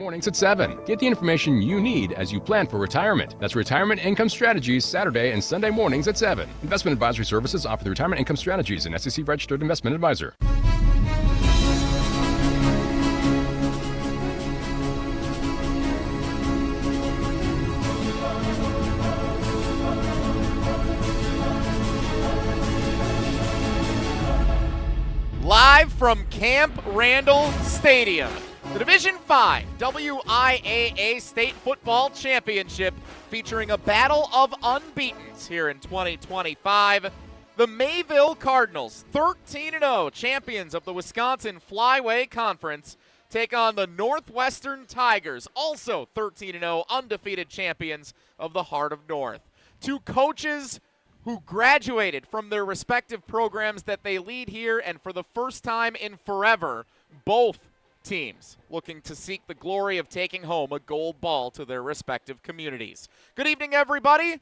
Mornings at 7. Get the information you need as you plan for retirement. That's Retirement Income Strategies, Saturday and Sunday mornings at 7. Investment advisory services offer the Retirement Income Strategies, an SEC registered investment advisor. Live from Camp Randall Stadium, the Division V WIAA State Football Championship featuring a battle of unbeatens here in 2025. The Mayville Cardinals, 13-0 champions of the Wisconsin Flyway Conference, take on the Northwestern Tigers, also 13-0 undefeated champions of the Heart of North. Two coaches who graduated from their respective programs that they lead here, and for the first time in forever, both teams looking to seek the glory of taking home a gold ball to their respective communities. Good evening, everybody.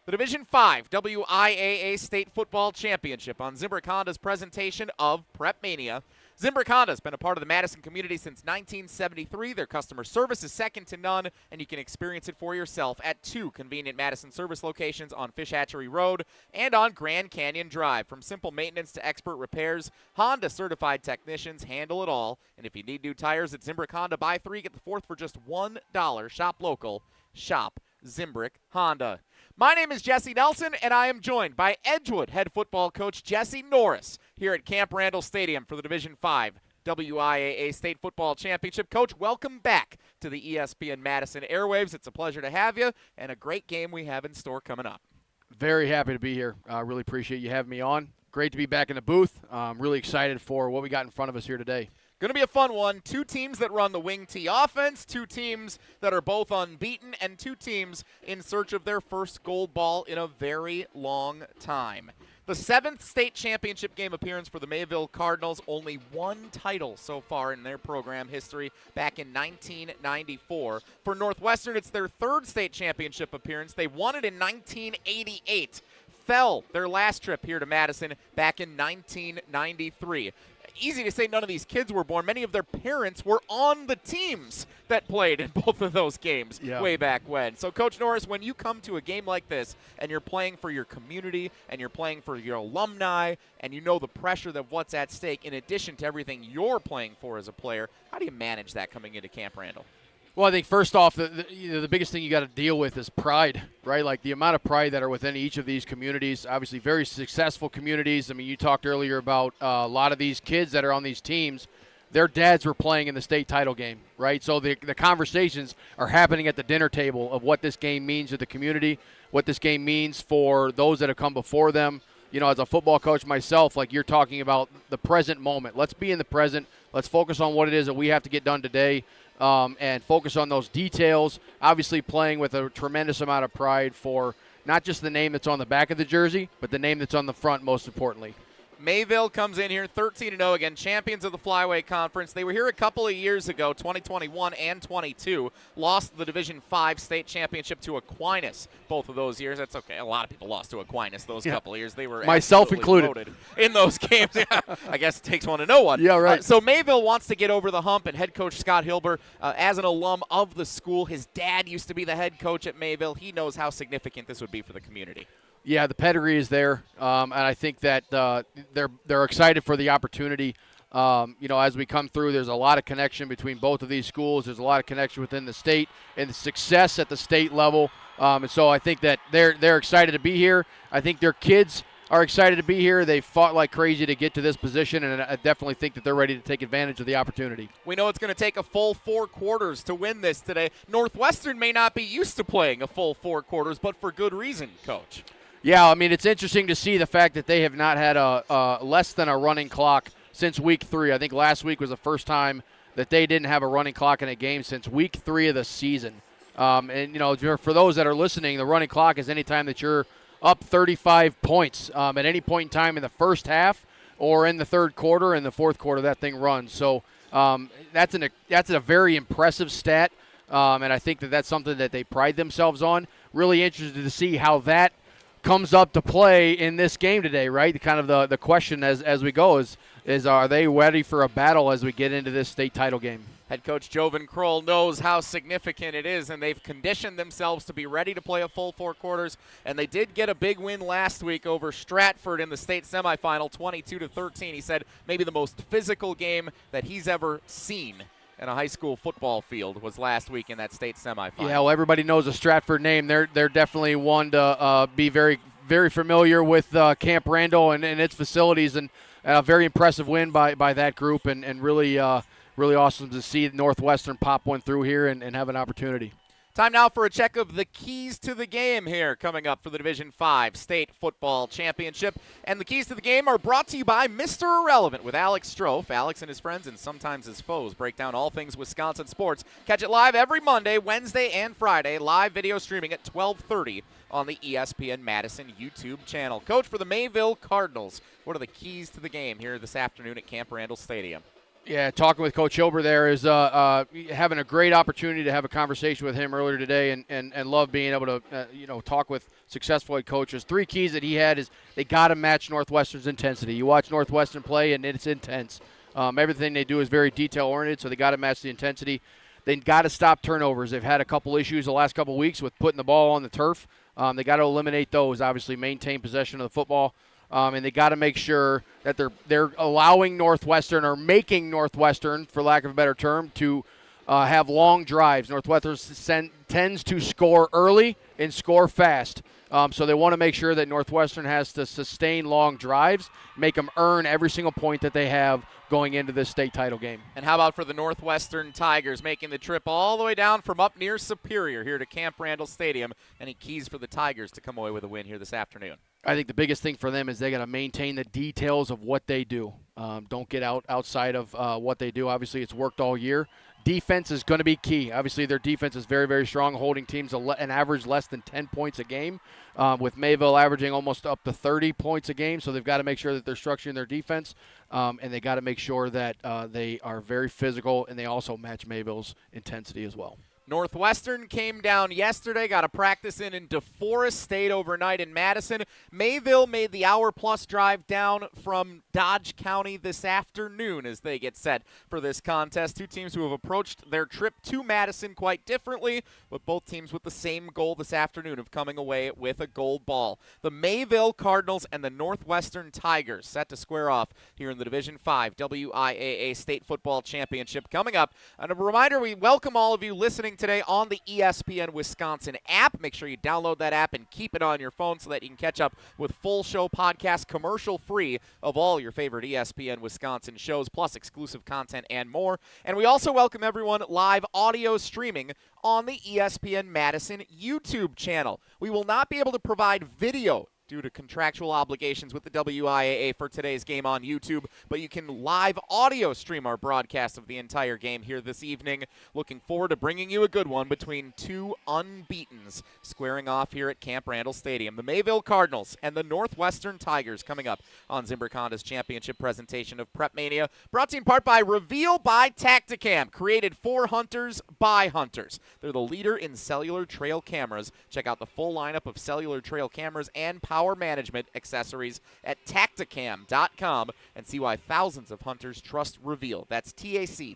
The Division V WIAA State Football Championship on Zimbrick Honda's presentation of PrepMania. Zimbrick Honda has been a part of the Madison community since 1973. Their customer service is second to none, and you can experience it for yourself at two convenient Madison service locations on Fish Hatchery Road and on Grand Canyon Drive. From simple maintenance to expert repairs, Honda certified technicians handle it all. And if you need new tires at Zimbrick Honda, buy 3, get the 4th for just $1. Shop local. Shop Zimbrick Honda. My name is Jesse Nelson, and I am joined by Edgewood head football coach Jesse Norris here at Camp Randall Stadium for the Division V WIAA State Football Championship. Coach, welcome back to the ESPN Madison airwaves. It's a pleasure to have you, and a great game we have in store coming up. Very happy to be here. Really appreciate you having me on. Great to be back in the booth. Really excited for what we got in front of us here today. Going to be a fun one. Two teams that run the wing T offense, two teams that are both unbeaten, and two teams in search of their first gold ball in a very long time. The 7th state championship game appearance for the Mayville Cardinals, only one title so far in their program history back in 1994. For Northwestern, it's their 3rd state championship appearance. They won it in 1988. Fell their last trip here to Madison back in 1993. Easy to say none of these kids were born. Many of their parents were on the teams that played in both of those games way back when. So, Coach Norris, when you come to a game like this and you're playing for your community and you're playing for your alumni and you know the pressure of what's at stake in addition to everything you're playing for as a player, how do you manage that coming into Camp Randall? Well, I think first off, the biggest thing you got to deal with is pride, right? Like the amount of pride that are within each of these communities, obviously very successful communities. I mean, you talked earlier about a lot of these kids that are on these teams, their dads were playing in the state title game, right? So the conversations are happening at the dinner table of what this game means to the community, what this game means for those that have come before them. You know, as a football coach myself, like you're talking about the present moment. Let's be in the present. Let's focus on what it is that we have to get done today. And focus on those details, obviously playing with a tremendous amount of pride for not just the name that's on the back of the jersey, but the name that's on the front most importantly. Mayville comes in here 13-0, again, champions of the Flyway Conference. They were here a couple of years ago, 2021 and 22. Lost the Division V state championship to Aquinas both of those years. That's okay. A lot of people lost to Aquinas those couple of years. They were myself included in those games. I guess it takes one to know one. Yeah, right. So Mayville wants to get over the hump, and head coach Scott Hilber, as an alum of the school, his dad used to be the head coach at Mayville. He knows how significant this would be for the community. Yeah, the pedigree is there, and I think that they're excited for the opportunity. You know, as we come through, there's a lot of connection between both of these schools. There's a lot of connection within the state and the success at the state level. And so I think that they're excited to be here. I think their kids are excited to be here. They fought like crazy to get to this position, and I definitely think that they're ready to take advantage of the opportunity. We know it's going to take a full 4 quarters to win this today. Northwestern may not be used to playing a full 4 quarters, but for good reason, Coach. Yeah, I mean, it's interesting to see the fact that they have not had a less than a running clock since week 3. I think last week was the first time that they didn't have a running clock in a game since week 3 of the season. And, you know, for those that are listening, the running clock is any time that you're up 35 points at any point in time in the first half or in the third quarter. In the fourth quarter, that thing runs. So that's a very impressive stat, and I think that that's something that they pride themselves on. Really interested to see how that comes up to play in this game today, right? Kind of the question as we go is are they ready for a battle as we get into this state title game? Head coach Jovan Kroll knows how significant it is, and they've conditioned themselves to be ready to play a full 4 quarters. And they did get a big win last week over Stratford in the state semifinal, 22-13. He said maybe the most physical game that he's ever seen in a high school football field was last week in that state semifinal. Yeah, well, everybody knows the Stratford name. They're definitely one to be very, very familiar with Camp Randall and its facilities, and a very impressive win by that group, and really awesome to see Northwestern pop one through here and have an opportunity. Time now for a check of the keys to the game here coming up for the Division V State Football Championship. And the keys to the game are brought to you by Mr. Irrelevant with Alex Strofe. Alex and his friends and sometimes his foes break down all things Wisconsin sports. Catch it live every Monday, Wednesday, and Friday. Live video streaming at 12:30 on the ESPN Madison YouTube channel. Coach, for the Mayville Cardinals, what are the keys to the game here this afternoon at Camp Randall Stadium? Yeah, talking with Coach Hilber there is having a great opportunity to have a conversation with him earlier today, and love being able to talk with successful head coaches. 3 keys that he had is they got to match Northwestern's intensity. You watch Northwestern play, and it's intense. Everything they do is very detail-oriented, so they got to match the intensity. They got to stop turnovers. They've had a couple issues the last couple weeks with putting the ball on the turf. They got to eliminate those, obviously maintain possession of the football. And they got to make sure that they're allowing Northwestern, or making Northwestern, for lack of a better term, to have long drives. Northwestern tends to score early and score fast. So they want to make sure that Northwestern has to sustain long drives, make them earn every single point that they have going into this state title game. And how about for the Northwestern Tigers, making the trip all the way down from up near Superior here to Camp Randall Stadium? Any keys for the Tigers to come away with a win here this afternoon? I think the biggest thing for them is they got to maintain the details of what they do. Don't get outside of what they do. Obviously, it's worked all year. Defense is going to be key. Obviously, their defense is very, very strong, holding teams an average less than 10 points a game, with Mayville averaging almost up to 30 points a game. So they've got to make sure that they're structuring their defense, and they got to make sure that they are very physical, and they also match Mayville's intensity as well. Northwestern came down yesterday, got a practice in DeForest, stayed overnight in Madison. Mayville made the hour-plus drive down from Dodge County this afternoon as they get set for this contest. 2 teams who have approached their trip to Madison quite differently, but both teams with the same goal this afternoon of coming away with a gold ball. The Mayville Cardinals and the Northwestern Tigers set to square off here in the Division V WIAA State Football Championship coming up. And a reminder, we welcome all of you listening today on the ESPN Wisconsin app. Make sure you download that app and keep it on your phone so that you can catch up with full show podcasts, commercial free, of all your favorite ESPN Wisconsin shows, plus exclusive content and more. And we also welcome everyone live audio streaming on the ESPN Madison YouTube channel. We will not be able to provide video due to contractual obligations with the WIAA for today's game on YouTube, but you can live audio stream our broadcast of the entire game here this evening. Looking forward to bringing you a good one between 2 unbeatens squaring off here at Camp Randall Stadium. The Mayville Cardinals and the Northwestern Tigers coming up on Zimbrick Honda's championship presentation of PrepMania, brought to you in part by Reveal by Tacticam, created for hunters by hunters. They're the leader in cellular trail cameras. Check out the full lineup of cellular trail cameras and power management accessories at tacticam.com and see why thousands of hunters trust Reveal. That's TACAM.com.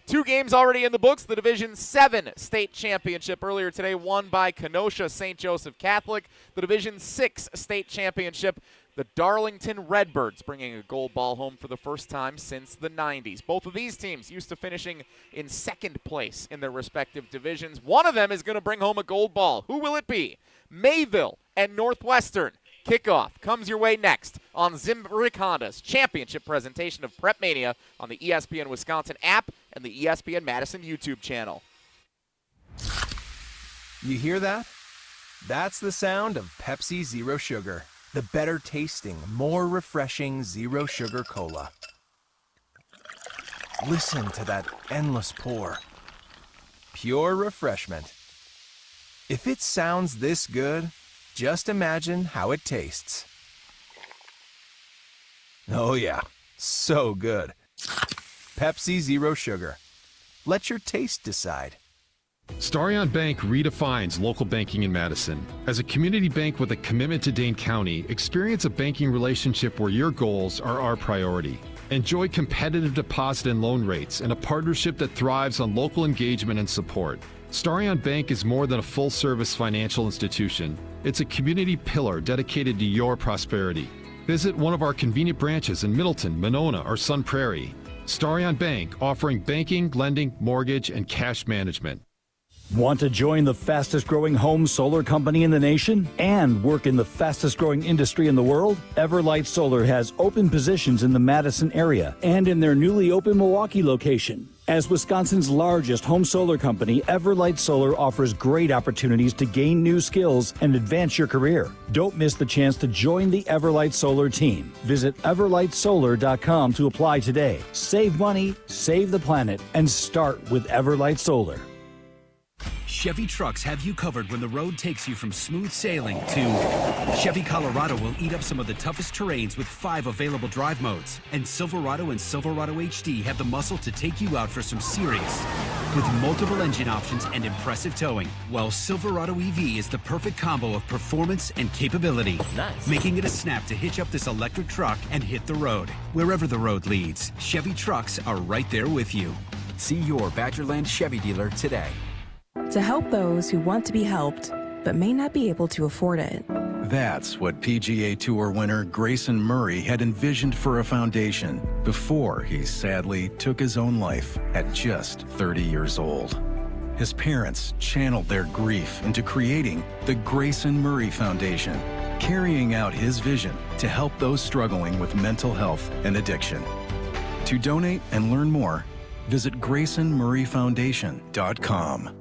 2 games already in the books. The Division VII State Championship earlier today won by Kenosha St. Joseph Catholic. The Division VI State Championship, the Darlington Redbirds bringing a gold ball home for the first time since the 90s. Both of these teams used to finishing in second place in their respective divisions. One of them is going to bring home a gold ball. Who will it be? Mayville and Northwestern. Kickoff comes your way next on Zimbrick Honda's championship presentation of PrepMania on the ESPN Wisconsin app and the ESPN Madison YouTube channel. You hear that? That's the sound of Pepsi Zero Sugar. The better tasting, more refreshing Zero Sugar Cola. Listen to that endless pour. Pure refreshment. If it sounds this good, just imagine how it tastes. Oh yeah, so good. Pepsi Zero Sugar. Let your taste decide. Starion Bank redefines local banking in Madison. As a community bank with a commitment to Dane County, experience a banking relationship where your goals are our priority. Enjoy competitive deposit and loan rates and a partnership that thrives on local engagement and support. Starion Bank is more than a full-service financial institution. It's a community pillar dedicated to your prosperity. Visit one of our convenient branches in Middleton, Monona, or Sun Prairie. Starion Bank, offering banking, lending, mortgage, and cash management. Want to join the fastest growing home solar company in the nation and work in the fastest growing industry in the world? Everlight Solar has open positions in the Madison area and in their newly opened Milwaukee location. As Wisconsin's largest home solar company, Everlight Solar offers great opportunities to gain new skills and advance your career. Don't miss the chance to join the Everlight Solar team. Visit everlightsolar.com to apply today. Save money, save the planet, and start with Everlight Solar. Chevy trucks have you covered when the road takes you from smooth sailing to Chevy Colorado will eat up some of the toughest terrains with 5 available drive modes. And Silverado and Silverado HD have the muscle to take you out for some serious with multiple engine options and impressive towing. While Silverado EV is the perfect combo of performance and capability, making it a snap to hitch up this electric truck and hit the road. Wherever the road leads, Chevy trucks are right there with you. See your Badgerland Chevy dealer today. To help those who want to be helped, but may not be able to afford it. That's what PGA Tour winner Grayson Murray had envisioned for a foundation before he sadly took his own life at just 30 years old. His parents channeled their grief into creating the Grayson Murray Foundation, carrying out his vision to help those struggling with mental health and addiction. To donate and learn more, visit GraysonMurrayFoundation.com.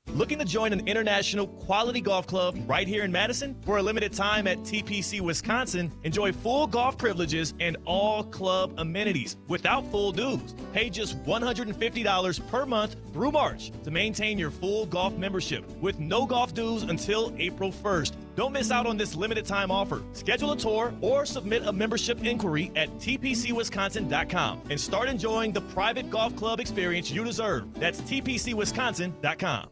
Looking to join an international quality golf club right here in Madison? For a limited time at TPC Wisconsin, enjoy full golf privileges and all club amenities without full dues. Pay just $150 per month through March to maintain your full golf membership with no golf dues until April 1st. Don't miss out on this limited time offer. Schedule a tour or submit a membership inquiry at tpcwisconsin.com and start enjoying the private golf club experience you deserve. That's tpcwisconsin.com.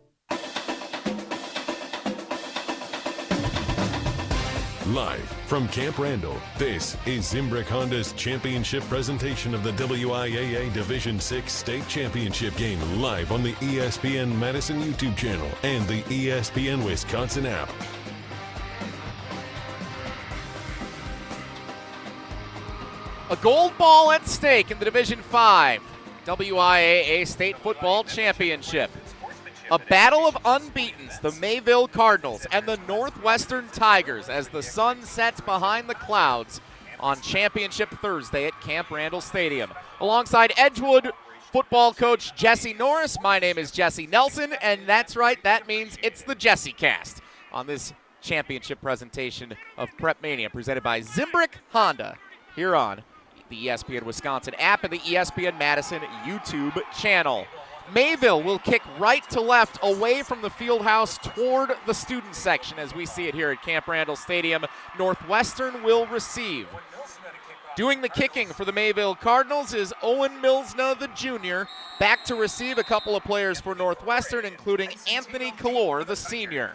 Live from Camp Randall, this is Zimbrick Honda's championship presentation of the WIAA Division 6 State Championship game, live on the ESPN Madison YouTube channel and the ESPN Wisconsin app. A gold ball at stake in the Division 5 WIAA State Football Championship. A battle of unbeatens, the Mayville Cardinals and the Northwestern Tigers, as the sun sets behind the clouds on Championship Thursday at Camp Randall Stadium. Alongside Edgewood football coach Jesse Norris, my name is Jesse Nelson, and that's right, that means it's the Jesse Cast on this championship presentation of PrepMania, presented by Zimbrick Honda, here on the ESPN Wisconsin app and the ESPN Madison YouTube channel. Mayville will kick right to left away from the field house toward the student section as we see it here at Camp Randall Stadium. Northwestern will receive. Doing the kicking for the Mayville Cardinals is Owen Milsna, the junior. Back to receive a couple of players for Northwestern, including Anthony Kalor, the senior.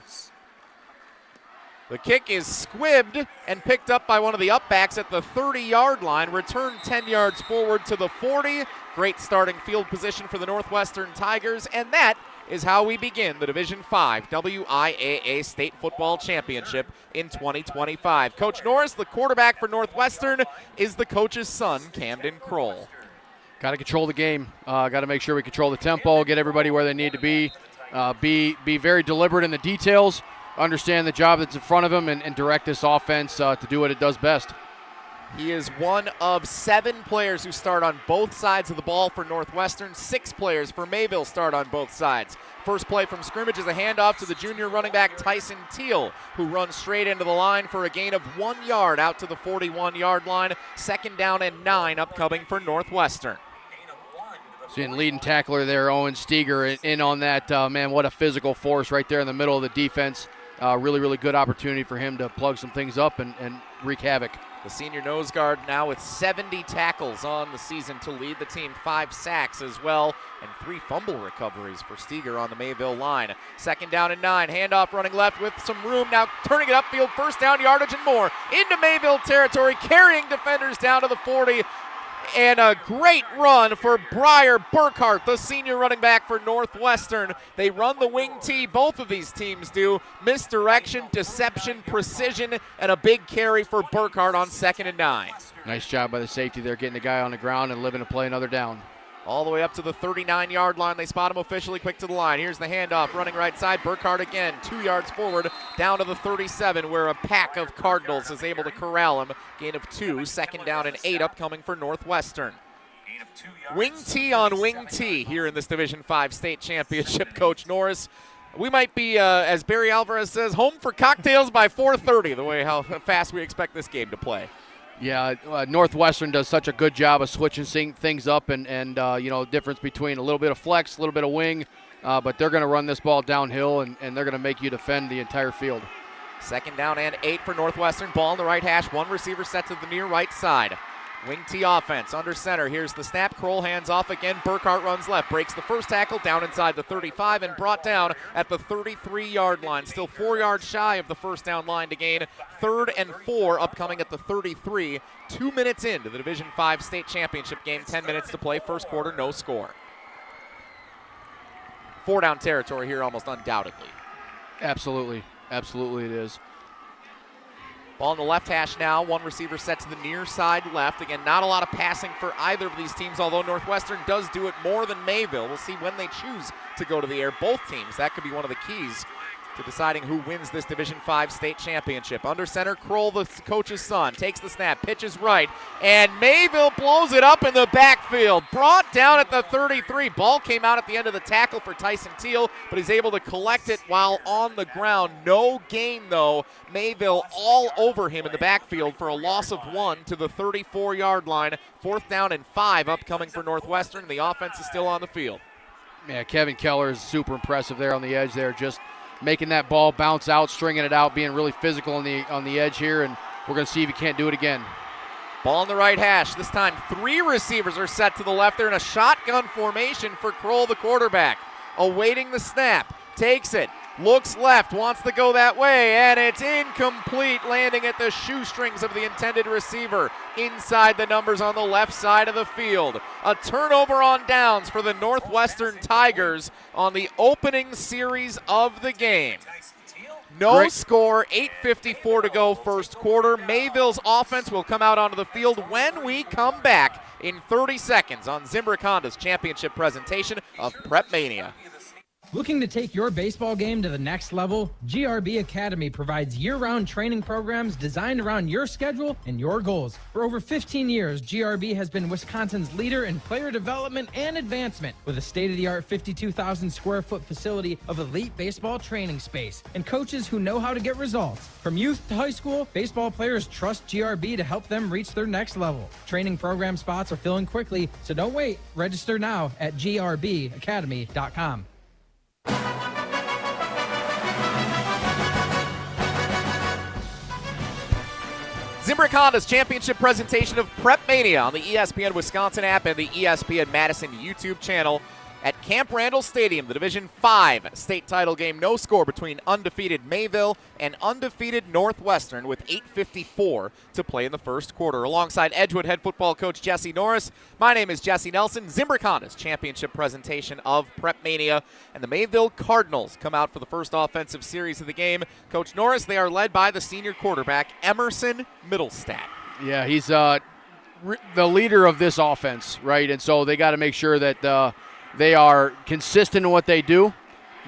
The kick is squibbed and picked up by one of the upbacks at the 30-yard line, returned 10 yards forward to the 40. Great starting field position for the Northwestern Tigers, and that is how we begin the Division 5 WIAA State Football Championship in 2025. Coach Norris, the quarterback for Northwestern, is the coach's son, Camden Kroll. Got to control the game. Got to make sure we control the tempo, get everybody where they need to be very deliberate in the details, understand the job that's in front of him, and direct this offense to do what it does best. He is one of 7 players who start on both sides of the ball for Northwestern. 6 players for Mayville start on both sides. First play from scrimmage is a handoff to the junior running back Tyson Teal, who runs straight into the line for a gain of 1 yard out to the 41-yard line. 2nd down and 9 upcoming for Northwestern. Seeing leading tackler there, Owen Steger, in on that. Man, what a physical force right there in the middle of the defense. Really, really good opportunity for him to plug some things up and wreak havoc. The senior nose guard now with 70 tackles on the season to lead the team, 5 sacks as well, and 3 fumble recoveries for Steger on the Mayville line. 2nd down and 9, handoff running left with some room, now turning it upfield, 1st down yardage and more, into Mayville territory, carrying defenders down to the 40. And a great run for Briar Burkhart, the senior running back for Northwestern. They run the wing T, both of these teams do. Misdirection, deception, precision, and a big carry for Burkhart on 2nd and 9. Nice job by the safety there, getting the guy on the ground and living to play another down. All the way up to the 39-yard line. They spot him officially, quick to the line. Here's the handoff, running right side. Burkhart again, 2 yards forward, down to the 37, where a pack of Cardinals is able to corral him. Gain of 2, 2nd down and 8 upcoming for Northwestern. Wing T on wing T here in this Division 5 state championship, Coach Norris. We might be, as Barry Alvarez says, home for cocktails by 4:30, the way how fast we expect this game to play. Yeah, Northwestern does such a good job of switching things up and difference between a little bit of flex, a little bit of wing, but they're going to run this ball downhill, and they're going to make you defend the entire field. 2nd down and 8 for Northwestern. Ball on the right hash, one receiver set to the near right side. Wing T offense, under center. Here's the snap. Kroll hands off again. Burkhart runs left. Breaks the first tackle down inside the 35 and brought down at the 33-yard line. Still 4 yards shy of the first down line to gain. 3rd and 4 upcoming at the 33. 2 minutes into the Division 5 state championship game. 10 minutes to play. First quarter, no score. 4-down territory here almost undoubtedly. Absolutely. Absolutely it is. Ball on the left hash now. One receiver set to the near side left. Again, not a lot of passing for either of these teams, although Northwestern does do it more than Mayville. We'll see when they choose to go to the air. Both teams, that could be one of the keys to deciding who wins this Division 5 state championship. Under center, Kroll, the coach's son, takes the snap, pitches right, and Mayville blows it up in the backfield. Brought down at the 33. Ball came out at the end of the tackle for Tyson Teal, but he's able to collect it while on the ground. No gain, though. Mayville all over him in the backfield for a loss of 1 to the 34-yard line. 4th down and 5 upcoming for Northwestern. The offense is still on the field. Yeah, Kevin Keller is super impressive there on the edge there, just making that ball bounce out, stringing it out, being really physical on the edge here, and we're going to see if he can't do it again. Ball on the right hash. This time 3 receivers are set to the left. They're in a shotgun formation for Kroll, the quarterback. Awaiting the snap. Takes it. Looks left. Wants to go that way. And it's incomplete, landing at the shoestrings of the intended receiver. Inside the numbers on the left side of the field. A turnover on downs for the Northwestern Tigers on the opening series of the game. No score, 8:54 to go first quarter. Mayville's offense will come out onto the field when we come back in 30 seconds on Zimbrick Honda's championship presentation of PrepMania. Looking to take your baseball game to the next level? GRB Academy provides year-round training programs designed around your schedule and your goals. For over 15 years, GRB has been Wisconsin's leader in player development and advancement with a state-of-the-art 52,000 square foot facility of elite baseball training space and coaches who know how to get results. From youth to high school, baseball players trust GRB to help them reach their next level. Training program spots are filling quickly, so don't wait. Register now at grbacademy.com. Zimbrick Honda's championship presentation of PrepMania on the ESPN Wisconsin app and the ESPN Madison YouTube channel at Camp Randall Stadium, the Division 5 state title game. No score between undefeated Mayville and undefeated Northwestern with 8:54 to play in the first quarter. Alongside Edgewood head football coach Jesse Norris, my name is Jesse Nelson. Zimbrick Honda's championship presentation of PrepMania, and the Mayville Cardinals come out for the first offensive series of the game. Coach Norris, they are led by the senior quarterback, Emerson Middlestat. Yeah, he's the leader of this offense, right? And so they got to make sure that they are consistent in what they do.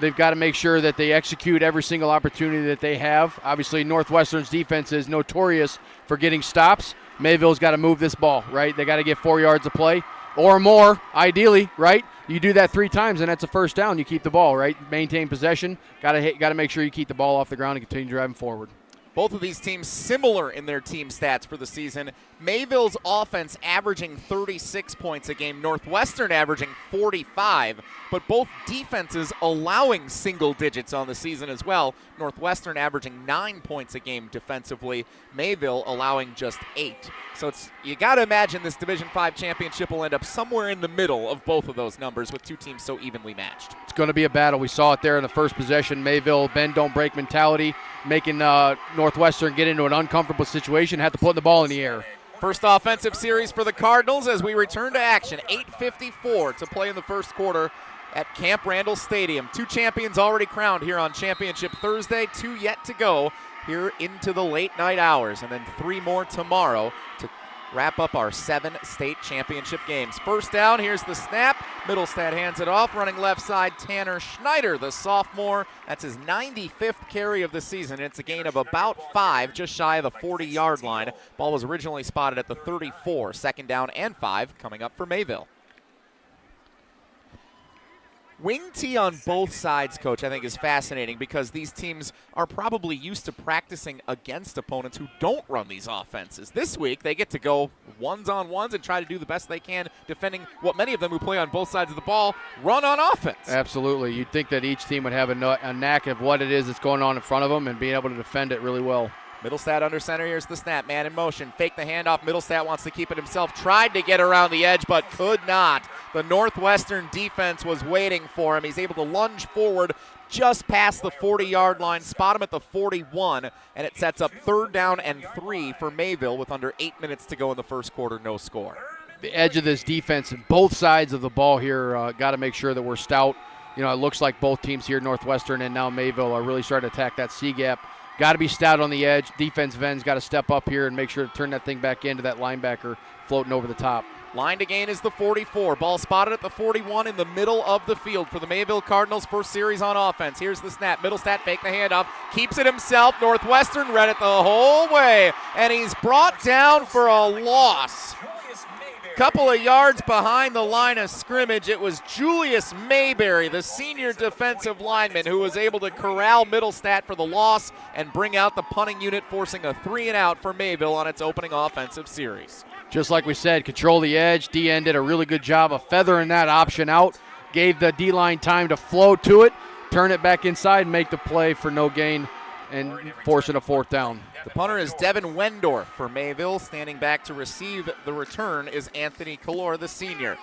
They've got to make sure that they execute every single opportunity that they have. Obviously, Northwestern's defense is notorious for getting stops. Mayville's got to move this ball, right? They got to get 4 yards of play or more, ideally, right? You do that 3 times, and that's a first down. You keep the ball, right? Maintain possession. Got to make sure you keep the ball off the ground and continue driving forward. Both of these teams similar in their team stats for the season. Mayville's offense averaging 36 points a game, Northwestern averaging 45, but both defenses allowing single digits on the season as well. Northwestern averaging 9 points a game defensively, Mayville allowing just 8. So you got to imagine this Division 5 championship will end up somewhere in the middle of both of those numbers with two teams so evenly matched. It's going to be a battle. We saw it there in the first possession. Mayville, bend, don't break mentality, making Northwestern get into an uncomfortable situation, had to put the ball in the air. First offensive series for the Cardinals as we return to action. 8:54 to play in the first quarter at Camp Randall Stadium. 2 champions already crowned here on Championship Thursday, 2 yet to go here into the late night hours, and then 3 more tomorrow to wrap up our 7 state championship games. First down, here's the snap. Middlestad hands it off, running left side, Tanner Schneider, the sophomore. That's his 95th carry of the season. It's a gain of about 5, just shy of the 40-yard line. Ball was originally spotted at the 34. Second down and 5 coming up for Mayville. Wing T on both sides, Coach, I think is fascinating because these teams are probably used to practicing against opponents who don't run these offenses. This week, they get to go ones-on-ones and try to do the best they can defending what many of them who play on both sides of the ball run on offense. Absolutely. You'd think that each team would have a knack of what it is that's going on in front of them and being able to defend it really well. Middlestad under center. Here's the snap. Man in motion. Fake the handoff. Middlestad wants to keep it himself. Tried to get around the edge, but could not. The Northwestern defense was waiting for him. He's able to lunge forward just past the 40-yard line, spot him at the 41, and it sets up 3rd down and 3 for Mayville with under 8 minutes to go in the first quarter. No score. The edge of this defense and both sides of the ball here, got to make sure that we're stout. You know, it looks like both teams here, Northwestern and now Mayville, are really starting to attack that C-gap. Got to be stout on the edge. Defensive end's got to step up here and make sure to turn that thing back into that linebacker floating over the top. Line to gain is the 44. Ball spotted at the 41 in the middle of the field for the Mayville Cardinals. First series on offense. Here's the snap. Middlestad fake the handoff. Keeps it himself. Northwestern read it the whole way. And he's brought down for a loss. Couple of yards behind the line of scrimmage. It was Julius Mayberry, the senior defensive lineman, who was able to corral Middlestad for the loss and bring out the punting unit, forcing a 3-and-out for Mayville on its opening offensive series. Just like we said, control the edge. D-end did a really good job of feathering that option out. Gave the D-line time to flow to it, turn it back inside, and make the play for no gain and forcing a 4th down. The punter is Devin Wendorf for Mayville. Standing back to receive the return is Anthony Kalor, the senior.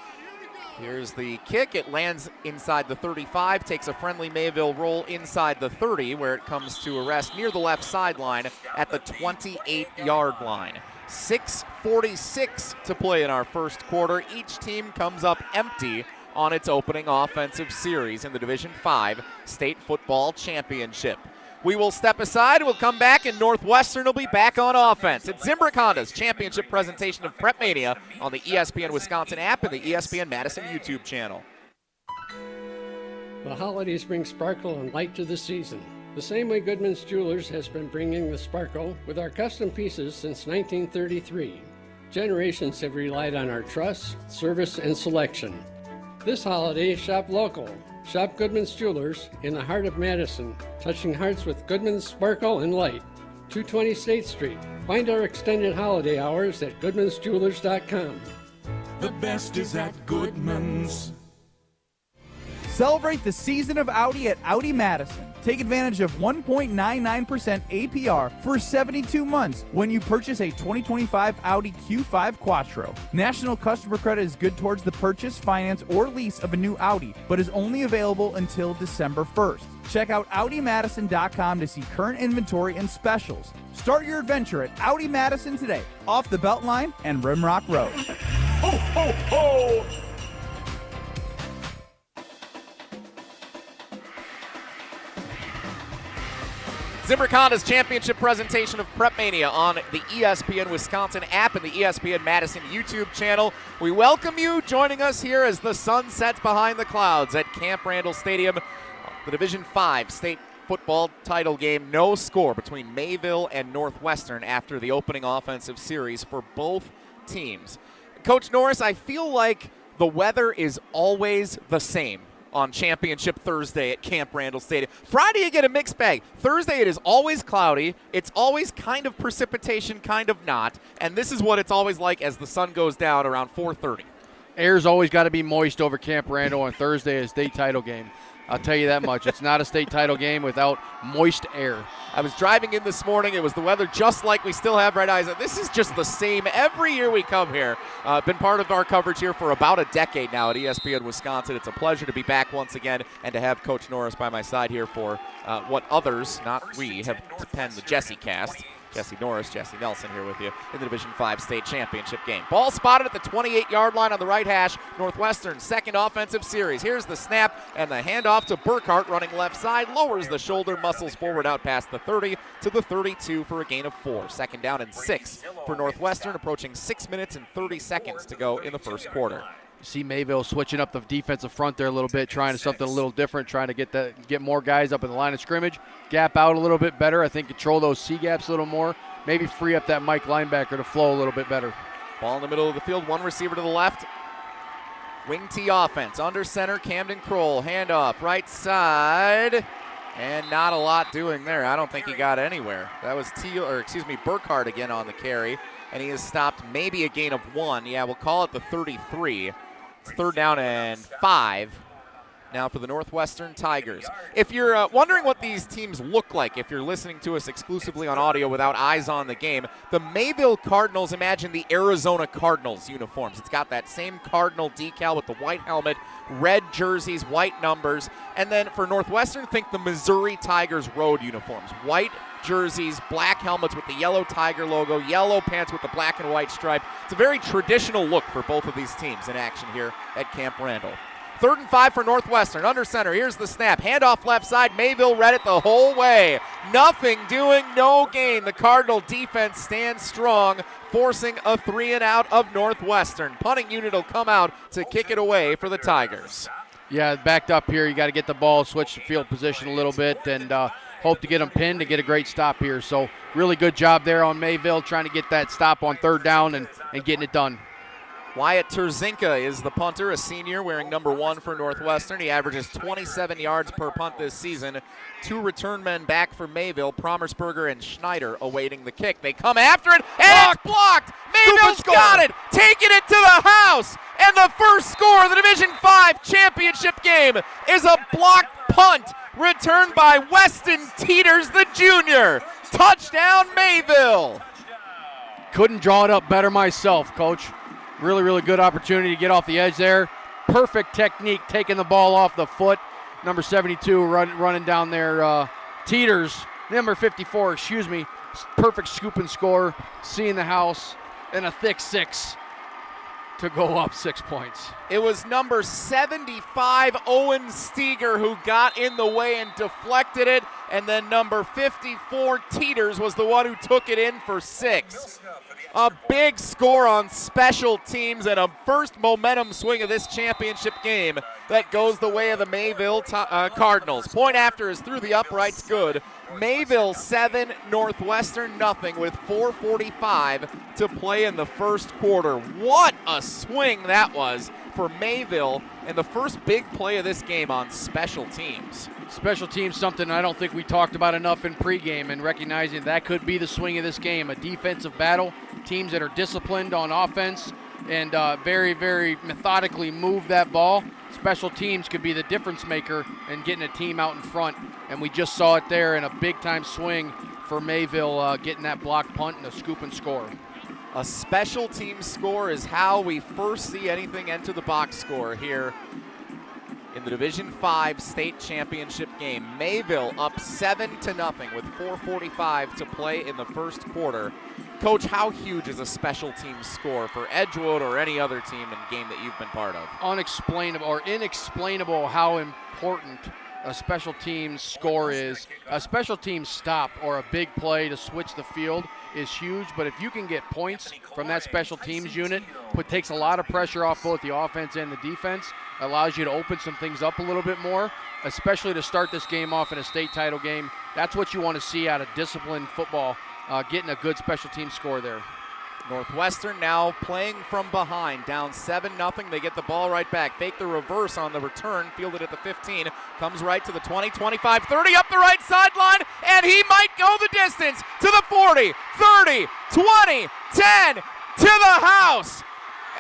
Here's the kick. It lands inside the 35, takes a friendly Mayville roll inside the 30, where it comes to a rest near the left sideline at the 28-yard line. 6:46 to play in our first quarter. Each team comes up empty on its opening offensive series in the Division V State Football Championship. We will step aside. We'll come back, and Northwestern will be back on offense. It's Zimbrick Honda's championship presentation of PrepMania on the ESPN Wisconsin app and the ESPN Madison YouTube channel. The holidays bring sparkle and light to the season. The same way Goodman's Jewelers has been bringing the sparkle with our custom pieces since 1933. Generations have relied on our trust, service, and selection. This holiday, shop local. Shop Goodman's Jewelers in the heart of Madison, touching hearts with Goodman's sparkle and light. 220 State Street. Find our extended holiday hours at goodmansjewelers.com. The best is at Goodman's. Celebrate the season of Audi at Audi Madison. Take advantage of 1.99% APR for 72 months when you purchase a 2025 Audi Q5 Quattro. National customer credit is good towards the purchase, finance, or lease of a new Audi, but is only available until December 1st. Check out AudiMadison.com to see current inventory and specials. Start your adventure at Audi Madison today, off the Beltline and Rimrock Road. Ho, ho, ho! Zimbrick Honda's championship presentation of PrepMania on the ESPN Wisconsin app and the ESPN Madison YouTube channel. We welcome you joining us here as the sun sets behind the clouds at Camp Randall Stadium. The Division V State Football title game, no score between Mayville and Northwestern after the opening offensive series for both teams. Coach Norris, I feel like the weather is always the same on Championship Thursday at Camp Randall Stadium. Friday, you get a mixed bag. Thursday, it is always cloudy. It's always kind of precipitation, kind of not. And this is what it's always like as the sun goes down around 4:30. Air's always got to be moist over Camp Randall on Thursday, a state title game. I'll tell you that much. It's not a state title game without moist air. I was driving in this morning. It was the weather just like we still have right eyes. This is just the same every year we come here. Been part of our coverage here for about a decade now at ESPN Wisconsin. It's a pleasure to be back once again and to have Coach Norris by my side here for what others, not we, have penned the Jesse cast. Jesse Norris, Jesse Nelson here with you in the Division 5 State Championship game. Ball spotted at the 28-yard line on the right hash. Northwestern's second offensive series. Here's the snap and the handoff to Burkhart running left side. Lowers the shoulder, muscles forward out past the 30 to the 32 for a gain of 4. Second down and 6 for Northwestern, approaching 6 minutes and 30 seconds to go in the first quarter. See Mayville switching up the defensive front there a little bit, trying to something a little different, trying to get more guys up in the line of scrimmage, gap out a little bit better. I think control those C gaps a little more, maybe free up that Mike linebacker to flow a little bit better. Ball in the middle of the field, one receiver to the left. Wing T offense, under center, Camden Kroll, handoff, right side, and not a lot doing there. I don't think he got anywhere. That was Burkhart again on the carry, and he has stopped maybe a gain of 1. Yeah, we'll call it the 33. It's third down and 5 now for the Northwestern Tigers. If you're wondering what these teams look like, if you're listening to us exclusively on audio without eyes on the game, the Mayville Cardinals, imagine the Arizona Cardinals uniforms. It's got that same Cardinal decal with the white helmet, red jerseys, white numbers. And then for Northwestern, think the Missouri Tigers road uniforms. White jerseys, black helmets with the yellow Tiger logo, yellow pants with the black and white stripe. It's a very traditional look for both of these teams in action here at Camp Randall. 3rd and 5 for Northwestern, under center. Here's the snap. Handoff left side. Mayville read it the whole way. Nothing doing, no gain. The Cardinal defense stands strong, forcing a 3-and-out of Northwestern. Punting unit will come out to kick it away for the Tigers. Yeah, backed up here. You got to get the ball, switch the field position a little bit, and hope to get them pinned and get a great stop here. So really good job there on Mayville, trying to get that stop on 3rd down and getting it done. Wyatt Terzinka is the punter, a senior wearing number 1 for Northwestern. He averages 27 yards per punt this season. 2 return men back for Mayville, Promersberger and Schneider awaiting the kick. They come after it, and it's blocked! Mayville's got it, taking it to the house! And the first score of the Division 5 championship game is a blocked punt returned by Weston Teeters, the junior. Touchdown, Mayville! Couldn't draw it up better myself, Coach. Really, really good opportunity to get off the edge there. Perfect technique, taking the ball off the foot. Number 72 running down there. Teeters, number 54, excuse me. Perfect scoop and score, seeing the house, and a thick 6 to go up 6 points. It was number 75, Owen Steger, who got in the way and deflected it, and then number 54, Teeters, was the one who took it in for 6. A big score on special teams and a first momentum swing of this championship game that goes the way of the Mayville Cardinals. Point after is through the uprights, good. Mayville 7, Northwestern nothing with 4:45 to play in the first quarter. What a swing that was for Mayville, and the first big play of this game on special teams. Special teams, something I don't think we talked about enough in pregame, and recognizing that could be the swing of this game, a defensive battle, teams that are disciplined on offense and very, very methodically move that ball. Special teams could be the difference maker in getting a team out in front, and we just saw it there in a big-time swing for Mayville, getting that block punt and a scoop and score. A special team score is how we first see anything enter the box score here in the Division 5 state championship game. Mayville up 7-0 with 4:45 to play in the first quarter. Coach, how huge is a special team score for Edgewood or any other team in game that you've been part of? Unexplainable or inexplainable how important a special team score is. A special team stop or a big play to switch the field is huge, but if you can get points from that special teams unit, takes a lot of pressure off both the offense and the defense, allows you to open some things up a little bit more, especially to start this game off in a state title game. That's what you want to see out of disciplined football, getting a good special team score there. Northwestern now playing from behind, down 7-0. They get the ball right back. Fake the reverse on the return, fielded at the 15. Comes right to the 20, 25, 30, up the right sideline, and he might go the distance to the 40, 30, 20, 10, to the house.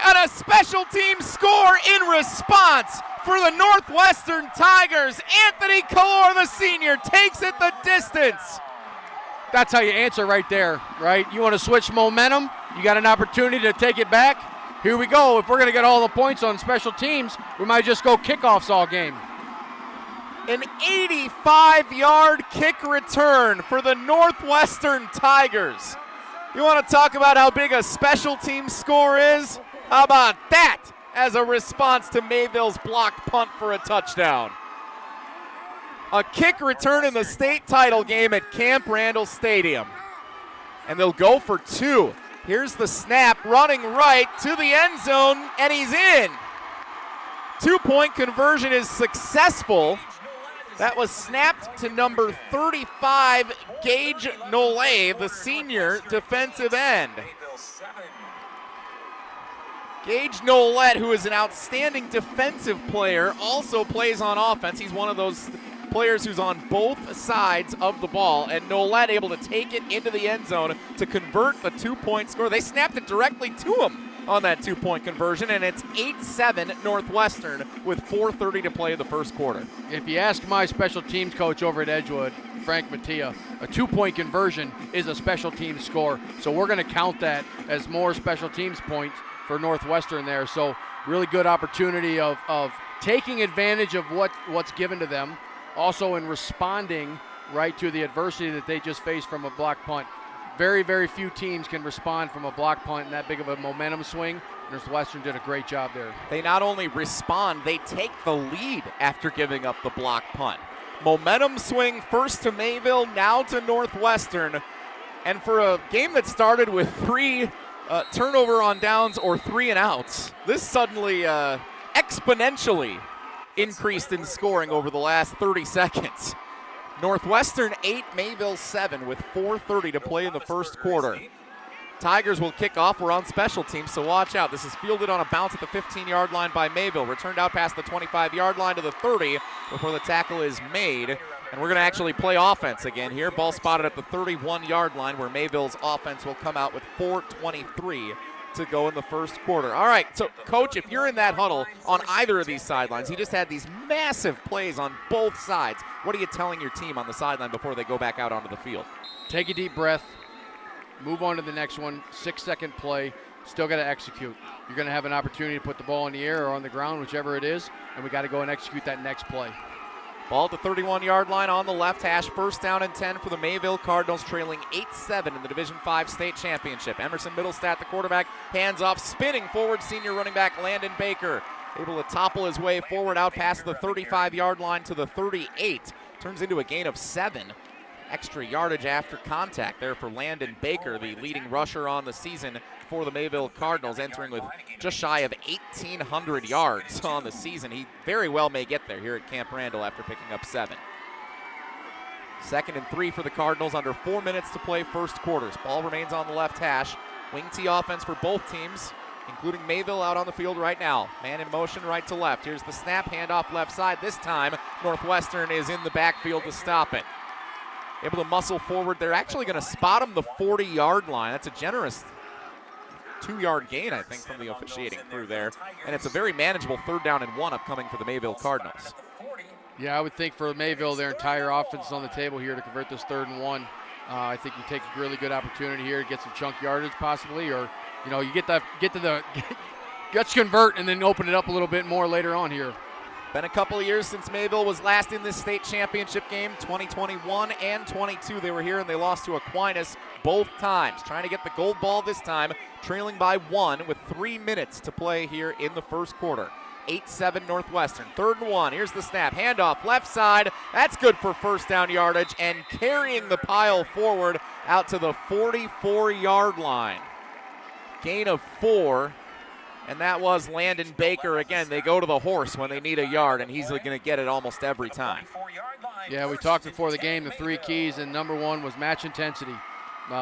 And a special team score in response for the Northwestern Tigers. Anthony Calor, the senior, takes it the distance. That's how you answer right there, right? You want to switch momentum. You got an opportunity to take it back. Here we go. If we're going to get all the points on special teams, we might just go kickoffs all game. An 85-yard kick return for the Northwestern Tigers. You want to talk about how big a special team score is? How about that as a response to Mayville's blocked punt for a touchdown? A kick return in the state title game at Camp Randall Stadium. And they'll go for two. Here's the snap, running right to the end zone, and he's in. 2-point conversion is successful. That was snapped to number 35, Gage Nolay, the senior defensive end. Gage Nolette, who is an outstanding defensive player, also plays on offense. He's one of those players who's on both sides of the ball, and Nolette able to take it into the end zone to convert the 2-point score. They snapped it directly to him on that 2-point conversion, and it's 8-7 Northwestern with 4:30 to play in the first quarter. If you ask my special teams coach over at Edgewood, Frank Mattia, a 2-point conversion is a special teams score, so we're going to count that as more special teams points for Northwestern there. So really good opportunity of taking advantage of what's given to them, also in responding right to the adversity that they just faced from a block punt. Very, very few teams can respond from a block punt and that big of a momentum swing. Northwestern did a great job there. They not only respond, they take the lead after giving up the block punt. Momentum swing first to Mayville, now to Northwestern. And for a game that started with 3 turnover on downs or 3 and outs, this suddenly exponentially increased in scoring over the last 30 seconds. Northwestern 8, Mayville 7 with 4:30 to play in the first quarter. Tigers will kick off. We're on special teams, so watch out. This is fielded on a bounce at the 15-yard line by Mayville. Returned out past the 25-yard line to the 30 before the tackle is made. And we're going to actually play offense again here. Ball spotted at the 31-yard line where Mayville's offense will come out with 4:23 to go in the first quarter. All right, so Coach, if you're in that huddle on either of these sidelines, he just had these massive plays on both sides. What are you telling your team on the sideline before they go back out onto the field? Take a deep breath, move on to the next one, 6-second play, still got to execute. You're going to have an opportunity to put the ball in the air or on the ground, whichever it is, and we got to go and execute that next play. Ball at the 31-yard line on the left hash. First down and 10 for the Mayville Cardinals, trailing 8-7 in the Division V State Championship. Emerson Middlestat, the quarterback, hands off, spinning forward senior running back Landon Baker. Able to topple his way forward out past the 35-yard line to the 38. Turns into a gain of 7. Extra yardage after contact there for Landon Baker, the leading rusher on the season for the Mayville Cardinals, entering with just shy of 1,800 yards on the season. He very well may get there here at Camp Randall after picking up 7. 2nd and 3 for the Cardinals, under 4 minutes to play first quarters. Ball remains on the left hash. Wing T offense for both teams, including Mayville out on the field right now. Man in motion right to left. Here's the snap, handoff left side. This time, Northwestern is in the backfield to stop it. Able to muscle forward. They're actually going to spot him the 40-yard line. That's a generous 2-yard gain, I think, from the officiating crew there. And it's a very manageable 3rd down and 1 upcoming for the Mayville Cardinals. Yeah, I would think for Mayville, their entire offense is on the table here to convert this 3rd and 1. I think you take a really good opportunity here to get some chunk yardage possibly, or you get to the let's convert and then open it up a little bit more later on here. Been a couple of years since Mayville was last in this state championship game. 2021 and 22 they were here, and they lost to Aquinas both times. Trying to get the gold ball this time, trailing by 1 with 3 minutes to play here in the first quarter. 8-7 Northwestern. 3rd and 1. Here's the snap. Handoff left side. That's good for first down yardage, and carrying the pile forward out to the 44-yard line. Gain of 4. And that was Landon Baker. Again, they go to the horse when they need a yard, and he's going to get it almost every time. Yeah, we talked before the game, the 3 keys, and number 1 was match intensity.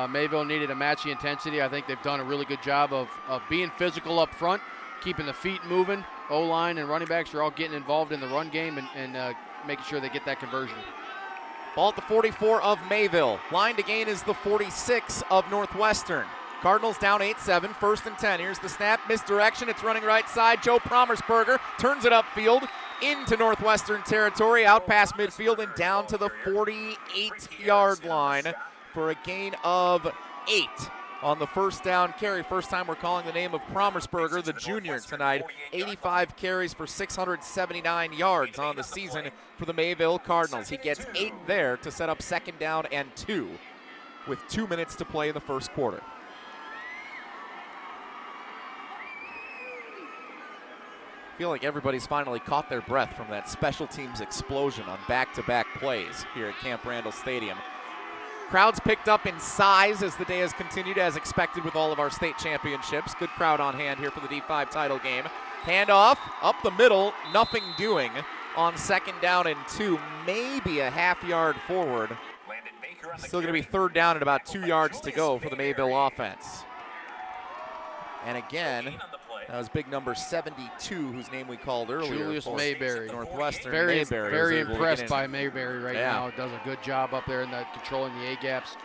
Mayville needed to match the intensity. I think they've done a really good job of being physical up front, keeping the feet moving. O-line and running backs are all getting involved in the run game and making sure they get that conversion. Ball at the 44 of Mayville. Line to gain is the 46 of Northwestern. Cardinals down 8-7, 1st and 10. Here's the snap, misdirection, it's running right side. Joe Promersberger turns it upfield into Northwestern territory, out past midfield and down to the 48-yard line for a gain of 8. on the first down carry. First time we're calling the name of Promersberger, the junior, tonight. 85 carries for 679 yards on the season for the Mayville Cardinals. He gets 8 there to set up 2nd down and 2 with 2 minutes to play in the first quarter. I feel like everybody's finally caught their breath from that special teams explosion on back-to-back plays here at Camp Randall Stadium. Crowds picked up in size as the day has continued, as expected with all of our state championships. Good crowd on hand here for the D5 title game. Handoff up the middle, nothing doing on 2nd down and 2, maybe a half-yard forward. Still going to be 3rd down and about 2 yards to go for the Mayville offense. And again, that was big number 72, whose name we called earlier. Julius Mayberry. Northwestern. Very impressed by Mayberry right now. Does a good job up there in that controlling the A-gaps,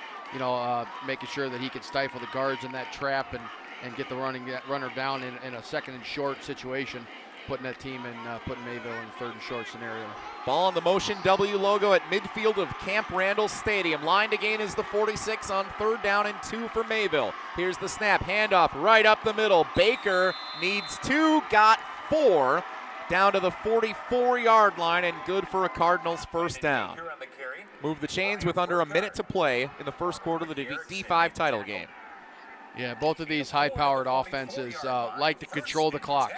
making sure that he can stifle the guards in that trap and get the runner down in a 2nd and short situation, putting that team in, putting Mayville in the 3rd and short scenario. Ball on the motion W logo at midfield of Camp Randall Stadium. Line to gain is the 46 on 3rd down and 2 for Mayville. Here's the snap, handoff right up the middle. Baker needs 2, got 4, down to the 44-yard line, and good for a Cardinals first down. Move the chains with under a minute to play in the first quarter of the D5 title game. Yeah, both of these high-powered offenses like to control the clock.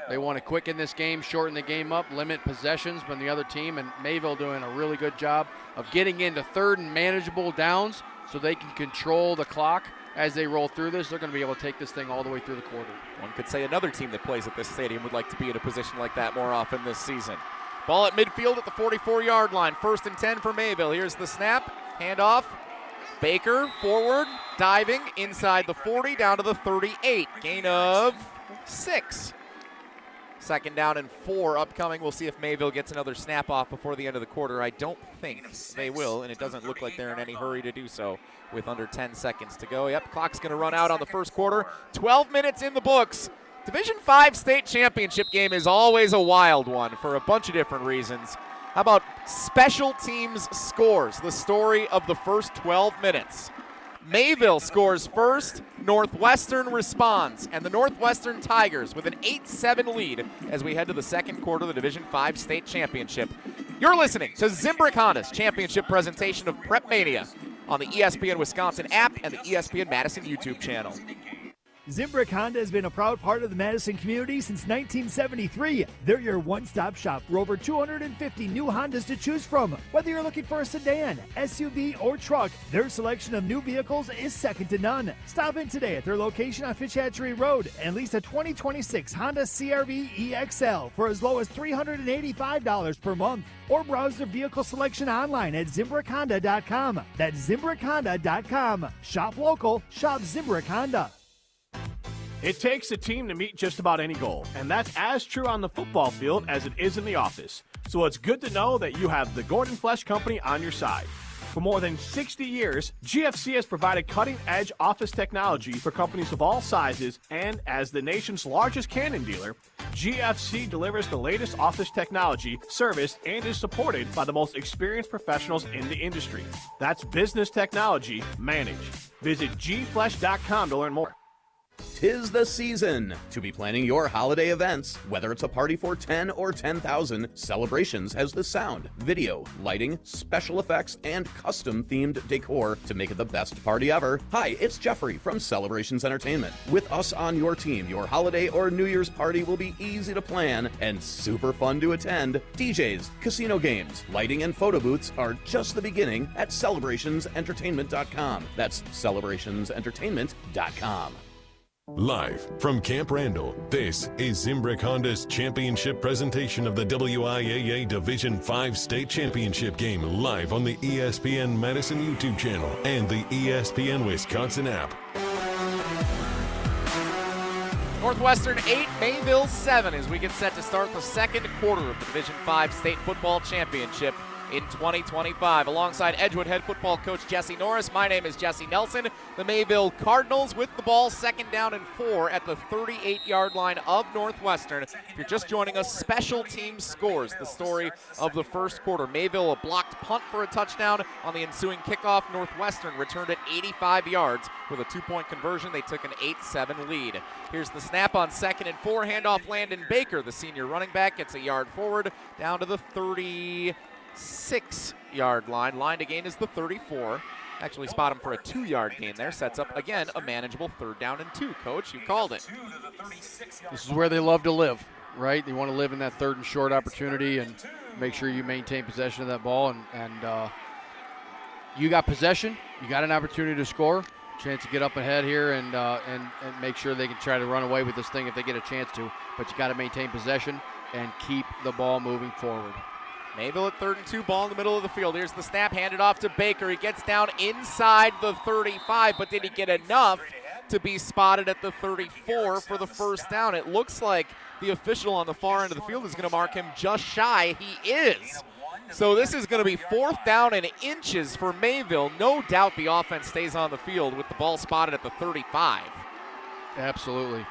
They want to quicken this game, shorten the game up, limit possessions when the other team, and Mayville doing a really good job of getting into 3rd and manageable downs so they can control the clock as they roll through this. They're going to be able to take this thing all the way through the quarter. One could say another team that plays at this stadium would like to be in a position like that more often this season. Ball at midfield at the 44-yard line. 1st and 10 for Mayville. Here's the snap, handoff. Baker forward, diving inside the 40, down to the 38. Gain of 6. 2nd down and 4 upcoming. We'll see if Mayville gets another snap off before the end of the quarter. I don't think they will, and it doesn't look like they're in any hurry to do so with under 10 seconds to go. Yep, clock's going to run out on the first quarter. 12 minutes in the books. Division 5 state championship game is always a wild one for a bunch of different reasons. How about special teams scores, the story of the first 12 minutes? Mayville scores first, Northwestern responds, and the Northwestern Tigers with an 8-7 lead as we head to the 2nd quarter of the Division 5 state championship. You're listening to Zimbrick Honda's championship presentation of PrepMania on the ESPN Wisconsin app and the ESPN Madison YouTube channel. Zimbrick Honda has been a proud part of the Madison community since 1973. They're your one-stop shop for over 250 new Hondas to choose from. Whether you're looking for a sedan, SUV, or truck, their selection of new vehicles is second to none. Stop in today at their location on Fish Hatchery Road and lease a 2026 Honda CR-V EXL for as low as $385 per month. Or browse their vehicle selection online at ZimbrickHonda.com. That's ZimbrickHonda.com. Shop local, shop Zimbrick Honda. It takes a team to meet just about any goal, and that's as true on the football field as it is in the office. So it's good to know that you have the Gordon Flesch Company on your side. For more than 60 years, GFC has provided cutting-edge office technology for companies of all sizes, and as the nation's largest Canon dealer, GFC delivers the latest office technology, serviced, and is supported by the most experienced professionals in the industry. That's business technology managed. Visit gflesh.com to learn more. 'Tis the season to be planning your holiday events. Whether it's a party for 10 or 10,000, Celebrations has the sound, video, lighting, special effects, and custom-themed decor to make it the best party ever. Hi, it's Jeffrey from Celebrations Entertainment. With us on your team, your holiday or New Year's party will be easy to plan and super fun to attend. DJs, casino games, lighting, and photo booths are just the beginning at celebrationsentertainment.com. That's celebrationsentertainment.com. Live from Camp Randall, this is Zimbrick Honda's championship presentation of the WIAA Division 5 State Championship game, live on the ESPN Madison YouTube channel and the ESPN Wisconsin app. Northwestern 8, Mayville 7 as we get set to start the 2nd quarter of the Division 5 State Football Championship. in 2025. Alongside Edgewood head football coach Jesse Norris, my name is Jesse Nelson. The Mayville Cardinals with the ball, 2nd down and 4 at the 38-yard line of Northwestern. If you're just joining us, special teams scores, the story of the first quarter. Mayville a blocked punt for a touchdown. On the ensuing kickoff, Northwestern returned it 85 yards with a 2-point conversion. They took an 8-7 lead. Here's the snap on 2nd and 4. Handoff Landon Baker, the senior running back, gets a yard forward down to the 36-yard line. Line to gain is the 34. Actually spot him for a 2-yard gain there. Sets up, again, a manageable 3rd down and 2. Coach, you called it. This is where they love to live, right? They want to live in that 3rd and short opportunity and make sure you maintain possession of that ball. And you got possession. You got an opportunity to score. Chance to get up ahead here and make sure they can try to run away with this thing if they get a chance to. But you got to maintain possession and keep the ball moving forward. Mayville at 3rd and 2, ball in the middle of the field. Here's the snap, handed off to Baker. He gets down inside the 35, but did he get enough to be spotted at the 34 for the 1st down? It looks like the official on the far end of the field is going to mark him just shy. He is. So this is going to be 4th down and inches for Mayville. No doubt the offense stays on the field with the ball spotted at the 35. Absolutely.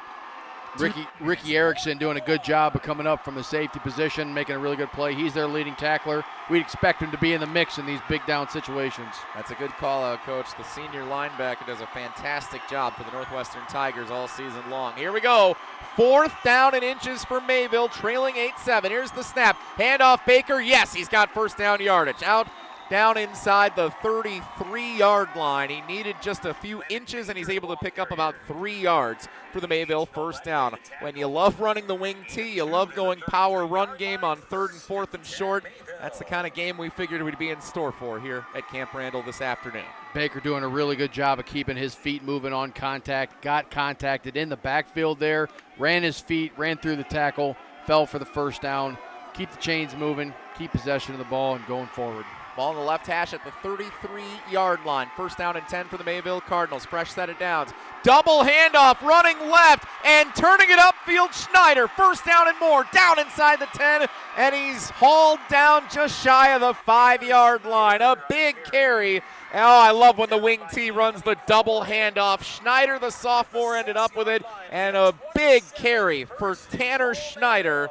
Ricky Erickson doing a good job of coming up from the safety position, making a really good play. He's their leading tackler. We'd expect him to be in the mix in these big down situations. That's a good call out, Coach. The senior linebacker does a fantastic job for the Northwestern Tigers all season long. Here we go. 4th down and inches for Mayville, trailing 8-7. Here's the snap. Handoff Baker. Yes, he's got 1st down yardage. Out down inside the 33-yard line. He needed just a few inches, and he's able to pick up about 3 yards for the Mayville 1st down. When you love running the wing T, you love going power run game on 3rd and 4th and short. That's the kind of game we figured we'd be in store for here at Camp Randall this afternoon. Baker doing a really good job of keeping his feet moving on contact. Got contacted in the backfield there. Ran his feet, ran through the tackle, fell for the 1st down. Keep the chains moving, keep possession of the ball, and going forward. Ball on the left hash at the 33-yard line. 1st down and 10 for the Mayville Cardinals. Fresh set of downs. Double handoff, running left, and turning it upfield, Schneider. 1st down and more, down inside the 10, and he's hauled down just shy of the 5-yard line. A big carry. Oh, I love when the wing T runs the double handoff. Schneider, the sophomore, ended up with it, and a big carry for Tanner Schneider.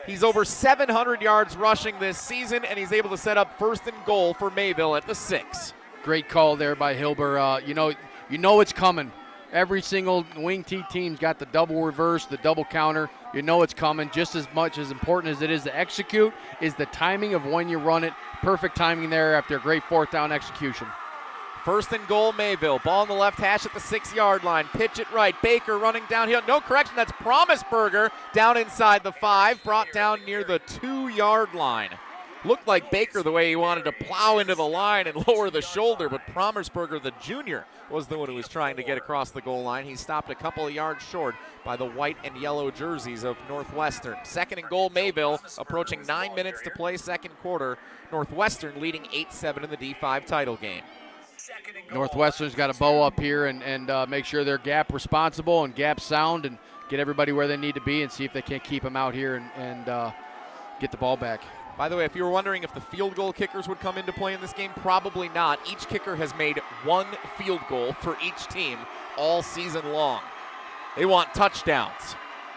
He's over 700 yards rushing this season, and he's able to set up 1st and goal for Mayville at the 6. Great call there by Hilber. You know it's coming. Every single wing T team's got the double reverse, the double counter. You know it's coming. Just as much as important as it is to execute is the timing of when you run it. Perfect timing there after a great 4th down execution. 1st and goal, Mayville. Ball on the left hash at the 6-yard line. Pitch it right. Baker running downhill. No correction. That's Promisberger down inside the 5. Brought down near the 2-yard line. Looked like Baker the way he wanted to plow into the line and lower the shoulder, but Promisberger, the junior, was the one who was trying to get across the goal line. He stopped a couple of yards short by the white and yellow jerseys of Northwestern. 2nd and goal, Mayville, approaching 9 minutes to play 2nd quarter. Northwestern leading 8-7 in the D5 title game. Northwestern's got to bow up here and make sure they're gap responsible and gap sound and get everybody where they need to be and see if they can't keep them out here and get the ball back. By the way, if you were wondering if the field goal kickers would come into play in this game, probably not. Each kicker has made 1 field goal for each team all season long. They want touchdowns.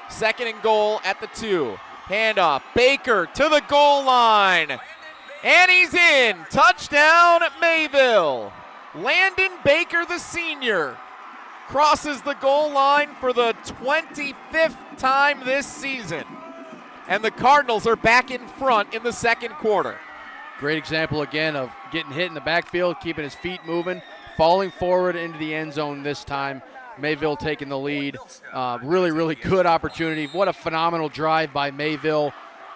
2nd and goal at the 2. Handoff, Baker to the goal line. And he's in. Touchdown, Mayville. Landon Baker, the senior, crosses the goal line for the 25th time this season. And the Cardinals are back in front in the 2nd quarter. Great example again of getting hit in the backfield, keeping his feet moving, falling forward into the end zone this time. Mayville taking the lead. Really, really good opportunity. What a phenomenal drive by Mayville.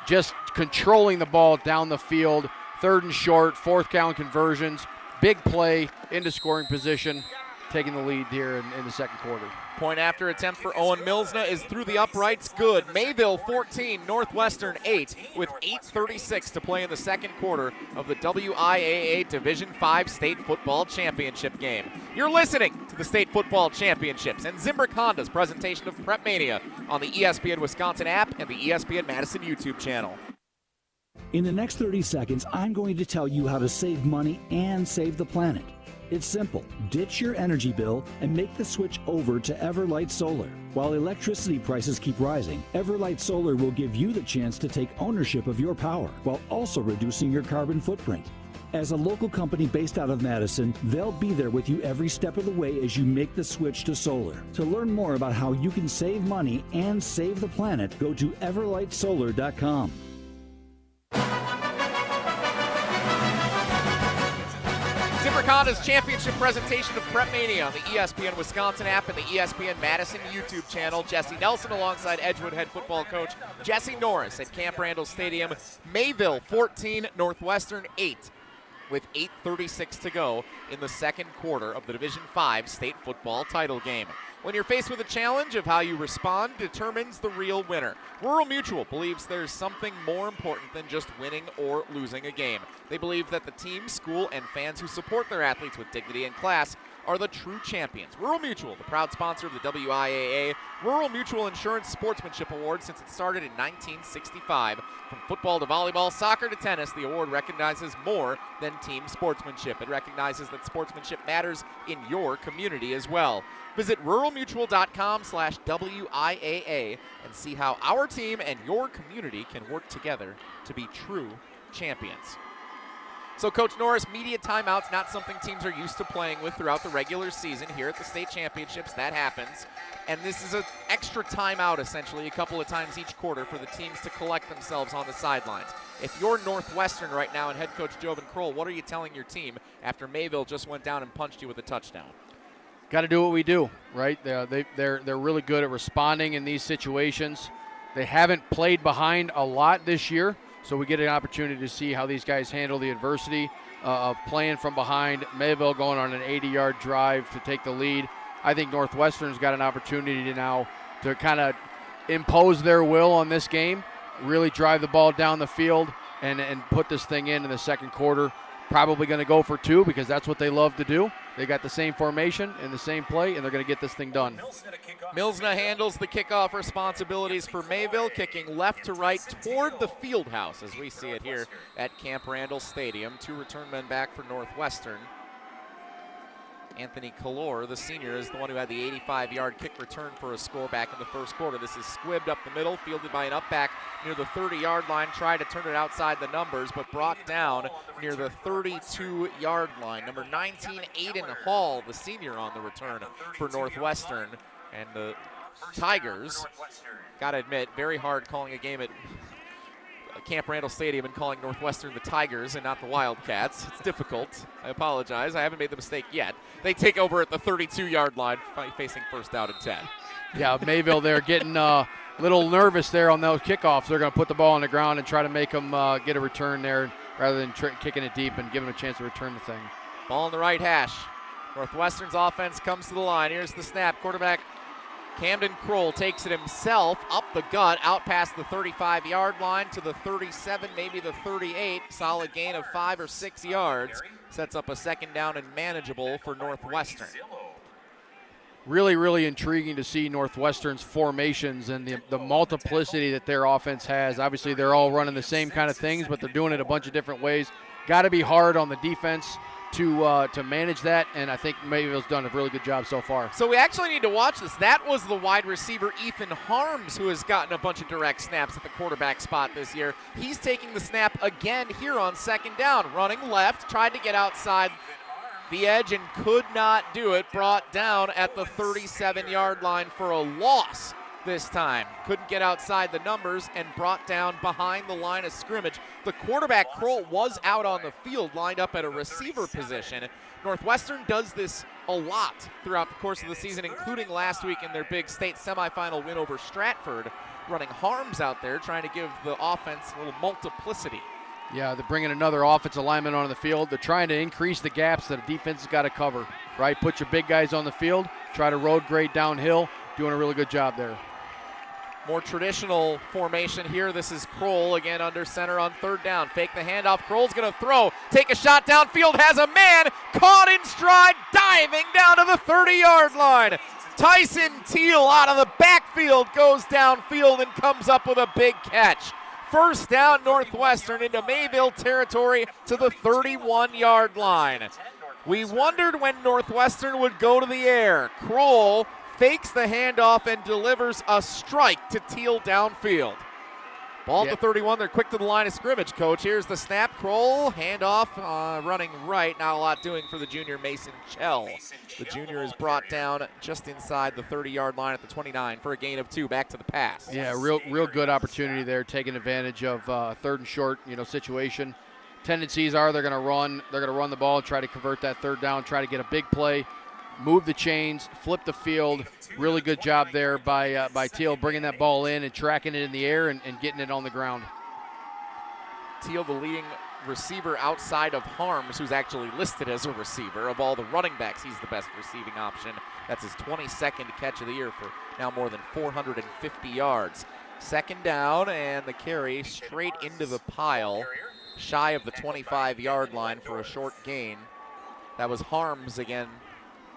Just controlling the ball down the field. 3rd and short, 4th down conversions. Big play into scoring position, taking the lead here in the 2nd quarter. Point after attempt for Owen Milsna is through the uprights. Good. Mayville 14, Northwestern 8 with 8:36 to play in the 2nd quarter of the WIAA Division 5 State Football Championship game. You're listening to the State Football Championships and Zimbrick Honda's presentation of PrepMania on the ESPN Wisconsin app and the ESPN Madison YouTube channel. In the next 30 seconds, I'm going to tell you how to save money and save the planet. It's simple. Ditch your energy bill and make the switch over to Everlight Solar. While electricity prices keep rising, Everlight Solar will give you the chance to take ownership of your power while also reducing your carbon footprint. As a local company based out of Madison, they'll be there with you every step of the way as you make the switch to solar. To learn more about how you can save money and save the planet, go to everlightsolar.com. Zimbrick Honda's championship presentation of PrepMania on the ESPN Wisconsin app and the ESPN Madison YouTube channel. Jesse Nelson alongside Edgewood head football coach Jesse Norris at Camp Randall Stadium. Mayville 14, Northwestern 8. With 8:36 to go in the second quarter of the Division V state football title game. When you're faced with a challenge, of how you respond determines the real winner. Rural Mutual believes there's something more important than just winning or losing a game. They believe that the team, school, and fans who support their athletes with dignity and class are the true champions. Rural Mutual, the proud sponsor of the WIAA Rural Mutual Insurance Sportsmanship Award since it started in 1965. From football to volleyball, soccer to tennis, the award recognizes more than team sportsmanship. It recognizes that sportsmanship matters in your community as well. Visit ruralmutual.com/WIAA and see how our team and your community can work together to be true champions. So, Coach Norris, media timeouts, not something teams are used to playing with throughout the regular season. Here at the state championships, that happens. And this is an extra timeout, essentially, a couple of times each quarter for the teams to collect themselves on the sidelines. If you're Northwestern right now and head coach Jovan Kroll, what are you telling your team after Mayville just went down and punched you with a touchdown? Got to do what we do, right? They're really good at responding in these situations. They haven't played behind a lot this year, so we get an opportunity to see how these guys handle the adversity of playing from behind. Mayville going on an 80-yard drive to take the lead. I think Northwestern's got an opportunity now to kind of impose their will on this game, really drive the ball down the field and put this thing in the second quarter. Probably going to go for two because that's what they love to do. They got the same formation and the same play, and they're going to get this thing done. Milsna handles the kickoff responsibilities for Mayville, kicking left to right toward the field house as we see it here at Camp Randall Stadium. Two return men back for Northwestern. Anthony Kalor, the senior, is the one who had the 85-yard kick return for a score back in the first quarter. This is squibbed up the middle, fielded by an up back near the 30-yard line. Tried to turn it outside the numbers, but brought down near the 32-yard line. Number 19, Aiden Hall, the senior, on the return for Northwestern. And the Tigers, got to admit, very hard calling a game at Camp Randall Stadium and calling Northwestern the Tigers and not the Wildcats. It's difficult. I apologize. I haven't made the mistake yet. They take over at the 32-yard line, facing first down and 10. Yeah, Mayville, they're getting a little nervous there on those kickoffs. They're going to put the ball on the ground and try to make them get a return there rather than kicking it deep and giving them a chance to return the thing. Ball on the right hash. Northwestern's offense comes to the line. Here's the snap. Quarterback Camden Kroll takes it himself up the gut, out past the 35-yard line to the 37, maybe the 38. Solid gain of 5 or 6 yards. Sets up a second down and manageable for Northwestern. Really, really intriguing to see Northwestern's formations and the multiplicity that their offense has. Obviously, they're all running the same kind of things, but they're doing it a bunch of different ways. Got to be hard on the defense to manage that, and I think Mayville's done a really good job so far. So we actually need to watch this. That was the wide receiver Ethan Harms, who has gotten a bunch of direct snaps at the quarterback spot this year. He's taking the snap again here on second down, running left, tried to get outside the edge and could not do it. Brought down at the 37-yard line for a loss this time. Couldn't get outside the numbers and brought down behind the line of scrimmage. The quarterback, Kroll, was out on the field, lined up at a receiver position. Northwestern does this a lot throughout the course of the season, including last week in their big state semifinal win over Stratford, running Harms out there, trying to give the offense a little multiplicity. Yeah, they're bringing another offensive lineman on the field. They're trying to increase the gaps that a defense has got to cover, right? Put your big guys on the field, try to road grade downhill, doing a really good job there. More traditional formation here. This is Kroll again under center on third down. Fake the handoff. Kroll's going to throw. Take a shot downfield. Has a man caught in stride, diving down to the 30-yard line. Tyson Teal out of the backfield goes downfield and comes up with a big catch. First down, Northwestern into Mayville territory to the 31-yard line. We wondered when Northwestern would go to the air. Kroll fakes the handoff and delivers a strike to Teal downfield. Ball to 31. They're quick to the line of scrimmage, Coach. Here's the snap. Kroll, handoff, running right. Not a lot doing for the junior Mason Chell. The junior is brought down just inside the 30-yard line at the 29 for a gain of 2. Back to the pass. Yeah, real good opportunity there, taking advantage of third and short, situation. Tendencies are they're going to run the ball and try to convert that third down, try to get a big play, move the chains, flip the field. Really good job there by Teal, bringing that ball in and tracking it in the air and getting it on the ground. Teal, the leading receiver outside of Harms, who's actually listed as a receiver. Of all the running backs, he's the best receiving option. That's his 22nd catch of the year for now more than 450 yards. Second down, and the carry straight into the pile, shy of the 25-yard line for a short gain. That was Harms again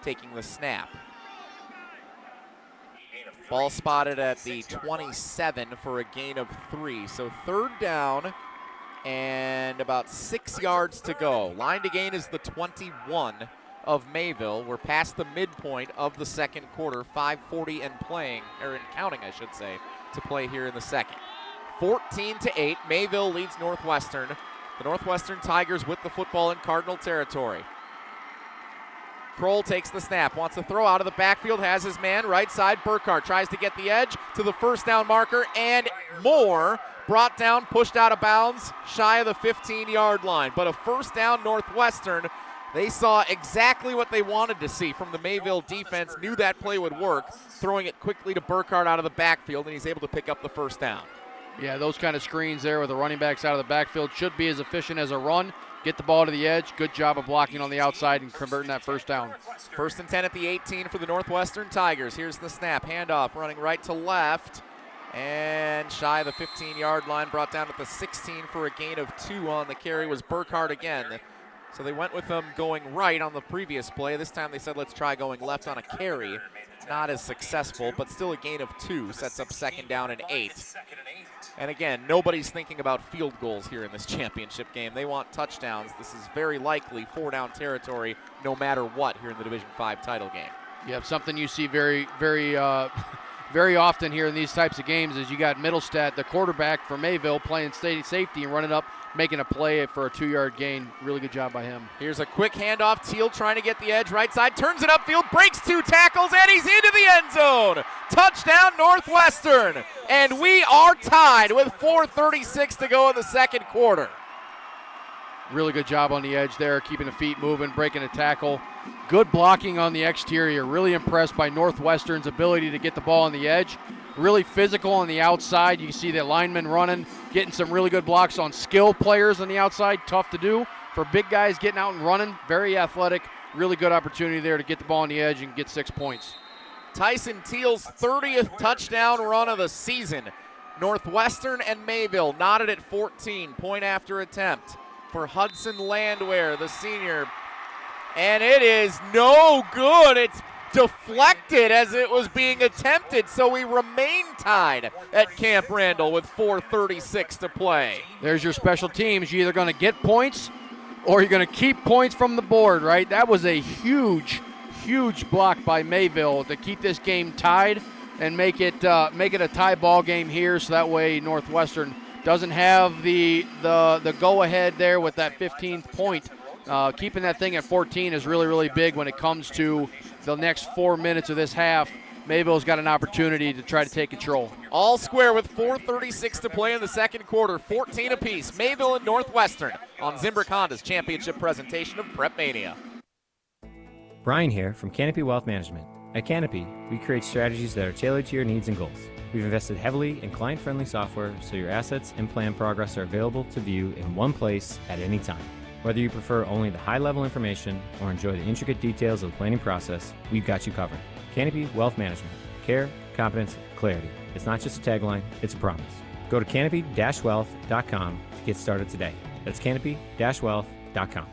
taking the snap. Ball spotted at the 27 for a gain of 3. So third down and about 6 yards to go. Line to gain is the 21 of Mayville. We're past the midpoint of the second quarter. 5:40 and counting, I should say, to play here in the second. 14-8, Mayville leads Northwestern. The Northwestern Tigers with the football in Cardinal territory. Kroll takes the snap, wants to throw out of the backfield, has his man right side. Burkhart tries to get the edge to the first down marker, and more brought down, pushed out of bounds, shy of the 15-yard line. But a first down Northwestern. They saw exactly what they wanted to see from the Mayville defense, knew that play would work, throwing it quickly to Burkhart out of the backfield, and he's able to pick up the first down. Yeah, those kind of screens there with the running backs out of the backfield should be as efficient as a run. Get the ball to the edge. Good job of blocking on the outside and converting that first down. First and 10 at the 18 for the Northwestern Tigers. Here's the snap. Handoff running right to left. And shy of the 15-yard line, brought down at the 16 for a gain of 2 on the carry was Burkhart again. So they went with them going right on the previous play. This time they said, let's try going left on a carry. Not as successful, but still a gain of 2. Sets up second down and 8. And again, nobody's thinking about field goals here in this championship game. They want touchdowns. This is very likely 4-down territory no matter what here in the Division V title game. Yep, something you see very, very, very often here in these types of games is you got Middlestadt, the quarterback for Mayville, playing safety and running up, making a play for a 2-yard gain. Really good job by him. Here's a quick handoff. Teal trying to get the edge right side, turns it upfield, breaks 2 tackles, and he's into the end zone. Touchdown Northwestern. And we are tied with 4:36 to go in the second quarter. Really good job on the edge there, keeping the feet moving, breaking a tackle. Good blocking on the exterior. Really impressed by Northwestern's ability to get the ball on the edge. Really physical on the outside. You see the linemen running, getting some really good blocks on skill players on the outside. Tough to do for big guys getting out and running. Very athletic. Really good opportunity there to get the ball on the edge and get 6 points. Tyson Teal's 30th touchdown run of the season. Northwestern and Mayville knotted at 14, point after attempt for Hudson Landwehr, the senior. And it is no good. It's deflected as it was being attempted, so we remain tied at Camp Randall with 4:36 to play. There's your special teams. You're either going to get points or you're going to keep points from the board, right? That was a huge block by Mayville to keep this game tied and make it a tie ball game here, so that way Northwestern doesn't have the go-ahead there with that 15th point. Keeping that thing at 14 is really, really big when it comes to the next 4 minutes of this half. Mayville's got an opportunity to try to take control. All square with 4:36 to play in the second quarter, 14 apiece. Mayville and Northwestern on Zimbrick Honda's championship presentation of PrepMania. Brian here from Canopy Wealth Management. At Canopy, we create strategies that are tailored to your needs and goals. We've invested heavily in client-friendly software so your assets and plan progress are available to view in one place at any time. Whether you prefer only the high-level information or enjoy the intricate details of the planning process, we've got you covered. Canopy Wealth Management. Care, competence, clarity. It's not just a tagline, it's a promise. Go to canopy-wealth.com to get started today. That's canopy-wealth.com.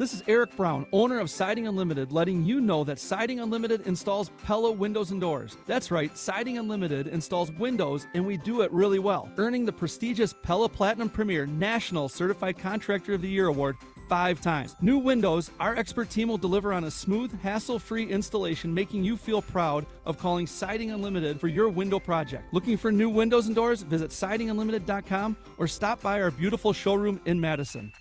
This is Eric Brown, owner of Siding Unlimited, letting you know that Siding Unlimited installs Pella windows and doors. That's right, Siding Unlimited installs windows, and we do it really well, earning the prestigious Pella Platinum Premier National Certified Contractor of the Year award 5 times. New windows, our expert team will deliver on a smooth, hassle-free installation, making you feel proud of calling Siding Unlimited for your window project. Looking for new windows and doors? Visit sidingunlimited.com or stop by our beautiful showroom in Madison.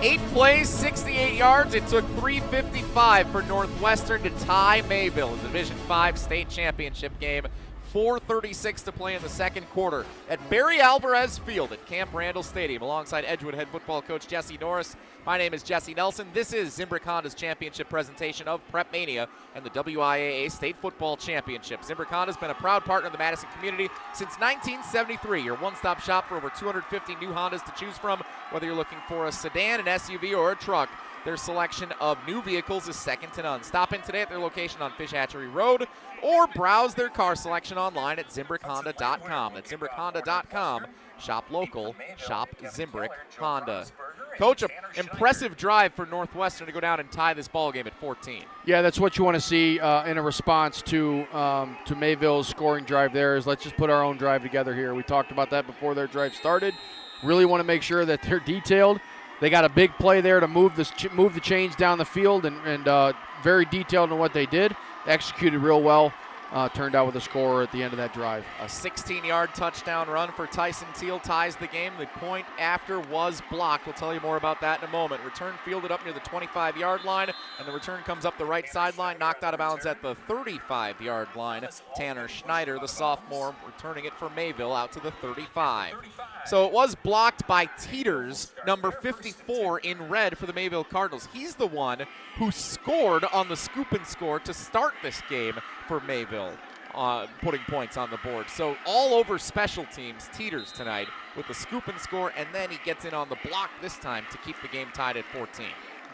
Eight plays, 68 yards. It took 3:55 for Northwestern to tie Mayville in the Division 5 state championship game. 4:36 to play in the second quarter at Barry Alvarez Field at Camp Randall Stadium. Alongside Edgewood head football coach Jesse Norris, my name is Jesse Nelson. This is Zimbrick Honda's championship presentation of PrepMania and the WIAA State Football Championship. Zimbrick Honda has been a proud partner of the Madison community since 1973. Your one-stop shop for over 250 new Hondas to choose from, whether you're looking for a sedan, an SUV, or a truck. Their selection of new vehicles is second to none. Stop in today at their location on Fish Hatchery Road or browse their car selection online at ZimbrickHonda.com. That's ZimbrickHonda.com. Shop local, shop Zimbrick Honda. Coach, an impressive drive for Northwestern to go down and tie this ball game at 14. Yeah, that's what you want to see in a response to Mayville's scoring drive there is let's just put our own drive together here. We talked about that before their drive started. Really want to make sure that they're detailed. They got a big play there to move the chains down the field and very detailed in what they did. Executed real well. Turned out with a score at the end of that drive. A 16-yard touchdown run for Tyson Teal ties the game. The point after was blocked. We'll tell you more about that in a moment. Return fielded up near the 25-yard line, and the return comes up the right sideline, knocked out of bounds at the 35-yard line. Tanner Schneider, the sophomore, returning it for Mayville out to the 35. So it was blocked by Teeters, number 54 in red for the Mayville Cardinals. He's the one who scored on the scoop and score to start this game for Mayville, putting points on the board. So all over special teams, Teeters tonight with the scoop and score, and then he gets in on the block this time to keep the game tied at 14.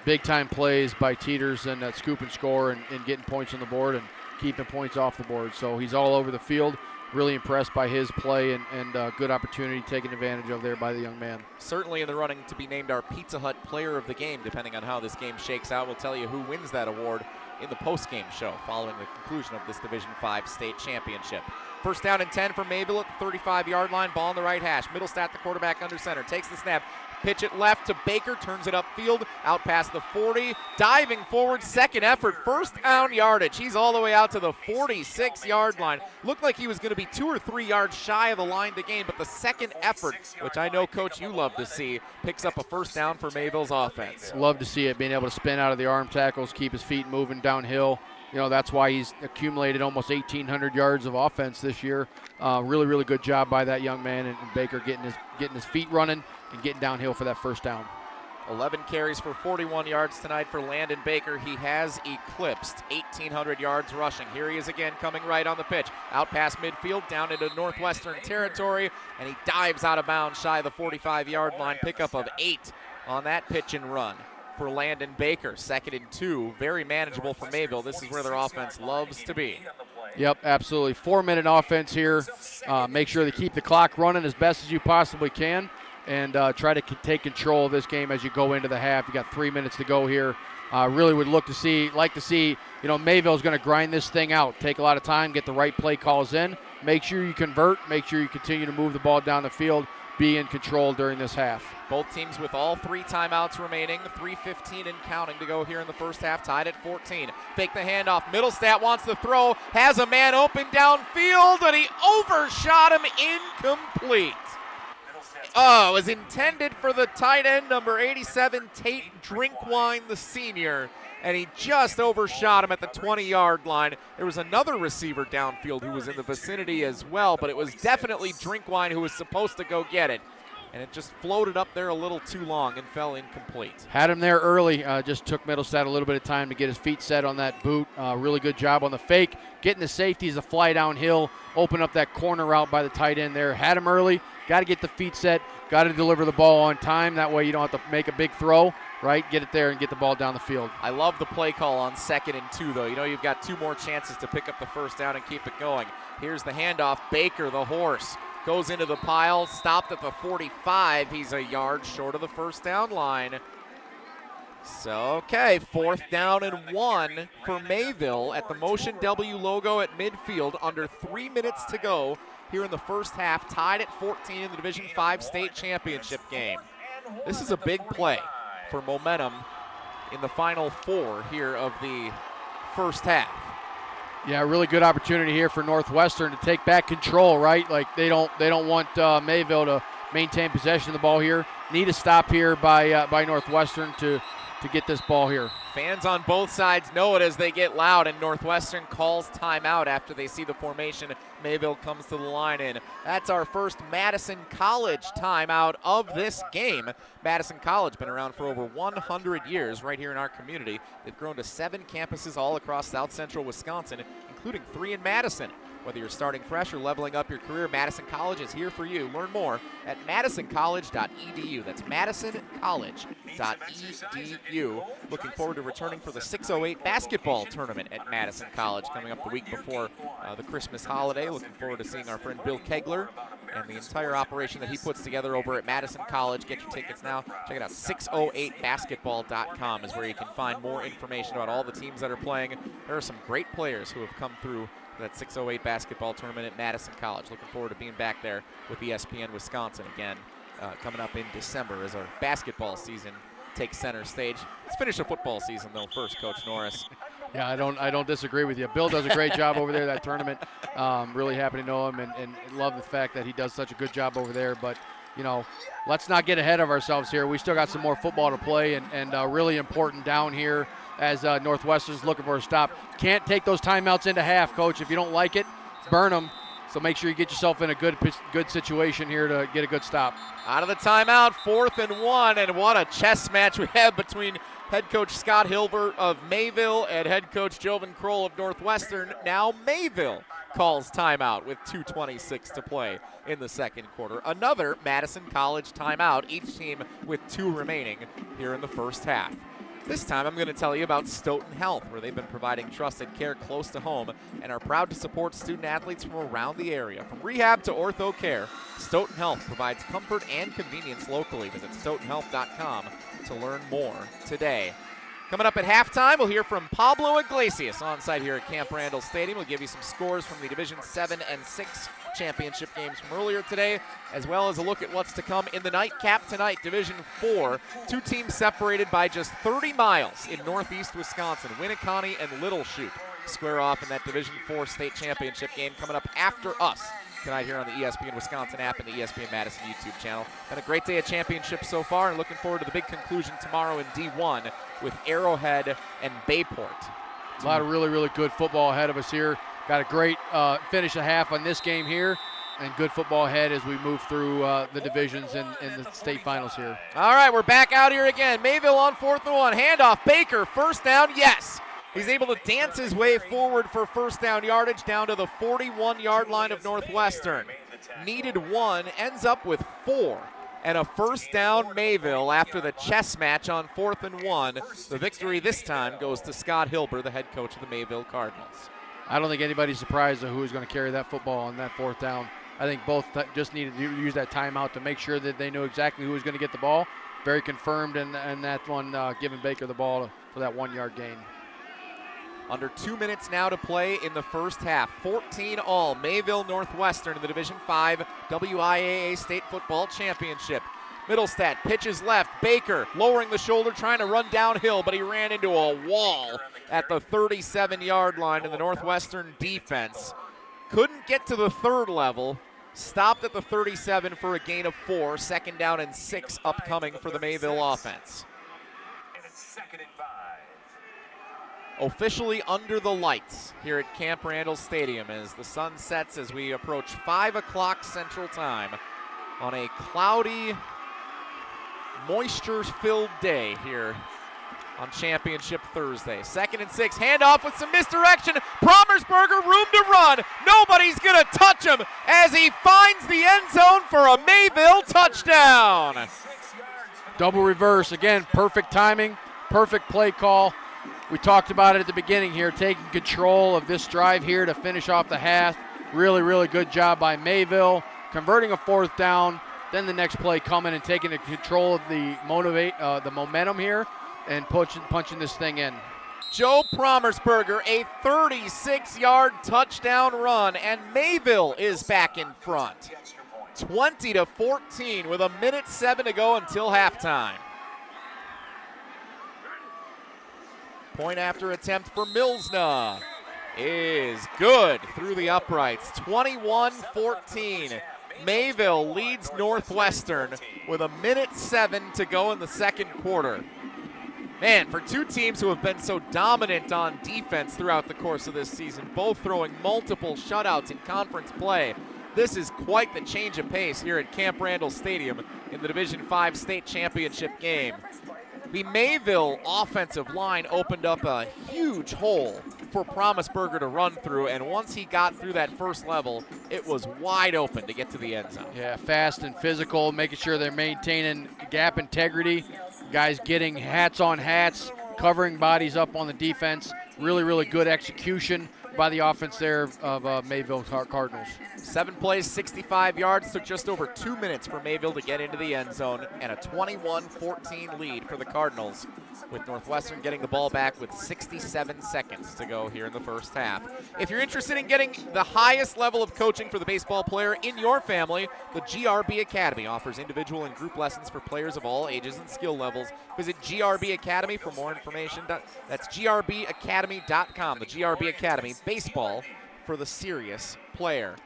Big time plays by Teeters and that scoop and score and getting points on the board and keeping points off the board. So he's all over the field. Really impressed by his play and good opportunity taken advantage of there by the young man. Certainly in the running to be named our Pizza Hut player of the game, depending on how this game shakes out. We'll tell you who wins that award in the postgame show following the conclusion of this Division 5 state championship. First down and 10 for Mayville at the 35-yard line. Ball in the right hash. Middlestat, the quarterback, under center. Takes the snap. Pitch it left to Baker. Turns it upfield. Out past the 40. Diving forward. Second effort. First down yardage. He's all the way out to the 46-yard line. Looked like he was going to be 2 or 3 yards shy of the line to gain, but the second effort, which I know, Coach, you love to see, picks up a first down for Mayville's offense. Love to see it. Being able to spin out of the arm tackles, keep his feet moving downhill. You know, that's why he's accumulated almost 1,800 yards of offense this year. Really, really good job by that young man, and Baker getting his feet running and getting downhill for that first down. 11 carries for 41 yards tonight for Landon Baker. He has eclipsed 1,800 yards rushing. Here he is again, coming right on the pitch. Out past midfield, down into Northwestern territory, and he dives out of bounds shy of the 45-yard line. Pickup of 8 on that pitch and run for Landon Baker. 2nd and 2, very manageable for Mayville. This is where their offense loves to be. Yep, absolutely. 4-minute offense here. Make sure to keep the clock running as best as you possibly can and try to take control of this game as you go into the half. You got 3 minutes to go here. Really would like to see, you know, Mayville's going to grind this thing out. Take a lot of time, get the right play calls in. Make sure you convert. Make sure you continue to move the ball down the field. Be in control during this half. Both teams with all 3 timeouts remaining, 3:15 and counting to go here in the first half, tied at 14. Fake the handoff. Middlestat wants the throw, has a man open downfield, and he overshot him, incomplete. Oh, it was intended for the tight end, number 87, Tate Drinkwine, the senior, and he just overshot him at the 20-yard line. There was another receiver downfield who was in the vicinity as well, but it was definitely Drinkwine who was supposed to go get it. and it just floated up there a little too long and fell incomplete. Had him there early, just took Middlestad a little bit of time to get his feet set on that boot. Really good job on the fake. Getting the safeties to fly downhill, open up that corner route by the tight end there. Had him early, got to get the feet set, got to deliver the ball on time. That way you don't have to make a big throw, right? Get it there and get the ball down the field. I love the play call on 2nd and 2, though. You know you've got 2 more chances to pick up the first down and keep it going. Here's the handoff. Baker, the horse, goes into the pile, stopped at the 45. He's a yard short of the first down line. So, okay, 4th down and 1 for Mayville at the Motion W logo at midfield. Under 3 minutes to go here in the first half, tied at 14 in the Division 5 state championship game. This is a big play for momentum in the final 4 here of the first half. Yeah, really good opportunity here for Northwestern to take back control, right? Like they don't want Mayville to maintain possession of the ball here. Need a stop here by Northwestern to get this ball here. Fans on both sides know it as they get loud, and Northwestern calls timeout after they see the formation. Mayville comes to the line in. That's our first Madison College timeout of this game. Madison College been around for over 100 years right here in our community. They've grown to 7 campuses all across south central Wisconsin, including 3 in Madison. Whether you're starting fresh or leveling up your career, Madison College is here for you. Learn more at madisoncollege.edu. That's madisoncollege.edu. Looking forward to returning for the 608 basketball tournament at Madison College coming up the week before the Christmas holiday. Looking forward to seeing our friend Bill Kegler and the entire operation that he puts together over at Madison College. Get your tickets now. Check it out. 608basketball.com is where you can find more information about all the teams that are playing. There are some great players who have come through that 608 basketball tournament at Madison College. Looking forward to being back there with ESPN Wisconsin again coming up in December as our basketball season takes center stage. Let's finish the football season though first, Coach Norris. Yeah, I don't disagree with you. Bill does a great job over there that tournament. Really happy to know him and love the fact that he does such a good job over there. But you know, let's not get ahead of ourselves here. We still got some more football to play and really important down here as Northwestern's looking for a stop. Can't take those timeouts into half, Coach. If you don't like it, burn them. So make sure you get yourself in a good situation here to get a good stop. Out of the timeout, 4th and 1, and what a chess match we have between head coach Scott Hilbert of Mayville and head coach Jovan Kroll of Northwestern. Now Mayville calls timeout with 2:26 to play in the second quarter. Another Madison College timeout, each team with 2 remaining here in the first half. This time I'm going to tell you about Stoughton Health, where they've been providing trusted care close to home and are proud to support student athletes from around the area. From rehab to ortho care, Stoughton Health provides comfort and convenience locally. Visit stoughtonhealth.com to learn more today. Coming up at halftime, we'll hear from Pablo Iglesias on site here at Camp Randall Stadium. We'll give you some scores from the Division 7 and 6 championship games from earlier today, as well as a look at what's to come in the nightcap tonight, Division 4. 2 teams separated by just 30 miles in northeast Wisconsin. Winneconne and Little Chute square off in that Division 4 state championship game coming up after us tonight here on the ESPN Wisconsin app and the ESPN Madison YouTube channel. Been a great day of championships so far, and looking forward to the big conclusion tomorrow in D1 with Arrowhead and Bayport. A lot of really, really good football ahead of us here. Got a great finish a half on this game here, and good football ahead as we move through the divisions and the state finals here. All right, we're back out here again. Mayville on 4th and 1. Handoff, Baker, first down, yes. He's able to dance his way forward for first down yardage down to the 41-yard line of Northwestern. Needed 1, ends up with 4. And a first down Mayville after the chess match on 4th and 1. The victory this time goes to Scott Hilbert, the head coach of the Mayville Cardinals. I don't think anybody's surprised at who's going to carry that football on that 4th down. I think both just needed to use that timeout to make sure that they knew exactly who was going to get the ball. Very confirmed in that one, giving Baker the ball for that 1-yard gain. Under 2 minutes now to play in the first half. 14 all. Mayville Northwestern in the Division 5 WIAA State Football Championship. Middlestad pitches left. Baker lowering the shoulder, trying to run downhill, but he ran into a wall at the 37-yard line in the Northwestern defense. Couldn't get to the 3rd level. Stopped at the 37 for a gain of 4. 2nd down and 6 upcoming for the Mayville offense. Officially under the lights here at Camp Randall Stadium as the sun sets as we approach 5 o'clock Central Time. on a cloudy, moisture-filled day here on Championship Thursday. 2nd and 6, handoff with some misdirection. Promersberger, room to run. Nobody's going to touch him as he finds the end zone for a Mayville touchdown. Double reverse. Again, perfect timing, perfect play call. We talked about it at the beginning here, taking control of this drive here to finish off the half. Really, really good job by Mayville, converting a 4th down, then the next play coming and taking control of the momentum here and punching this thing in. Joe Promersberger, a 36-yard touchdown run, and Mayville is back in front. 20-14 with 1:07 to go until halftime. Point after attempt for Milsna is good through the uprights. 21-14. Mayville leads Northwestern with 1:07 to go in the second quarter. Man, for two teams who have been so dominant on defense throughout the course of this season, both throwing multiple shutouts in conference play, this is quite the change of pace here at Camp Randall Stadium in the Division V State Championship game. The Mayville offensive line opened up a huge hole for Promersberger to run through, and once he got through that first level, it was wide open to get to the end zone. Yeah, fast and physical, making sure they're maintaining gap integrity. Guys getting hats on hats, covering bodies up on the defense. Really, really good execution by the offense there of Mayville Cardinals. 7 plays, 65 yards. Took just over 2 minutes for Mayville to get into the end zone, and a 21-14 lead for the Cardinals, with Northwestern getting the ball back with 67 seconds to go here in the first half. If you're interested in getting the highest level of coaching for the baseball player in your family, the GRB Academy offers individual and group lessons for players of all ages and skill levels. Visit GRB Academy for more information. That's grbacademy.com. The GRB Academy, baseball for the serious player.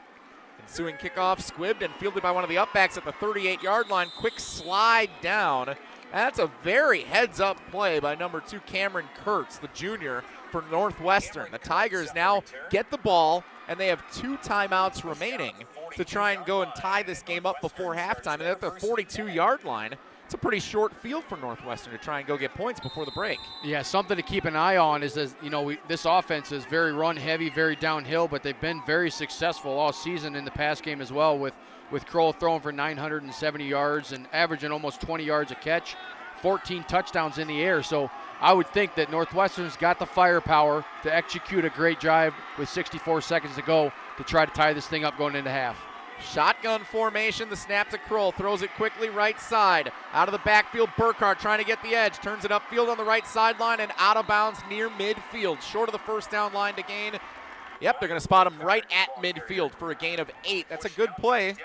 Ensuing kickoff, squibbed and fielded by one of the upbacks at the 38-yard line. Quick slide down. That's a very heads-up play by number 2 Cameron Kurtz, the junior for Northwestern. The Tigers now get the ball, and they have 2 timeouts remaining to try and go and tie this game up before halftime. And at the 42-yard line, it's a pretty short field for Northwestern to try and go get points before the break. Yeah, something to keep an eye on is, this offense is very run-heavy, very downhill, but they've been very successful all season in the pass game as well, with Kroll throwing for 970 yards and averaging almost 20 yards a catch, 14 touchdowns in the air. So I would think that Northwestern's got the firepower to execute a great drive with 64 seconds to go to try to tie this thing up going into half. Shotgun formation, the snap to Kroll, throws it quickly right side. Out of the backfield, Burkhart trying to get the edge, turns it upfield on the right sideline and out of bounds near midfield. Short of the first down line to gain. Yep, they're going to spot him right at midfield for a gain of 8. That's a good play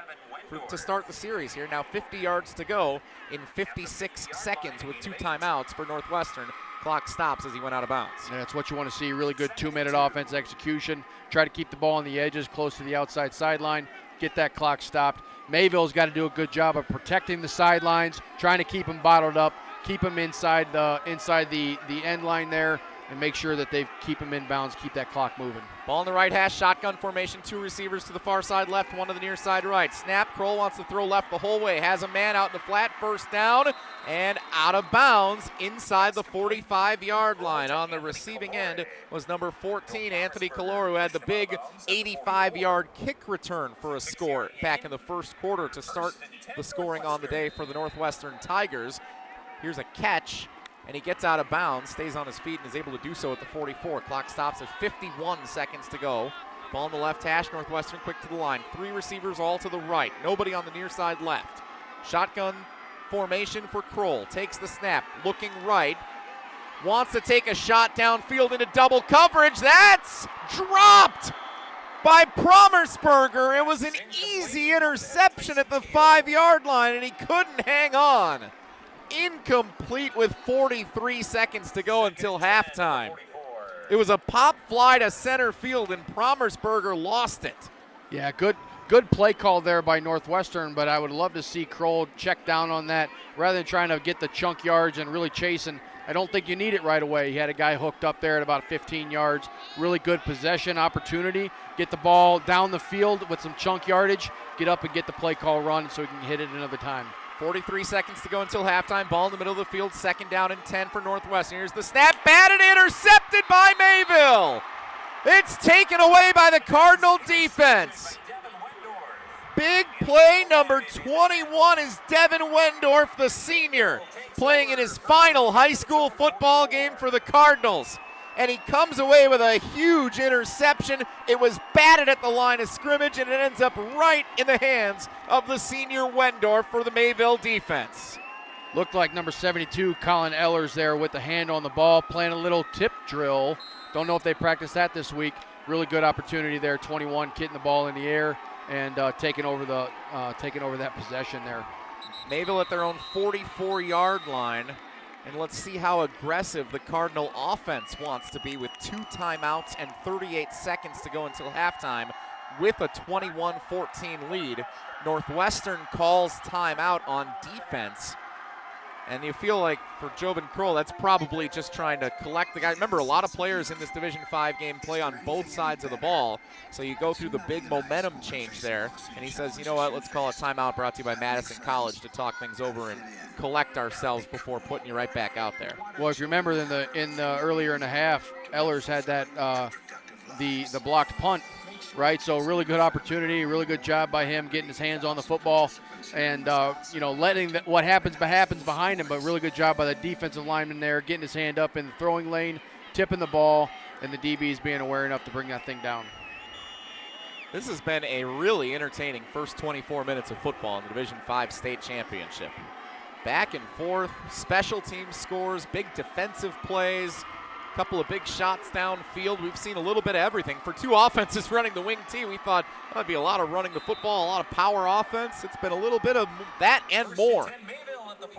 to start the series here. Now 50 yards to go in 56 seconds with 2 timeouts for Northwestern. Clock stops as he went out of bounds. Yeah, that's what you want to see, really good 2-minute offense execution. Try to keep the ball on the edges, close to the outside sideline. Get that clock stopped. Mayville's got to do a good job of protecting the sidelines, trying to keep them bottled up, keep them inside the end line there, and make sure that they keep them inbounds, keep that clock moving. Ball in the right hash, shotgun formation, 2 receivers to the far side left, 1 to the near side right. Snap, Kroll wants to throw left the whole way, has a man out in the flat, first down, and out of bounds inside the 45-yard line. On the receiving end was number 14, Anthony Calor, who had the big 85-yard kick return for a score back in the first quarter to start the scoring on the day for the Northwestern Tigers. Here's a catch, and he gets out of bounds, stays on his feet, and is able to do so at the 44. Clock stops at 51 seconds to go. Ball in the left hash, Northwestern quick to the line. 3 receivers all to the right, nobody on the near side left. Shotgun formation for Kroll, takes the snap, looking right, wants to take a shot downfield into double coverage. That's dropped by Promersberger. It was an easy interception at the 5-yard line, and he couldn't hang on. Incomplete with 43 seconds to go until halftime. It was a pop fly to center field, and Promersberger lost it. Yeah, good play call there by Northwestern, but I would love to see Kroll check down on that rather than trying to get the chunk yards and really chasing. I don't think you need it right away. He had a guy hooked up there at about 15 yards. Really good possession opportunity. Get the ball down the field with some chunk yardage. Get up and get the play call run so he can hit it another time. 43 seconds to go until halftime. Ball in the middle of the field. 2nd down and 10 for Northwestern. Here's the snap. Batted, intercepted by Mayville. It's taken away by the Cardinal defense. Big play number 21 is Devin Wendorf, the senior, playing in his final high school football game for the Cardinals. And he comes away with a huge interception. It was batted at the line of scrimmage, and it ends up right in the hands of the senior Wendorf for the Mayville defense. Looked like number 72, Colin Ehlers there with the hand on the ball, playing a little tip drill. Don't know if they practiced that this week. Really good opportunity there, 21, getting the ball in the air and taking over that possession there. Mayville at their own 44-yard line. And let's see how aggressive the Cardinal offense wants to be with 2 timeouts and 38 seconds to go until halftime with a 21-14 lead. Northwestern calls timeout on defense. And you feel like for Jovan Kroll, that's probably just trying to collect the guy. Remember, a lot of players in this Division V game play on both sides of the ball. So you go through the big momentum change there. And he says, you know what, let's call a timeout brought to you by Madison College to talk things over and collect ourselves before putting you right back out there. Well, if you remember in the earlier in the half, Ehlers had that the blocked punt, right? So really good opportunity, really good job by him getting his hands on the football and, letting what happens behind him, but really good job by the defensive lineman there, getting his hand up in the throwing lane, tipping the ball, and the DBs being aware enough to bring that thing down. This has been a really entertaining first 24 minutes of football in the Division V State Championship. Back and forth, special team scores, big defensive plays, a couple of big shots downfield. We've seen a little bit of everything. For 2 offenses running the wing T, we thought that'd be a lot of running the football, a lot of power offense. It's been a little bit of that and more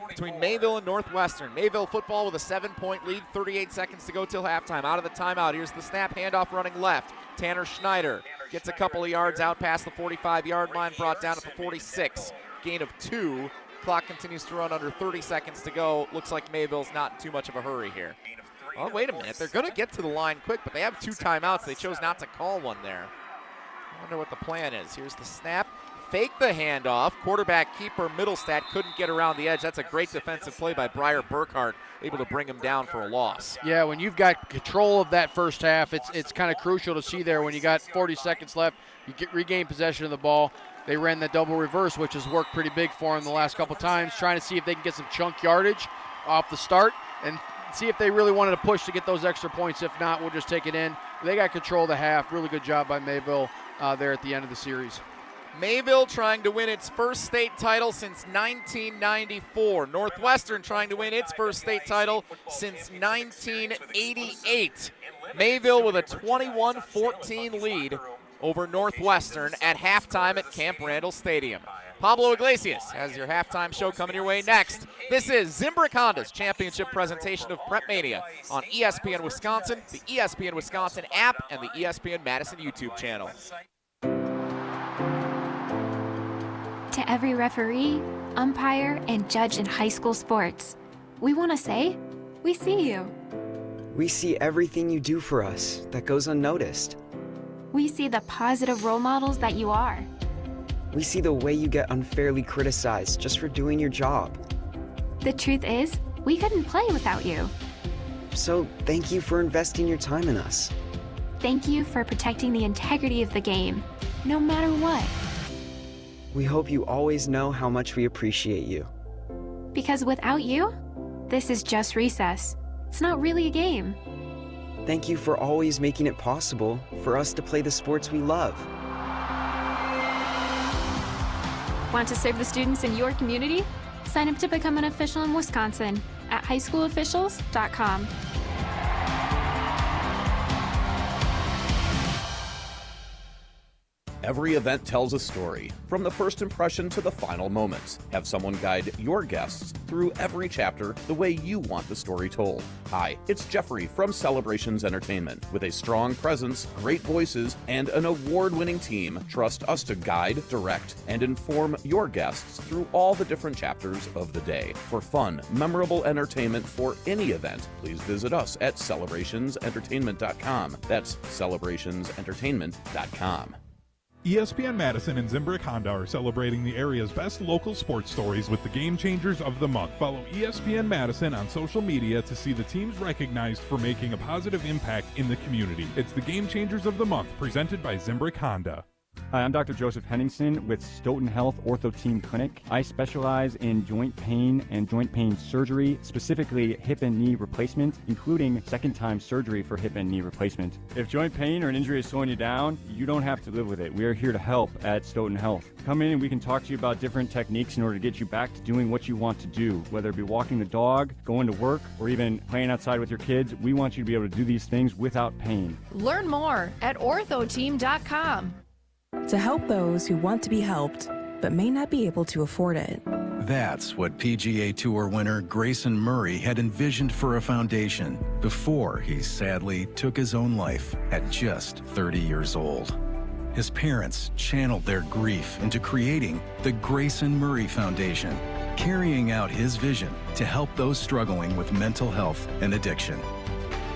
between Mayville and Northwestern. Mayville football with a 7-point lead, 38 seconds to go till halftime. Out of the timeout, here's the snap, handoff running left. Tanner Schneider gets a couple of yards out past the 45-yard line, brought down at the 46. Gain of 2. Clock continues to run under 30 seconds to go. Looks like Mayville's not in too much of a hurry here. Oh, wait a minute. They're going to get to the line quick, but they have 2 timeouts. They chose not to call one there. I wonder what the plan is. Here's the snap. Fake the handoff. Quarterback keeper Middlestat couldn't get around the edge. That's a great defensive play by Briar Burkhart, able to bring him down for a loss. Yeah, when you've got control of that first half, it's kind of crucial to see there when you got 40 seconds left, you regain possession of the ball. They ran the double reverse, which has worked pretty big for them the last couple times, trying to see if they can get some chunk yardage off the start and see if they really wanted to push to get those extra points. If not, we'll just take it in. They got control of the half. Really good job by Mayville there at the end of the series. Mayville trying to win its first state title since 1994. Northwestern trying to win its first state title since 1988. Mayville with a 21-14 lead over Northwestern at halftime at Camp Randall Stadium. Pablo Iglesias has your halftime show coming your way next. This is Zimbrick Honda's championship presentation of PrepMania on ESPN Wisconsin, the ESPN Wisconsin app, and the ESPN Madison YouTube channel. To every referee, umpire, and judge in high school sports, we want to say, we see you. We see everything you do for us that goes unnoticed. We see the positive role models that you are. We see the way you get unfairly criticized just for doing your job. The truth is, we couldn't play without you. So thank you for investing your time in us. Thank you for protecting the integrity of the game, no matter what. We hope you always know how much we appreciate you. Because without you, this is just recess. It's not really a game. Thank you for always making it possible for us to play the sports we love. Want to serve the students in your community? Sign up to become an official in Wisconsin at highschoolofficials.com. Every event tells a story, from the first impression to the final moments. Have someone guide your guests through every chapter the way you want the story told. Hi, it's Jeffrey from Celebrations Entertainment. With a strong presence, great voices, and an award-winning team, trust us to guide, direct, and inform your guests through all the different chapters of the day. For fun, memorable entertainment for any event, please visit us at celebrationsentertainment.com. That's celebrationsentertainment.com. ESPN Madison and Zimbrick Honda are celebrating the area's best local sports stories with the Game Changers of the Month. Follow ESPN Madison on social media to see the teams recognized for making a positive impact in the community. It's the Game Changers of the Month, presented by Zimbrick Honda. Hi, I'm Dr. Joseph Henningsen with Stoughton Health Ortho Team Clinic. I specialize in joint pain and joint pain surgery, specifically hip and knee replacement, including second-time surgery for hip and knee replacement. If joint pain or an injury is slowing you down, you don't have to live with it. We are here to help at Stoughton Health. Come in and we can talk to you about different techniques in order to get you back to doing what you want to do, whether it be walking the dog, going to work, or even playing outside with your kids. We want you to be able to do these things without pain. Learn more at orthoteam.com. To help those who want to be helped, but may not be able to afford it. That's what PGA Tour winner Grayson Murray had envisioned for a foundation before he sadly took his own life at just 30 years old. His parents channeled their grief into creating the Grayson Murray Foundation, carrying out his vision to help those struggling with mental health and addiction.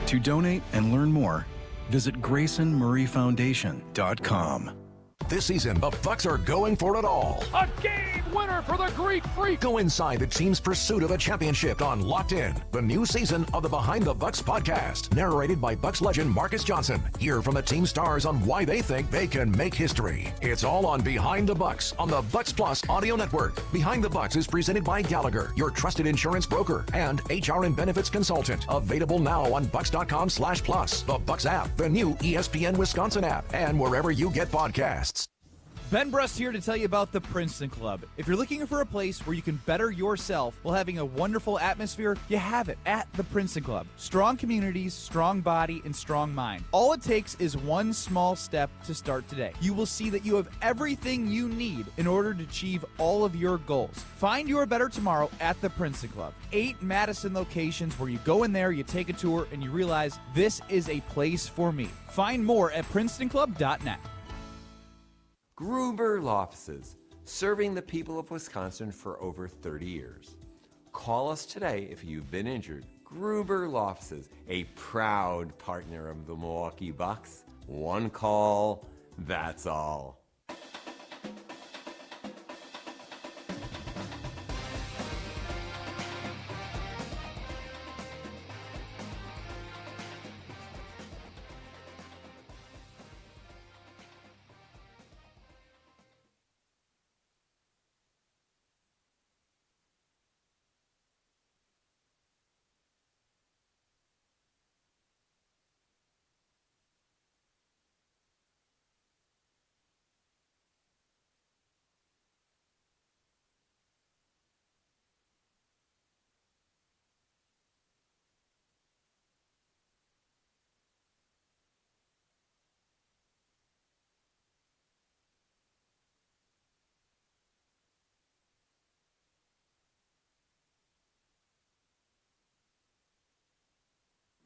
To donate and learn more, visit GraysonMurrayFoundation.com. This season, the Bucks are going for it all. A game winner for the Greek Freak. Go inside the team's pursuit of a championship on Locked In, the new season of the Behind the Bucks podcast, narrated by Bucks legend Marcus Johnson. Hear from the team stars on why they think they can make history. It's all on Behind the Bucks on the Bucks Plus audio network. Behind the Bucks is presented by Gallagher, your trusted insurance broker and HR and benefits consultant. Available now on bucks.com/plus, the Bucks app, the new ESPN Wisconsin app, and wherever you get podcasts. Ben Brust here to tell you about the Princeton Club. If you're looking for a place where you can better yourself while having a wonderful atmosphere, you have it at the Princeton Club. Strong communities, strong body, and strong mind. All it takes is one small step to start today. You will see that you have everything you need in order to achieve all of your goals. Find your better tomorrow at the Princeton Club. 8 Madison locations where you go in there, you take a tour, and you realize this is a place for me. Find more at PrincetonClub.net. Gruber Law Offices, serving the people of Wisconsin for over 30 years. Call us today if you've been injured. Gruber Law Offices, a proud partner of the Milwaukee Bucks. One call, that's all.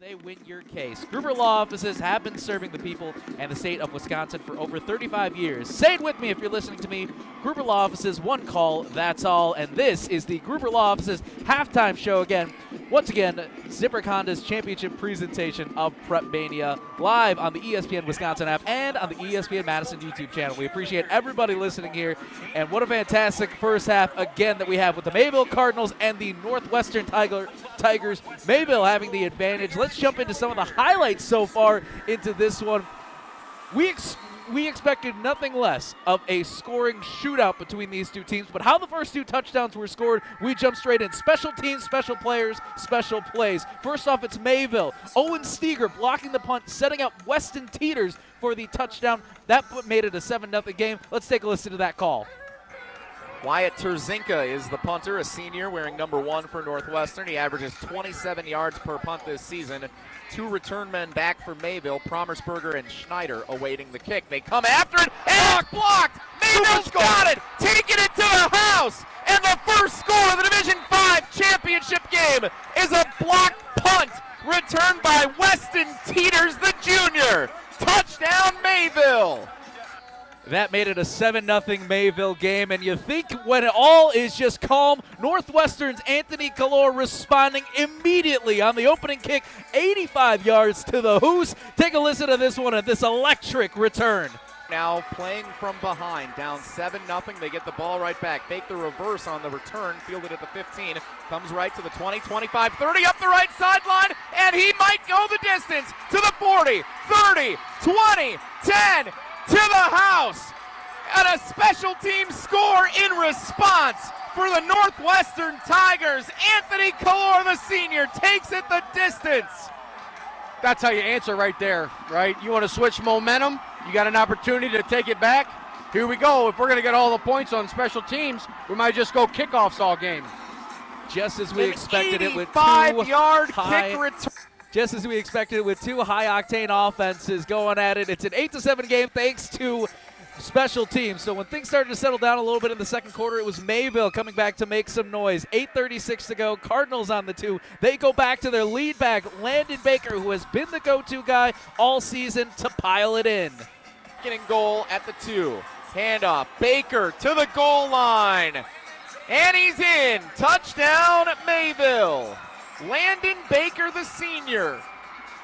They win your case. Gruber Law Offices have been serving the people and the state of Wisconsin for over 35 years. Say it with me if you're listening to me. Gruber Law Offices, one call, that's all. And this is the Gruber Law Offices halftime show again. Once again, Zimbrick Honda's championship presentation of PrepMania live on the ESPN Wisconsin app and on the ESPN Madison YouTube channel. We appreciate everybody listening here. And what a fantastic first half again that we have with the Mayville Cardinals and the Northwestern Tigers. Mayville having the advantage. Let's jump into some of the highlights so far into this one. We expected nothing less of a scoring shootout between these two teams, but how the first 2 touchdowns were scored, we jump straight in. Special teams, special players, special plays. First off, it's Mayville. Owen Steger blocking the punt, setting up Weston Teeters for the touchdown. That made it a 7-0 game. Let's take a listen to that call. Wyatt Terzinka is the punter, a senior wearing number 1 for Northwestern. He averages 27 yards per punt this season. 2 return men back for Mayville, Promersberger and Schneider awaiting the kick. They come after it, and it's blocked! Mayville's got it! Taking it to the house! And the first score of the Division 5 championship game is a blocked punt returned by Weston Teeters, the junior. Touchdown, Mayville! That made it a 7-0 Mayville game, and you think when it all is just calm, Northwestern's Anthony Calor responding immediately on the opening kick, 85 yards to the Hoos. Take a listen to this one at this electric return. Now playing from behind, down 7-0. They get the ball right back. Fake the reverse on the return, fielded at the 15. Comes right to the 20, 25, 30, up the right sideline, and he might go the distance to the 40, 30, 20, 10, to the house. And a special team score in response for the Northwestern Tigers. Anthony Calor, the senior, takes it the distance. That's how you answer right there, right? You want to switch momentum. You got an opportunity to take it back. Here we go. If we're going to get all the points on special teams, we might just go kickoffs all game. Just as we expected it with 85-yard kick return. Just as we expected it with 2 high-octane offenses going at it. It's an 8-7 game thanks to special teams. So when things started to settle down a little bit in the second quarter, it was Mayville coming back to make some noise. 8:36 to go. Cardinals on the 2. They go back to their lead back, Landon Baker, who has been the go-to guy all season, to pile it in. Getting goal at the 2. Handoff. Baker to the goal line. And he's in. Touchdown, Mayville. Landon Baker, the senior,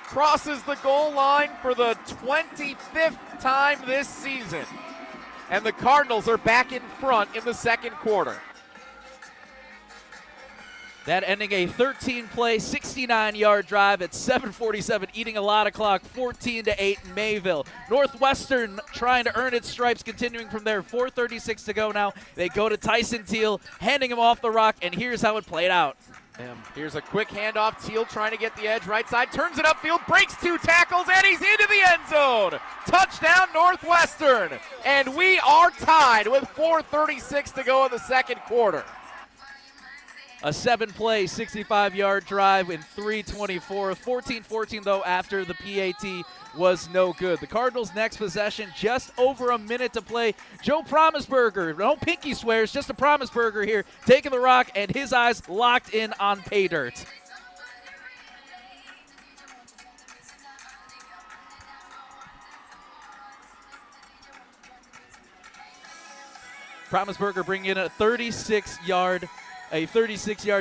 crosses the goal line for the 25th time this season. And the Cardinals are back in front in the second quarter. That ending a 13-play, 69-yard drive at 7:47, eating a lot of clock, 14-8 Mayville. Northwestern trying to earn its stripes, continuing from there. 4:36 to go now. They go to Tyson Teal, handing him off the rock, and here's how it played out. Here's a quick handoff. Teal trying to get the edge right side, turns it upfield, breaks 2 tackles, and he's into the end zone. Touchdown, Northwestern. And we are tied with 4:36 to go in the second quarter. A 7-play, 65-yard drive in 3:24. 14-14, though, after the PAT was no good. The Cardinals' next possession, just over a minute to play. Joe Promisberger, no pinky swears, just a Promisberger here, taking the rock, and his eyes locked in on pay dirt. Promisberger bringing in a 36-yard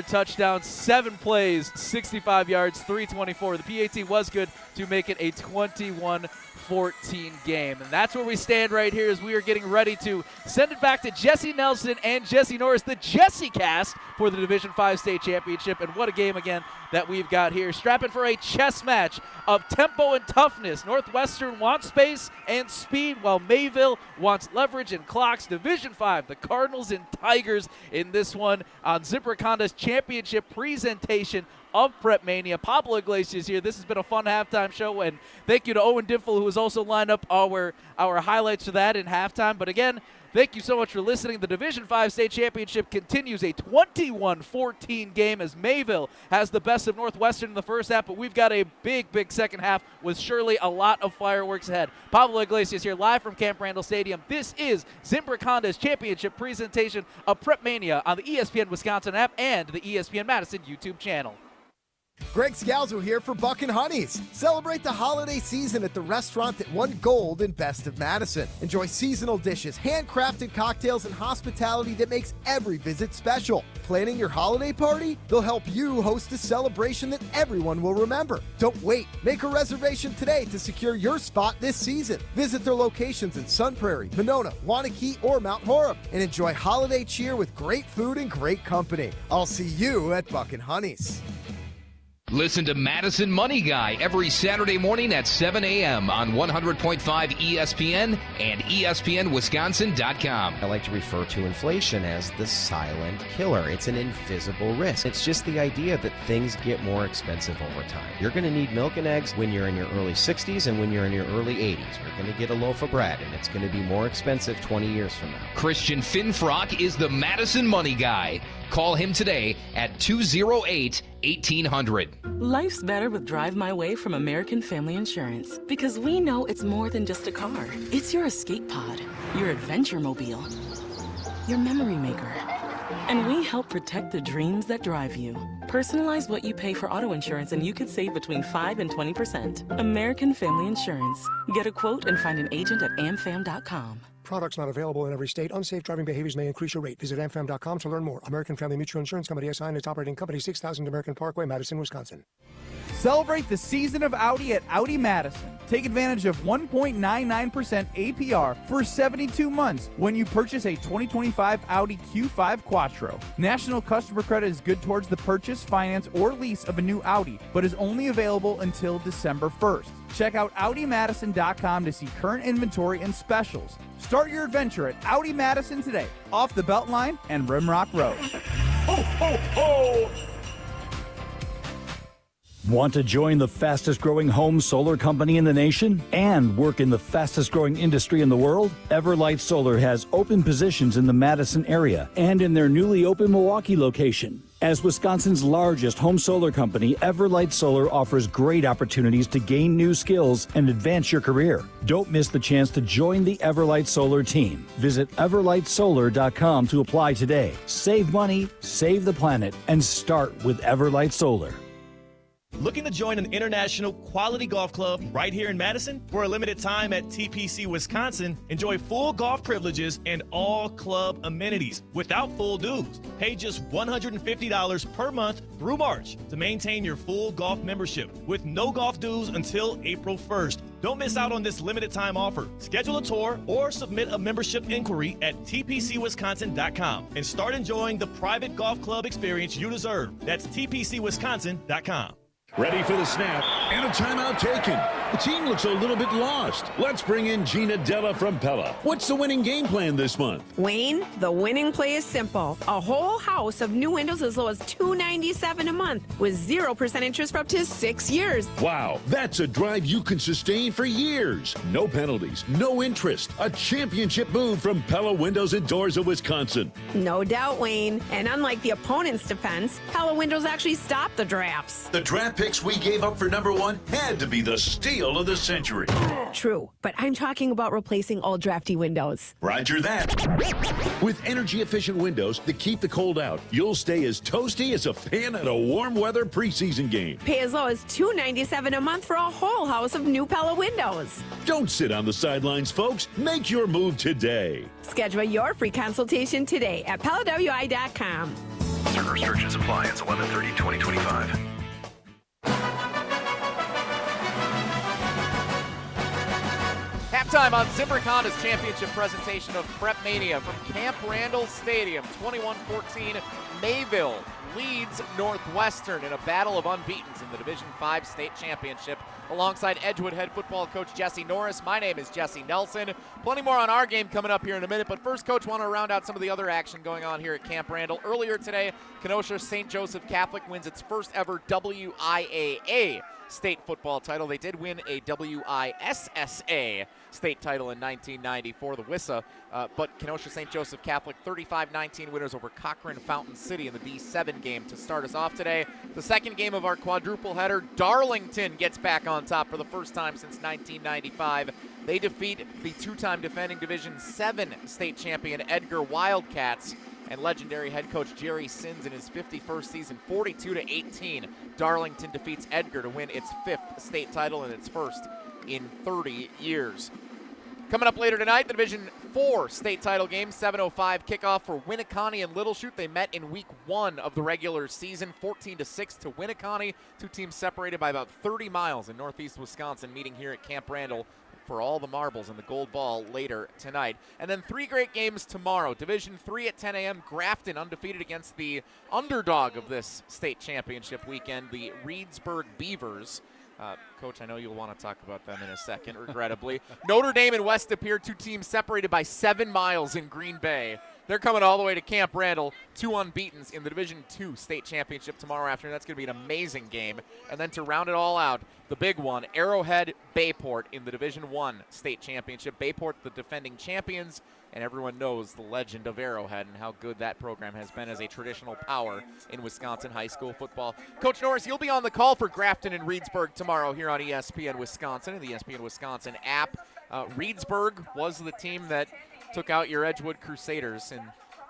touchdown, 7 plays, 65 yards, 3:24. The PAT was good to make it a 21-14 game. And that's where we stand right here as we are getting ready to send it back to Jesse Nelson and Jesse Norris, the Jesse cast for the Division 5 State Championship. And what a game again that we've got here. Strapping for a chess match of tempo and toughness. Northwestern wants space and speed, while Mayville wants leverage and clocks. Division 5, the Cardinals and Tigers in this one on Zimbrick Honda's championship presentation of PrepMania. Pablo Iglesias here. This has been a fun halftime show, and thank you to Owen Dimfel, who has also lined up our highlights for that in halftime. But again, thank you so much for listening. The Division 5 State Championship continues, a 21-14 game as Mayville has the best of Northwestern in the first half, but we've got a big second half with surely a lot of fireworks ahead. Pablo Iglesias here, live from Camp Randall Stadium. This is Zimbrick Honda's championship presentation of PrepMania on the ESPN Wisconsin app and the ESPN Madison YouTube channel. Greg Scalzo here for Buck and Honey's. Celebrate the holiday season at the restaurant that won gold in Best of Madison. Enjoy seasonal dishes, handcrafted cocktails, and hospitality that makes every visit special. Planning your holiday party? They'll help you host a celebration that everyone will remember. Don't wait. Make a reservation today to secure your spot this season. Visit their locations in Sun Prairie, Monona, Wanakee, or Mount Horeb, and enjoy holiday cheer with great food and great company. I'll see you at Buck and Honey's. Listen to Madison Money Guy every Saturday morning at 7 a.m. on 100.5 ESPN and ESPNWisconsin.com. I like to refer to inflation as the silent killer. It's an invisible risk. It's just the idea that things get more expensive over time. You're going to need milk and eggs when you're in your early 60s and when you're in your early 80s. You're going to get a loaf of bread, and it's going to be more expensive 20 years from now. Christian Finfrock is the Madison Money Guy. Call him today at 208-1800. Life's better with Drive My Way from American Family Insurance, because we know it's more than just a car. It's your escape pod, your adventure mobile, your memory maker. And we help protect the dreams that drive you. Personalize what you pay for auto insurance and you could save between 5 and 20%. American Family Insurance. Get a quote and find an agent at amfam.com. Products not available in every state. Unsafe driving behaviors may increase your rate. Visit amfam.com to learn more. American Family Mutual Insurance Company SI and its operating company, 6000 American Parkway, Madison, Wisconsin. Celebrate the season of Audi at Audi Madison. Take advantage of 1.99% APR for 72 months when you purchase a 2025 Audi Q5 Quattro. National customer credit is good towards the purchase, finance, or lease of a new Audi, but is only available until December 1st. Check out AudiMadison.com to see current inventory and specials. Start your adventure at Audi Madison today, off the Beltline and Rimrock Road. Ho, ho, ho! Want to join the fastest growing home solar company in the nation and work in the fastest growing industry in the world? Everlight Solar has open positions in the Madison area and in their newly open Milwaukee location. As Wisconsin's largest home solar company, Everlight Solar offers great opportunities to gain new skills and advance your career. Don't miss the chance to join the Everlight Solar team. Visit everlightsolar.com to apply today. Save money, save the planet, and start with Everlight Solar. Looking to join an international quality golf club right here in Madison? For a limited time at TPC Wisconsin, enjoy full golf privileges and all club amenities without full dues. Pay just $150 per month through March to maintain your full golf membership with no golf dues until April 1st. Don't miss out on this limited time offer. Schedule a tour or submit a membership inquiry at tpcwisconsin.com and start enjoying the private golf club experience you deserve. That's tpcwisconsin.com. Ready for the snap, and a timeout taken. The team looks a little bit lost. Let's bring in Gina Della from Pella. What's the winning game plan this month? Wayne, the winning play is simple. A whole house of new windows as low as $297 a month with 0% interest for up to 6 years. Wow, that's a drive you can sustain for years. No penalties, no interest. A championship move from Pella Windows and Doors of Wisconsin. No doubt, Wayne. And unlike the opponent's defense, Pella Windows actually stopped the drafts. The draft picks we gave up for number one had to be the steal of the century. True, but I'm talking about replacing all drafty windows. Roger that. With energy-efficient windows that keep the cold out, you'll stay as toasty as a fan at a warm weather preseason game. Pay as low as $297 a month for a whole house of new Pella windows. Don't sit on the sidelines, folks. Make your move today. Schedule your free consultation today at PellaWI.com. Certain restrictions apply. It's 11/30/2025. Halftime on Zimbrick Honda's championship presentation of PrepMania from Camp Randall Stadium. 21-14, Mayville leads Northwestern in a battle of unbeatens in the Division V state championship. Alongside Edgewood head football coach Jesse Norris, my name is Jesse Nelson. Plenty more on our game coming up here in a minute, but first, Coach, want to round out some of the other action going on here at Camp Randall. Earlier today, Kenosha St. Joseph Catholic wins its first ever WIAA State Football title. They did win a WISSA state title in 1994, the WISA, but Kenosha St. Joseph Catholic 35-19 winners over Cochrane Fountain City in the B7 game to start us off today. The second game of our quadruple header, Darlington gets back on top for the first time since 1995. They defeat the two-time defending Division 7 state champion Edgar Wildcats and legendary head coach Jerry Sins in his 51st season, 42-18. Darlington defeats Edgar to win its 5th state title and its first in 30 years. Coming up later tonight, the Division 4 state title game, 7:05 kickoff for Winneconne and Little Chute. They met in week 1 of the regular season, 14-6 to Winneconne. Two teams separated by about 30 miles in northeast Wisconsin, meeting here at Camp Randall for all the marbles and the gold ball later tonight. And then 3 great games tomorrow. Division III at 10 a.m. Grafton undefeated against the underdog of this state championship weekend, the Reedsburg Beavers. Coach, I know you'll want to talk about them in a second, regrettably. Notre Dame and West Appear, 2 teams separated by 7 miles in Green Bay. They're coming all the way to Camp Randall, 2 unbeatens in the Division II state championship tomorrow afternoon. That's going to be an amazing game. And then to round it all out, the big one, Arrowhead Bayport in the Division I state championship. Bayport, the defending champions, and everyone knows the legend of Arrowhead and how good that program has been as a traditional power in Wisconsin high school football. Coach Norris, you'll be on the call for Grafton and Reedsburg tomorrow here on ESPN Wisconsin and the ESPN Wisconsin app. Reedsburg was the team that took out your Edgewood Crusaders in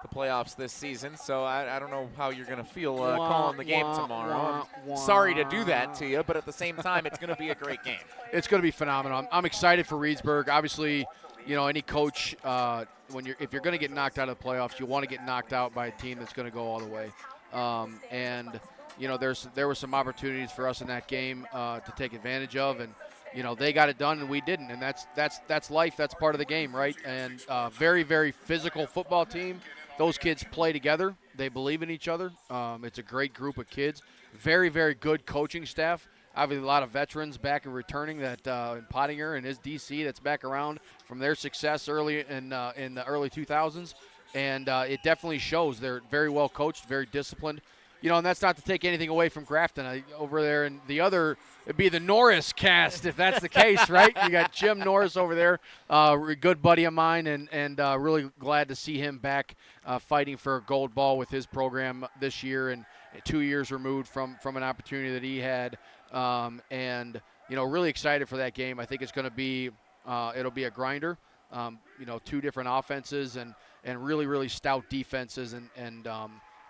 the playoffs this season, so I don't know how you're going to feel calling the game tomorrow. I'm sorry to do that to you, but at the same time, it's going to be a great game. It's going to be phenomenal. I'm excited for Reedsburg. Obviously, you know, any coach, if you're going to get knocked out of the playoffs, you want to get knocked out by a team that's going to go all the way. And you know, there were some opportunities for us in that game to take advantage of, and you know, they got it done and we didn't, and that's life. That's part of the game, right? And very, very physical football team. Those kids play together. They believe in each other. It's a great group of kids. Very, very good coaching staff. Obviously, a lot of veterans back and returning that in Pottinger and his DC that's back around from their success early in the early 2000s. And it definitely shows. They're very well coached, very disciplined. You know, and that's not to take anything away from Grafton. Over there, and the other, it'd be the Norris cast if that's the case, right? You got Jim Norris over there, a good buddy of mine, and really glad to see him back fighting for a gold ball with his program this year, and 2 years removed from an opportunity that he had. And, you know, really excited for that game. I think it's going to be, it'll be a grinder. You know, 2 different offenses and really, really stout defenses, and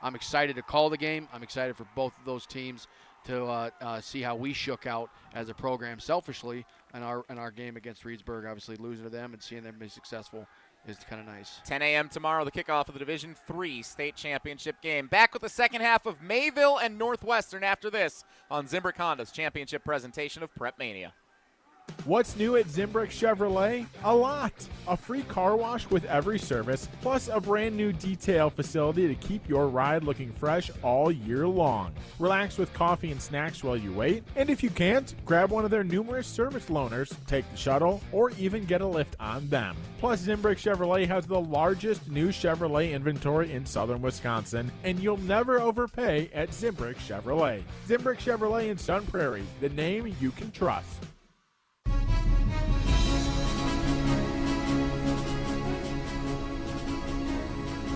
I'm excited to call the game. I'm excited for both of those teams to see how we shook out as a program selfishly in our game against Reedsburg. Obviously, losing to them and seeing them be successful is kind of nice. 10 a.m. tomorrow, the kickoff of the Division III state championship game. Back with the second half of Mayville and Northwestern after this on Zimbrick Honda's championship presentation of PrepMania. What's new at Zimbrick Chevrolet? A lot. A free car wash with every service, plus a brand new detail facility to keep your ride looking fresh all year long. Relax with coffee and snacks while you wait, and if you can't, grab one of their numerous service loaners, take the shuttle, or even get a lift on them. Plus, Zimbrick Chevrolet has the largest new Chevrolet inventory in southern Wisconsin, and you'll never overpay at Zimbrick Chevrolet. Zimbrick Chevrolet in Sun Prairie, the name you can trust.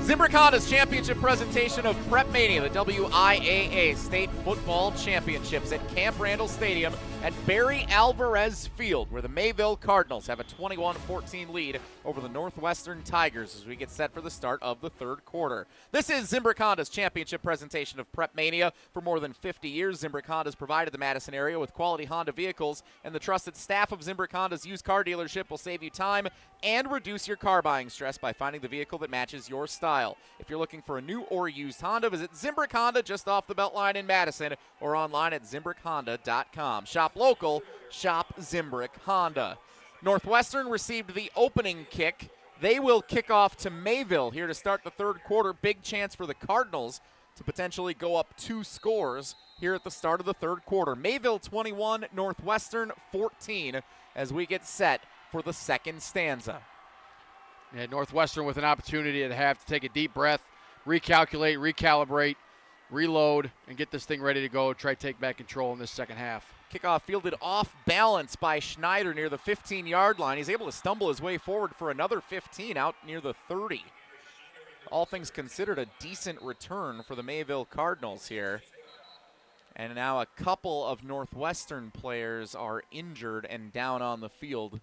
Zimbrick Honda's championship presentation of PrepMania, the WIAA State Football Championships at Camp Randall Stadium at Barry Alvarez Field, where the Mayville Cardinals have a 21-14 lead over the Northwestern Tigers as we get set for the start of the third quarter. This is Zimbrick Honda's championship presentation of PrepMania. For more than 50 years, Zimbrick Honda's provided the Madison area with quality Honda vehicles, and the trusted staff of Zimbrick Honda's used car dealership will save you time and reduce your car buying stress by finding the vehicle that matches your style. If you're looking for a new or used Honda, visit Zimbrick Honda just off the Beltline in Madison or online at ZimbrickHonda.com. Shop local, shop Zimbrick Honda. Northwestern received the opening kick. They will kick off to Mayville here to start the third quarter. Big chance for the Cardinals to potentially go up 2 scores here at the start of the third quarter. Mayville 21, Northwestern 14 as we get set for the second stanza. Yeah, Northwestern with an opportunity to have to take a deep breath, recalculate, recalibrate, reload, and get this thing ready to go, try to take back control in this second half. Kickoff fielded off balance by Schneider near the 15-yard line. He's able to stumble his way forward for another 15 out near the 30. All things considered, a decent return for the Mayville Cardinals here. And now a couple of Northwestern players are injured and down on the field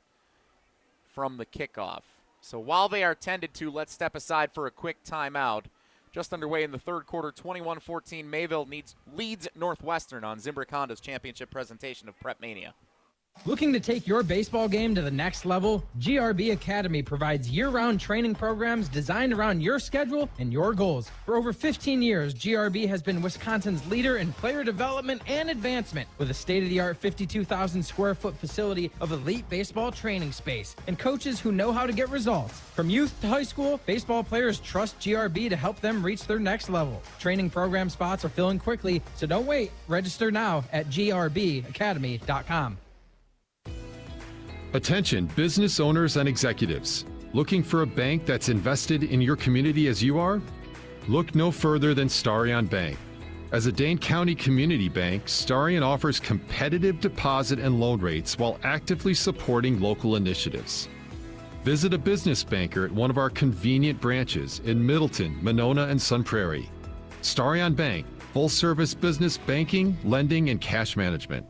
from the kickoff. So while they are tended to, let's step aside for a quick timeout. Just underway in the third quarter, 21-14, Mayville leads Northwestern on Zimbrick Honda's championship presentation of PrepMania. Looking to take your baseball game to the next level? GRB Academy provides year-round training programs designed around your schedule and your goals. For over 15 years, GRB has been Wisconsin's leader in player development and advancement with a state-of-the-art 52,000 square foot facility of elite baseball training space and coaches who know how to get results. From youth to high school, baseball players trust GRB to help them reach their next level. Training program spots are filling quickly, so don't wait. Register now at grbacademy.com. Attention business owners and executives. Looking for a bank that's invested in your community as you are? Look no further than Starion Bank. As a Dane County community bank, Starion offers competitive deposit and loan rates while actively supporting local initiatives. Visit a business banker at one of our convenient branches in Middleton, Monona, and Sun Prairie. Starion Bank, full-service business banking, lending, and cash management.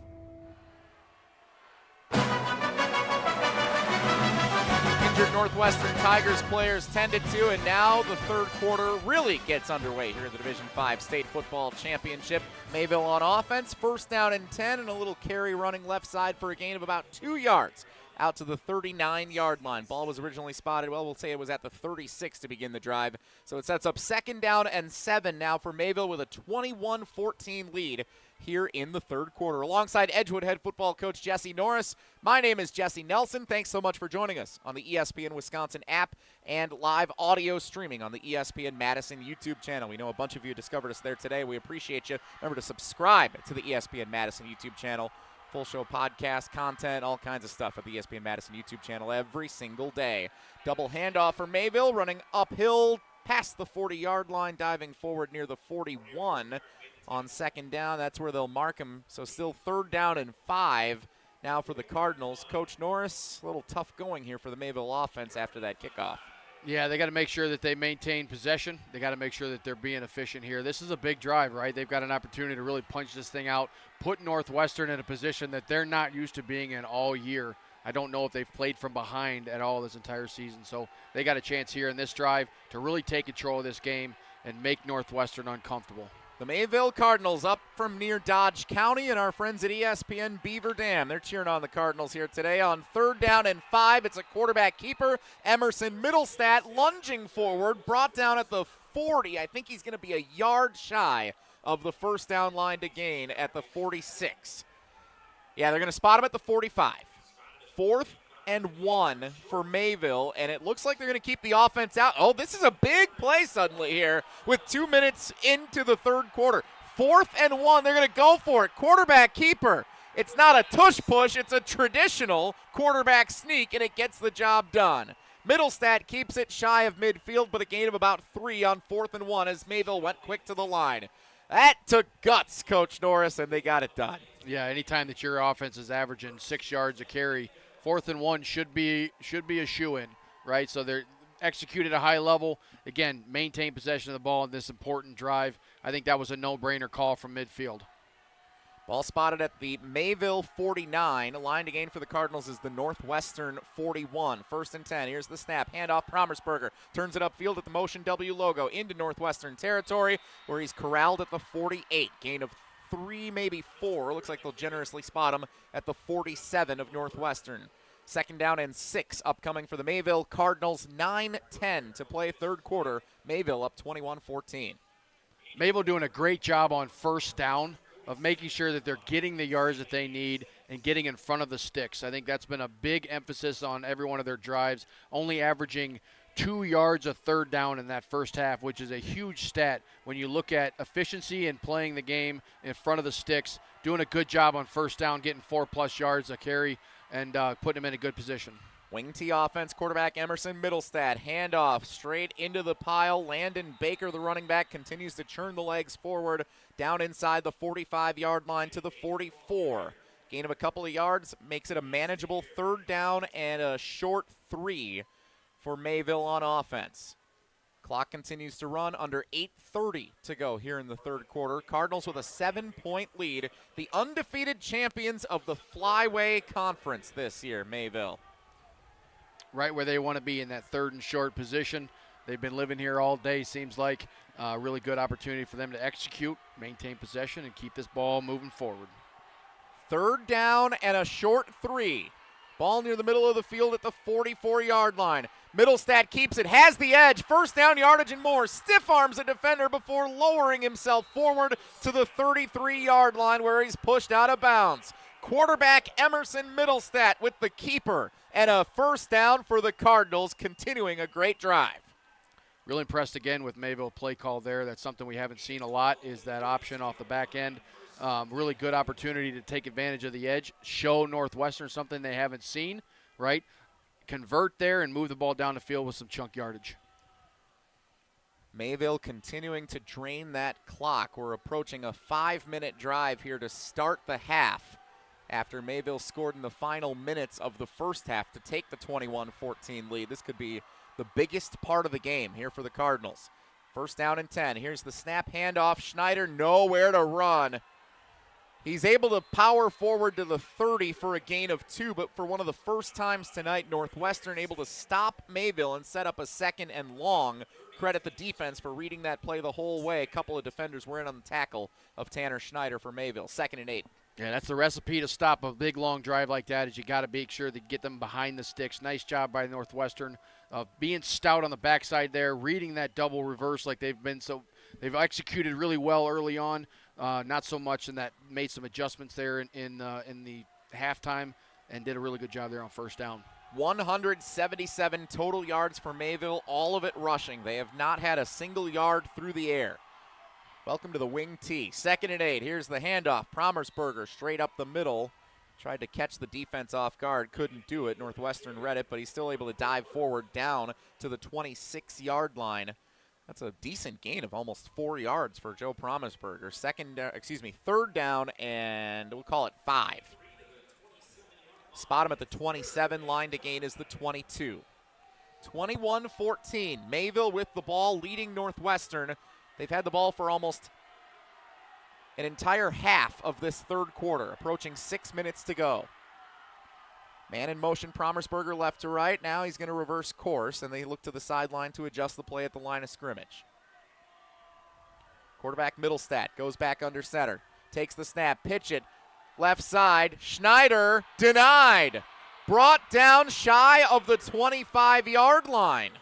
Northwestern Tigers players tended to, and now the third quarter really gets underway here in the Division 5 State Football Championship. Mayville on offense, first down and 10, and a little carry running left side for a gain of about 2 yards out to the 39-yard line. Ball was originally spotted, well, we'll say it was at the 36 to begin the drive. So it sets up second down and 7 now for Mayville with a 21-14 lead here in the third quarter. Alongside Edgewood head football coach Jesse Norris, my name is Jesse Nelson. Thanks so much for joining us on the ESPN Wisconsin app and live audio streaming on the ESPN Madison YouTube channel. We know a bunch of you discovered us there today. We appreciate you. Remember to subscribe to the ESPN Madison YouTube channel. Full show podcast, content, all kinds of stuff at the ESPN Madison YouTube channel every single day. Double handoff for Mayville, running uphill past the 40-yard line, diving forward near the 41 on second down. That's where they'll mark him. So still third down and 5 now for the Cardinals. Coach Norris, a little tough going here for the Mayville offense after that kickoff. Yeah, they got to make sure that they maintain possession. They got to make sure that they're being efficient here. This is a big drive, right? They've got an opportunity to really punch this thing out, put Northwestern in a position that they're not used to being in all year. I don't know if they've played from behind at all this entire season. So they got a chance here in this drive to really take control of this game and make Northwestern uncomfortable. The Mayville Cardinals up from near Dodge County, and our friends at ESPN Beaver Dam, they're cheering on the Cardinals here today. On third down and 5, it's a quarterback keeper, Emerson Middlestat, lunging forward, brought down at the 40. I think he's going to be a yard shy of the first down line to gain at the 46. Yeah, they're going to spot him at the 45. 4th and 1 for Mayville, and it looks like they're going to keep the offense out. Oh, this is a big play suddenly here with 2 minutes into the third quarter. 4th and 1, they're going to go for it. Quarterback keeper. It's not a tush push, it's a traditional quarterback sneak, and it gets the job done. Middlestat keeps it shy of midfield, but a gain of about 3 on 4th and 1 as Mayville went quick to the line. That took guts, Coach Norris, and they got it done. Yeah, anytime that your offense is averaging 6 yards a carry, 4th and 1 should be a shoo-in, right? So they're executed at a high level. Again, maintain possession of the ball in this important drive. I think that was a no-brainer call from midfield. Ball spotted at the Mayville 49. Line to gain for the Cardinals is the Northwestern 41. 1st and 10. Here's the snap. Handoff Promersberger. Turns it upfield at the Motion W logo into Northwestern territory where he's corralled at the 48. Gain of 3, maybe 4. Looks like they'll generously spot him at the 47 of Northwestern. 2nd down and 6 upcoming for the Mayville Cardinals. 9-10 to play third quarter. Mayville up 21-14. Mayville doing a great job on first down of making sure that they're getting the yards that they need and getting in front of the sticks. I think that's been a big emphasis on every one of their drives, only averaging 2 yards of third down in that first half, which is a huge stat when you look at efficiency and playing the game in front of the sticks, doing a good job on first down, getting 4+ yards a carry, and putting them in a good position. Wing T offense, quarterback Emerson Middlestat. Handoff straight into the pile. Landon Baker, the running back, continues to churn the legs forward down inside the 45-yard line to the 44. Gain of a couple of yards makes it a manageable 3rd down and a short 3 for Mayville on offense. Clock continues to run, under 8:30 to go here in the third quarter. Cardinals with a 7-point lead. The undefeated champions of the Flyway Conference this year, Mayville. Right where they want to be in that 3rd and short position. They've been living here all day, seems like. A really good opportunity for them to execute, maintain possession, and keep this ball moving forward. 3rd down and a short 3. Ball near the middle of the field at the 44-yard line. Middlestat keeps it, has the edge, 1st down yardage and more. Stiff arms a defender before lowering himself forward to the 33-yard line where he's pushed out of bounds. Quarterback Emerson Middlestat with the keeper and a 1st down for the Cardinals, continuing a great drive. Really impressed again with Mayville play call there. That's something we haven't seen a lot, is that option off the back end. Really good opportunity to take advantage of the edge, show Northwestern something they haven't seen, right? Convert there and move the ball down the field with some chunk yardage. Mayville continuing to drain that clock. We're approaching a 5-minute drive here to start the half after Mayville scored in the final minutes of the first half to take the 21-14 lead. This could be the biggest part of the game here for the Cardinals. 1st down and 10. Here's the snap handoff. Schneider nowhere to run. He's able to power forward to the 30 for a gain of 2, but for one of the first times tonight, Northwestern able to stop Mayville and set up a 2nd and long. Credit the defense for reading that play the whole way. A couple of defenders were in on the tackle of Tanner Schneider for Mayville. 2nd and 8. Yeah, that's the recipe to stop a big, long drive like that, is you got to make sure to get them behind the sticks. Nice job by Northwestern of being stout on the backside there, reading that double reverse like they've been. So they've executed really well early on. Not so much in that, made some adjustments there in the halftime and did a really good job there on 1st down. 177 total yards for Mayville, all of it rushing. They have not had a single yard through the air. Welcome to the wing T. 2nd and 8. Here's the handoff. Promersberger straight up the middle. Tried to catch the defense off guard. Couldn't do it. Northwestern read it, but he's still able to dive forward down to the 26-yard line. That's a decent gain of almost 4 yards for Joe Promersberger. 3rd down, and we'll call it 5. Spot him at the 27. Line to gain is the 22. 21-14. Mayville with the ball, leading Northwestern. They've had the ball for almost an entire half of this 3rd quarter, approaching 6 minutes to go. Man in motion, Promersberger left to right. Now he's going to reverse course, and they look to the sideline to adjust the play at the line of scrimmage. Quarterback Middlestat goes back under center, takes the snap, pitch it, left side. Schneider denied. Brought down shy of the 25-yard line.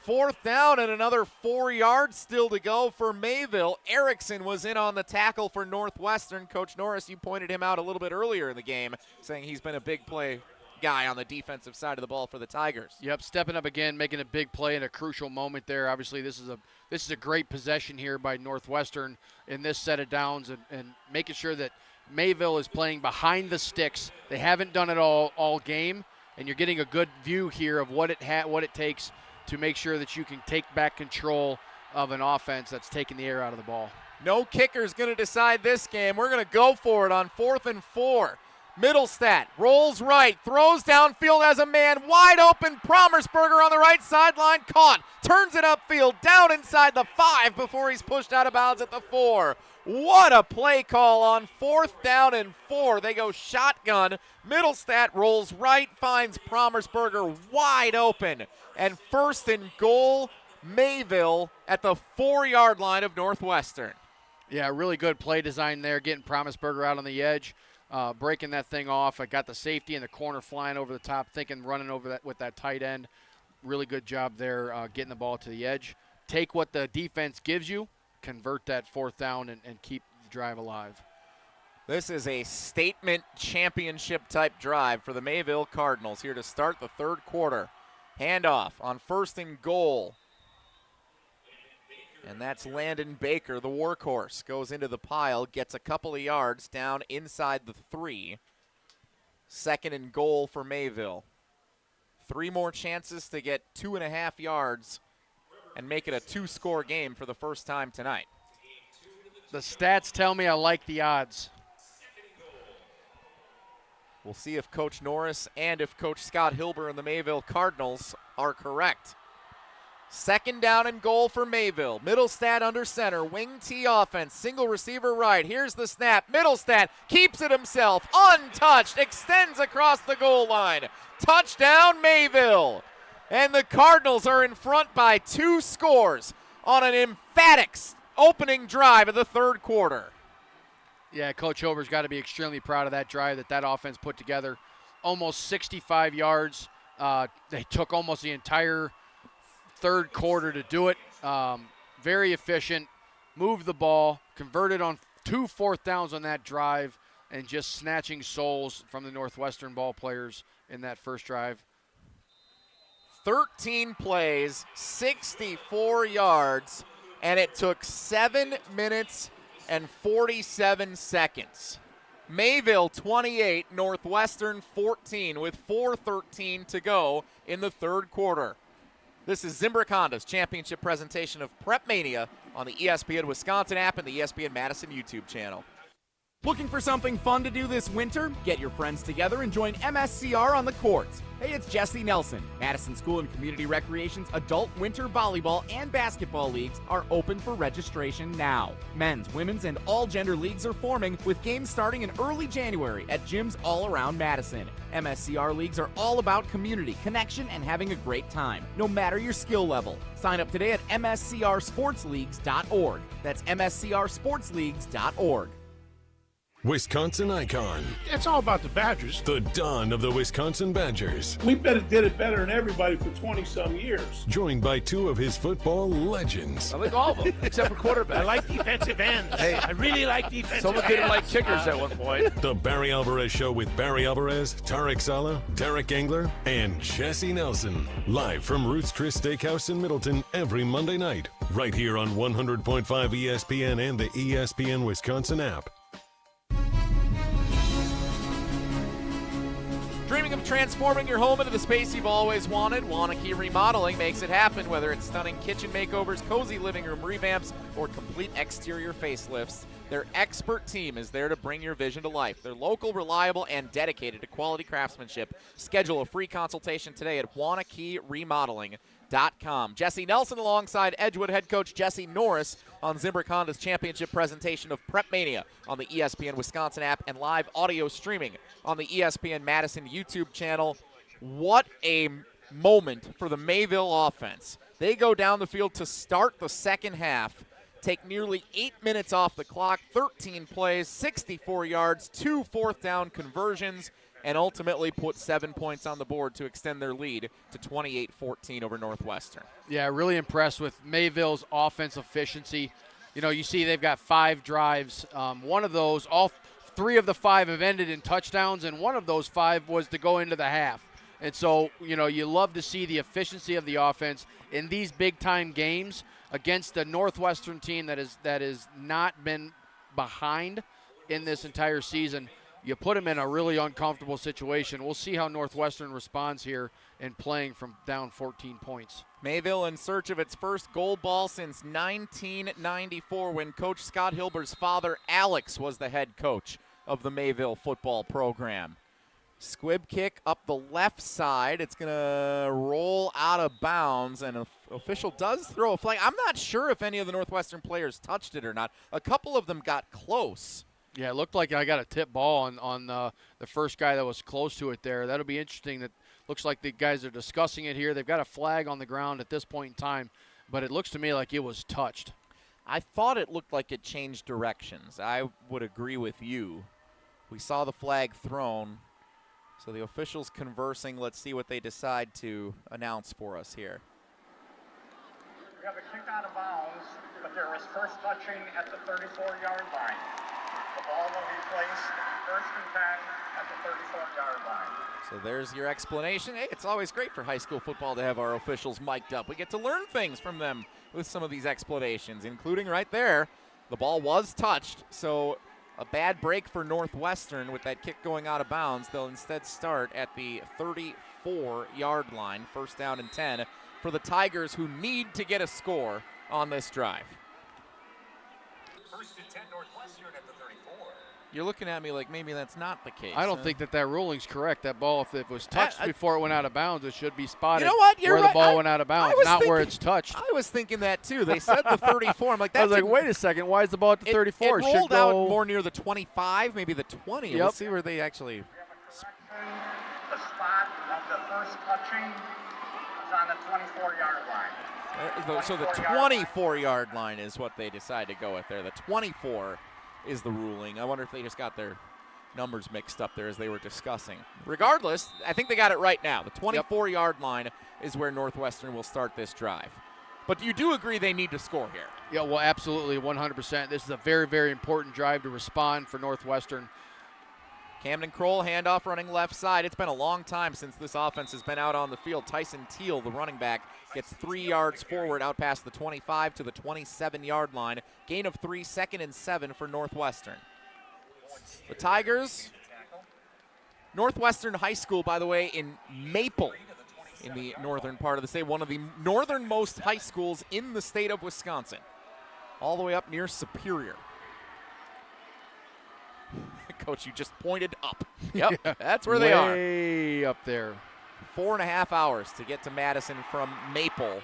4th down and another 4 yards still to go for Mayville. Erickson was in on the tackle for Northwestern. Coach Norris, you pointed him out a little bit earlier in the game, saying he's been a big play guy on the defensive side of the ball for the Tigers. Yep, stepping up again, making a big play in a crucial moment there. Obviously, this is a great possession here by Northwestern in this set of downs, and making sure that Mayville is playing behind the sticks. They haven't done it all game, and you're getting a good view here of what it takes to make sure that you can take back control of an offense that's taking the air out of the ball. No kicker's going to decide this game. We're going to go for it on 4th and 4. Middlestat rolls right, throws downfield as a man wide open. Promersberger on the right sideline, caught, turns it upfield, down inside the 5 before he's pushed out of bounds at the 4. What a play call on 4th down and 4. They go shotgun. Middlestat rolls right, finds Promersberger wide open. And 1st and goal, Mayville at the 4-yard line of Northwestern. Yeah, really good play design there, getting Promersberger out on the edge, breaking that thing off. I got the safety in the corner flying over the top, running over that with that tight end. Really good job there getting the ball to the edge. Take what the defense gives you, convert that 4th down, and keep the drive alive. This is a statement championship-type drive for the Mayville Cardinals here to start the 3rd quarter. Handoff on 1st and goal. And that's Landon Baker, the workhorse. Goes into the pile, gets a couple of yards down inside the 3. 2nd and goal for Mayville. 3 more chances to get 2.5 yards and make it a 2-score game for the first time tonight. The stats tell me I like the odds. We'll see if Coach Norris and if Coach Scott Hilber and the Mayville Cardinals are correct. 2nd down and goal for Mayville. Middlestat under center, wing T offense, single receiver right. Here's the snap. Middlestat keeps it himself, untouched, extends across the goal line. Touchdown, Mayville. And the Cardinals are in front by 2 scores on an emphatic opening drive of the 3rd quarter. Yeah, Coach Hober's got to be extremely proud of that drive that offense put together. Almost 65 yards. They took almost the entire third quarter to do it. Very efficient. Moved the ball, converted on 2 4th downs on that drive, and just snatching souls from the Northwestern ball players in that first drive. 13 plays, 64 yards, and it took 7 minutes and 47 seconds. Mayville 28, Northwestern 14 with 4:13 to go in the third quarter. This is Zimbrick Honda's championship presentation of PrepMania on the ESPN Wisconsin app and the ESPN Madison YouTube channel. Looking for something fun to do this winter? Get your friends together and join MSCR on the courts. Hey, it's Jesse Nelson. Madison School and Community Recreation's adult winter volleyball and basketball leagues are open for registration now. Men's, women's, and all gender leagues are forming with games starting in early January at gyms all around Madison. MSCR leagues are all about community, connection, and having a great time, no matter your skill level. Sign up today at mscrsportsleagues.org. That's mscrsportsleagues.org. Wisconsin icon. It's all about the Badgers. The dawn of the Wisconsin Badgers. We did it better than everybody for 20-some years. Joined by 2 of his football legends. I like all of them, except for quarterback. I like defensive ends. Hey, I really like defensive ends. Someone didn't like kickers at one point. The Barry Alvarez Show with Barry Alvarez, Tarek Sala, Derek Engler, and Jesse Nelson. Live from Ruth's Chris Steakhouse in Middleton every Monday night. Right here on 100.5 ESPN and the ESPN Wisconsin app. Dreaming of transforming your home into the space you've always wanted? Wanakee Remodeling makes it happen, whether it's stunning kitchen makeovers, cozy living room revamps, or complete exterior facelifts. Their expert team is there to bring your vision to life. They're local, reliable, and dedicated to quality craftsmanship. Schedule a free consultation today at WanakeeRemodeling.com. Jesse Nelson alongside Edgewood head coach Jesse Norris on Zimbrick Honda's championship presentation of PrepMania on the ESPN Wisconsin app and live audio streaming on the ESPN Madison YouTube channel. What a moment for the Mayville offense. They go down the field to start the second half, take nearly 8 minutes off the clock, 13 plays, 64 yards, 2 4th down conversions, and ultimately put 7 points on the board to extend their lead to 28-14 over Northwestern. Yeah, really impressed with Mayville's offense efficiency. You know, you see they've got 5 drives. One of those, all 3 of the 5 have ended in touchdowns, and one of those 5 was to go into the half. And so, you know, you love to see the efficiency of the offense in these big-time games against the Northwestern team that has not been behind in this entire season. You put them in a really uncomfortable situation. We'll see how Northwestern responds here in playing from down 14 points. Mayville in search of its first gold ball since 1994 when Coach Scott Hilber's father, Alex, was the head coach of the Mayville football program. Squib kick up the left side. It's going to roll out of bounds, and an official does throw a flag. I'm not sure if any of the Northwestern players touched it or not. A couple of them got close. Yeah, it looked like I got a tip ball on the first guy that was close to it there. That'll be interesting. That looks like the guys are discussing it here. They've got a flag on the ground at this point in time, but it looks to me like it was touched. I thought it looked like it changed directions. I would agree with you. We saw the flag thrown. So the officials conversing. Let's see what they decide to announce for us here. We have a kick out of bounds, but there was first touching at the 34-yard line. The ball will be placed 1st and 10 at the 34-yard line. So there's your explanation. Hey, it's always great for high school football to have our officials mic'd up. We get to learn things from them with some of these explanations, including right there, the ball was touched. So a bad break for Northwestern with that kick going out of bounds. They'll instead start at the 34-yard line, 1st down and 10 for the Tigers, who need to get a score on this drive. 1st and 10 Northwestern at the 34. You're looking at me like maybe that's not the case. I don't think that ruling's correct. That ball, if it was touched before it went out of bounds, it should be spotted. You know what? You're where right. the ball went out of bounds, not where it's touched. I was thinking that too. They said the 34. I'm like, that's I was like, wait a second. Why is the ball at the 34? It rolled out more near the 25, maybe the 20. Yep. We'll see where they actually. The spot of the first touching is on the 24-yard line. So the 24-yard line is what they decide to go with there. The 24 is the ruling. I wonder if they just got their numbers mixed up there as they were discussing. Regardless, I think they got it right now. The 24-yard line is where Northwestern will start this drive. But you do agree they need to score here? Yeah, well, absolutely, 100%. This is a very, very important drive to respond for Northwestern. Camden Kroll, handoff running left side. It's been a long time since this offense has been out on the field. Tyson Teal, the running back, gets 3 yards forward out past the 25 to the 27-yard line. Gain of 3, 2nd and 7 for Northwestern. The Tigers, Northwestern High School, by the way, in Mayville, in the northern part of the state, one of the northernmost high schools in the state of Wisconsin, all the way up near Superior. Coach, you just pointed up. Yep, yeah, that's where they are. Way up there. 4.5 hours to get to Madison from Maple.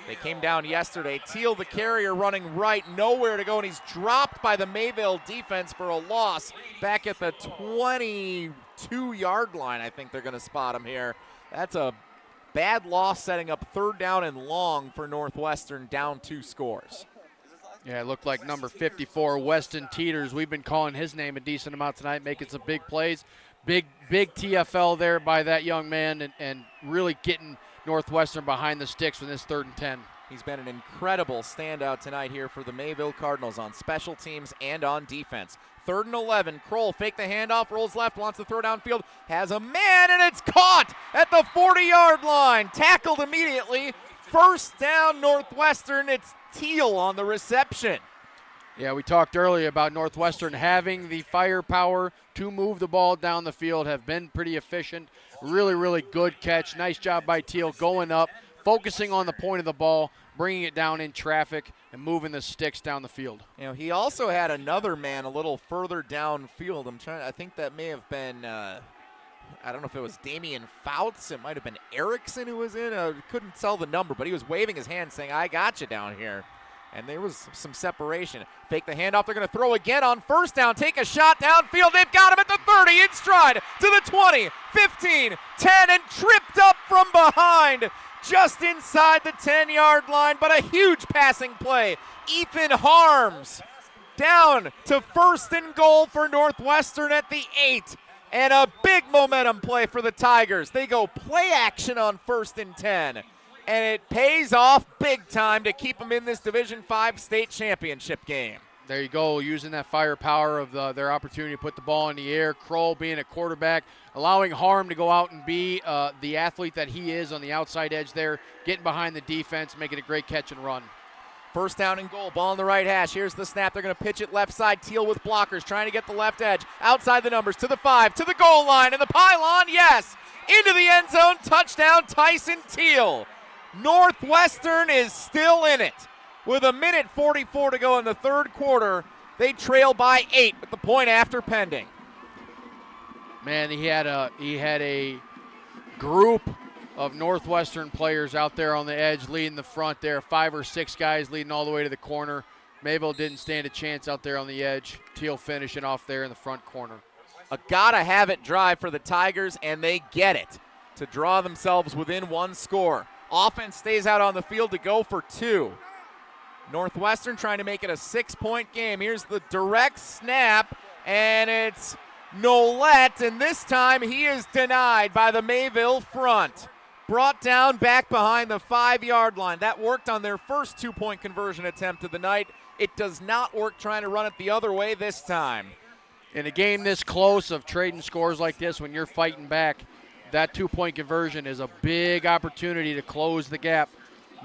They came down yesterday. Teal, the carrier, running right, nowhere to go, and he's dropped by the Mayville defense for a loss back at the 22-yard line. I think they're going to spot him here. That's a bad loss, setting up 3rd down and long for Northwestern, down 2 scores. Yeah, it looked like number 54, Weston Teeters. We've been calling his name a decent amount tonight, making some big plays. Big TFL there by that young man, and really getting Northwestern behind the sticks with this 3rd and 10. He's been an incredible standout tonight here for the Mayville Cardinals on special teams and on defense. 3rd and 11. Kroll fake the handoff, rolls left, wants to throw downfield, has a man, and it's caught at the 40-yard line. Tackled immediately. 1st down, Northwestern. It's Teal on the reception. Yeah, we talked earlier about Northwestern having the firepower to move the ball down the field, have been pretty efficient. Really, really good catch. Nice job by Teal going up, focusing on the point of the ball, bringing it down in traffic, and moving the sticks down the field. You know, he also had another man a little further downfield. I think that may have been, I don't know if it was Damian Fouts. It might have been Erickson who was in. Couldn't tell the number, but he was waving his hand saying, I got you down here. And there was some separation. Fake the handoff. They're going to throw again on 1st down. Take a shot downfield. They've got him at the 30 in stride to the 20, 15, 10, and tripped up from behind just inside the 10-yard line. But a huge passing play. Ethan Harms down to 1st and goal for Northwestern at the 8. And a big momentum play for the Tigers. They go play action on 1st and 10. And it pays off big time to keep them in this Division V state championship game. There you go, using that firepower of their opportunity to put the ball in the air. Kroll being a quarterback, allowing Harm to go out and be the athlete that he is on the outside edge there, getting behind the defense, making a great catch and run. 1st down and goal, ball on the right hash. Here's the snap. They're going to pitch it left side. Teal with blockers, trying to get the left edge. Outside the numbers, to the 5, to the goal line, and the pylon, yes! Into the end zone, touchdown, Tyson Teal. Northwestern is still in it. With 1:44 to go in the 3rd quarter, they trail by 8 with the point after pending. Man, he had a group of Northwestern players out there on the edge leading the front there. 5 or 6 guys leading all the way to the corner. Mayville didn't stand a chance out there on the edge. Teal finishing off there in the front corner. A gotta-have-it drive for the Tigers, and they get it to draw themselves within 1 score. Offense stays out on the field to go for 2. Northwestern trying to make it a 6-point game. Here's the direct snap, and it's Nolette, and this time he is denied by the Mayville front. Brought down back behind the 5-yard line. That worked on their first 2-point conversion attempt of the night. It does not work trying to run it the other way this time. In a game this close of trading scores like this, when you're fighting back, that 2-point conversion is a big opportunity to close the gap.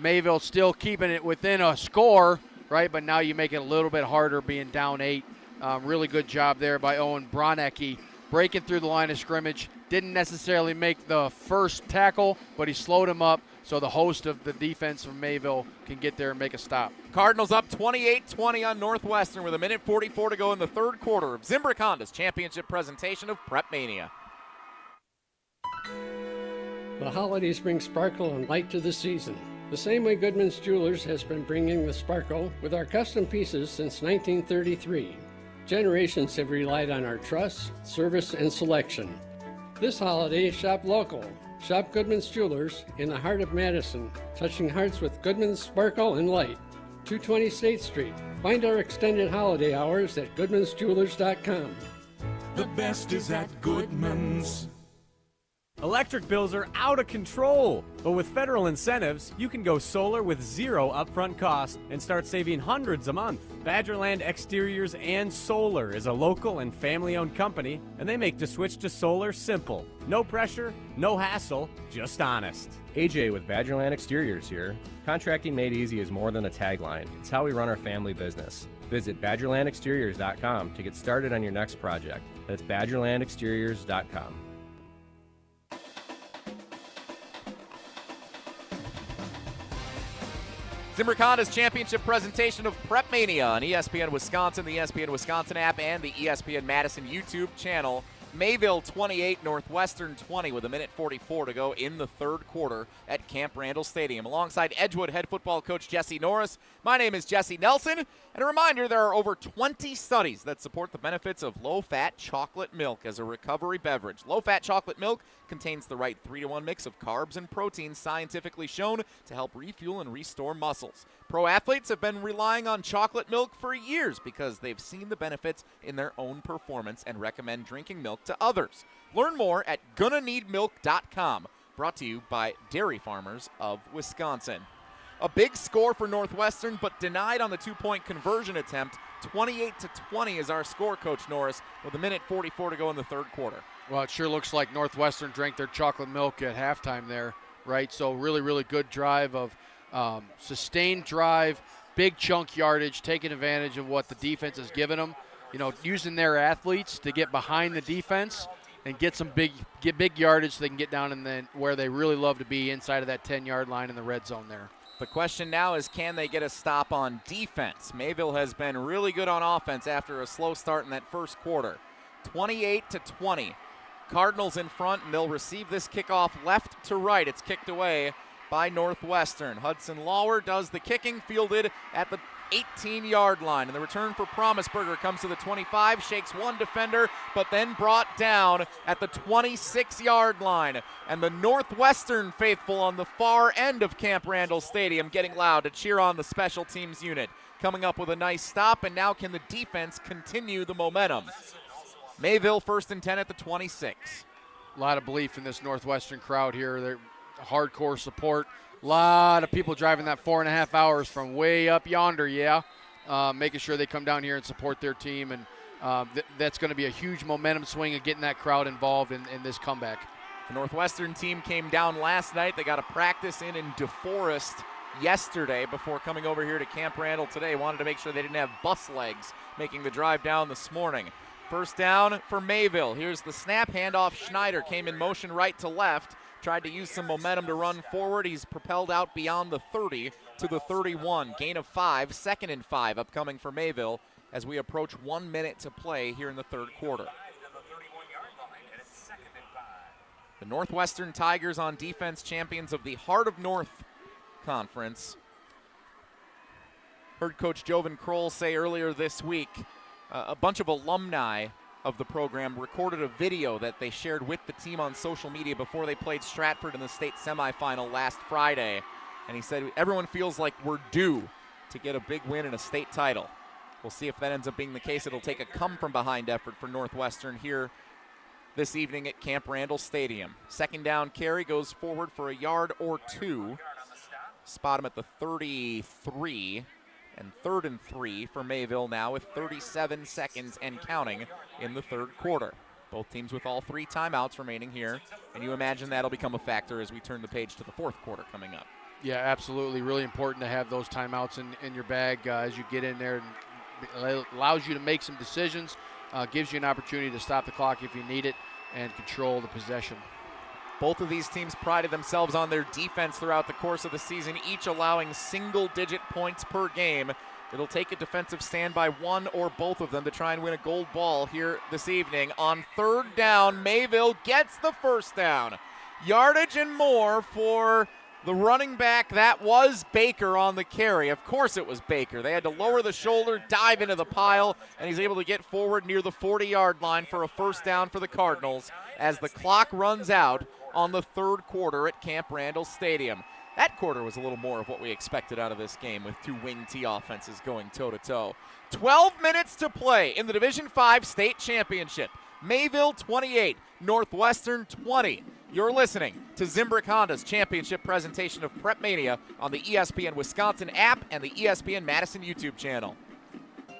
Mayville still keeping it within a score, right? But now you make it a little bit harder being down 8. Really good job there by Owen Bronecki. Breaking through the line of scrimmage. Didn't necessarily make the first tackle, but he slowed him up so the host of the defense from Mayville can get there and make a stop. Cardinals up 28-20 on Northwestern with 1:44 to go in the 3rd quarter of Zimbrick Honda's championship presentation of PrepMania. The holidays bring sparkle and light to the season. The same way Goodman's Jewelers has been bringing the sparkle with our custom pieces since 1933. Generations have relied on our trust, service, and selection. This holiday, shop local. Shop Goodman's Jewelers in the heart of Madison, touching hearts with Goodman's sparkle and light. 220 State Street. Find our extended holiday hours at goodmansjewelers.com. The best is at Goodman's. Electric bills are out of control, but with federal incentives, you can go solar with zero upfront cost and start saving hundreds a month. Badgerland Exteriors and Solar is a local and family-owned company, and they make the switch to solar simple. No pressure, no hassle, just honest. AJ with Badgerland Exteriors here. Contracting made easy is more than a tagline. It's how we run our family business. Visit badgerlandexteriors.com to get started on your next project. That's badgerlandexteriors.com. Zimbrick Honda's championship presentation of PrepMania on ESPN Wisconsin, the ESPN Wisconsin app, and the ESPN Madison YouTube channel. Mayville 28, Northwestern 20 with 1:44 to go in the third quarter at Camp Randall Stadium. Alongside Edgewood head football coach Jesse Norris, my name is Jesse Nelson, and a reminder there are over 20 studies that support the benefits of low-fat chocolate milk as a recovery beverage. Low-fat chocolate milk contains the right 3-to-1 mix of carbs and proteins scientifically shown to help refuel and restore muscles. Pro athletes have been relying on chocolate milk for years because they've seen the benefits in their own performance and recommend drinking milk to others. Learn more at GonnaNeedMilk.com. Brought to you by Dairy Farmers of Wisconsin. A big score for Northwestern, but denied on the two-point conversion attempt. 28-20 is our score, Coach Norris, with 1:44 to go in the third quarter. Well, it sure looks like Northwestern drank their chocolate milk at halftime there, right? So really, really good drive of sustained drive, big chunk yardage, taking advantage of what the defense has given them. You know, using their athletes to get behind the defense and get big yardage so they can get down in the where they really love to be, inside of that 10-yard line in the red zone there. The question now is, can they get a stop on defense? Mayville has been really good on offense after a slow start in that first quarter. 28-20. Cardinals in front, and they'll receive this kickoff left to right. It's kicked away by Northwestern. Hudson Lauer does the kicking, fielded at the 18-yard line. And the return for Promisberger comes to the 25, shakes one defender, but then brought down at the 26-yard line. And the Northwestern faithful on the far end of Camp Randall Stadium getting loud to cheer on the special teams unit. Coming up with a nice stop, and now can the defense continue the momentum? Mayville 1st and 10 at the 26. A lot of belief in this Northwestern crowd here. They're hardcore support. A lot of people driving that 4.5 hours from way up yonder, making sure they come down here and support their team. And that's going to be a huge momentum swing of getting that crowd involved in this comeback. The Northwestern team came down last night. They got a practice in DeForest yesterday before coming over here to Camp Randall today. Wanted to make sure they didn't have bus legs making the drive down this morning. First down for Mayville. Here's the snap, handoff. Schneider came in motion right to left. Tried to use some momentum to run forward. He's propelled out beyond the 30 to the 31. Gain of 5, 2nd and 5 upcoming for Mayville as we approach 1 minute to play here in the third quarter. The Northwestern Tigers on defense, champions of the Heart of North Conference. Heard Coach Jovan Kroll say earlier this week, a bunch of alumni of the program recorded a video that they shared with the team on social media before they played Stratford in the state semifinal last Friday. And he said, everyone feels like we're due to get a big win and a state title. We'll see if that ends up being the case. It'll take a come-from-behind effort for Northwestern here this evening at Camp Randall Stadium. Second down carry goes forward for a yard or two. Spot him at the 33. And 3rd and 3 for Mayville now with 37 seconds and counting in the third quarter. Both teams with all 3 timeouts remaining here. And you imagine that'll become a factor as we turn the page to the fourth quarter coming up. Yeah, absolutely. Really important to have those timeouts in your bag as you get in there. It allows you to make some decisions, gives you an opportunity to stop the clock if you need it, and control the possession. Both of these teams prided themselves on their defense throughout the course of the season, each allowing single-digit points per game. It'll take a defensive stand by one or both of them to try and win a gold ball here this evening. On third down, Mayville gets the first down. Yardage and more for the running back. That was Baker on the carry. Of course it was Baker. They had to lower the shoulder, dive into the pile, and he's able to get forward near the 40-yard line for a first down for the Cardinals as the clock runs out on the third quarter at Camp Randall Stadium. That quarter was a little more of what we expected out of this game with two wing T offenses going toe-to-toe. 12 minutes to play in the Division V State Championship. Mayville 28, Northwestern 20. You're listening to Zimbrick Honda's championship presentation of PrepMania on the ESPN Wisconsin app and the ESPN Madison YouTube channel.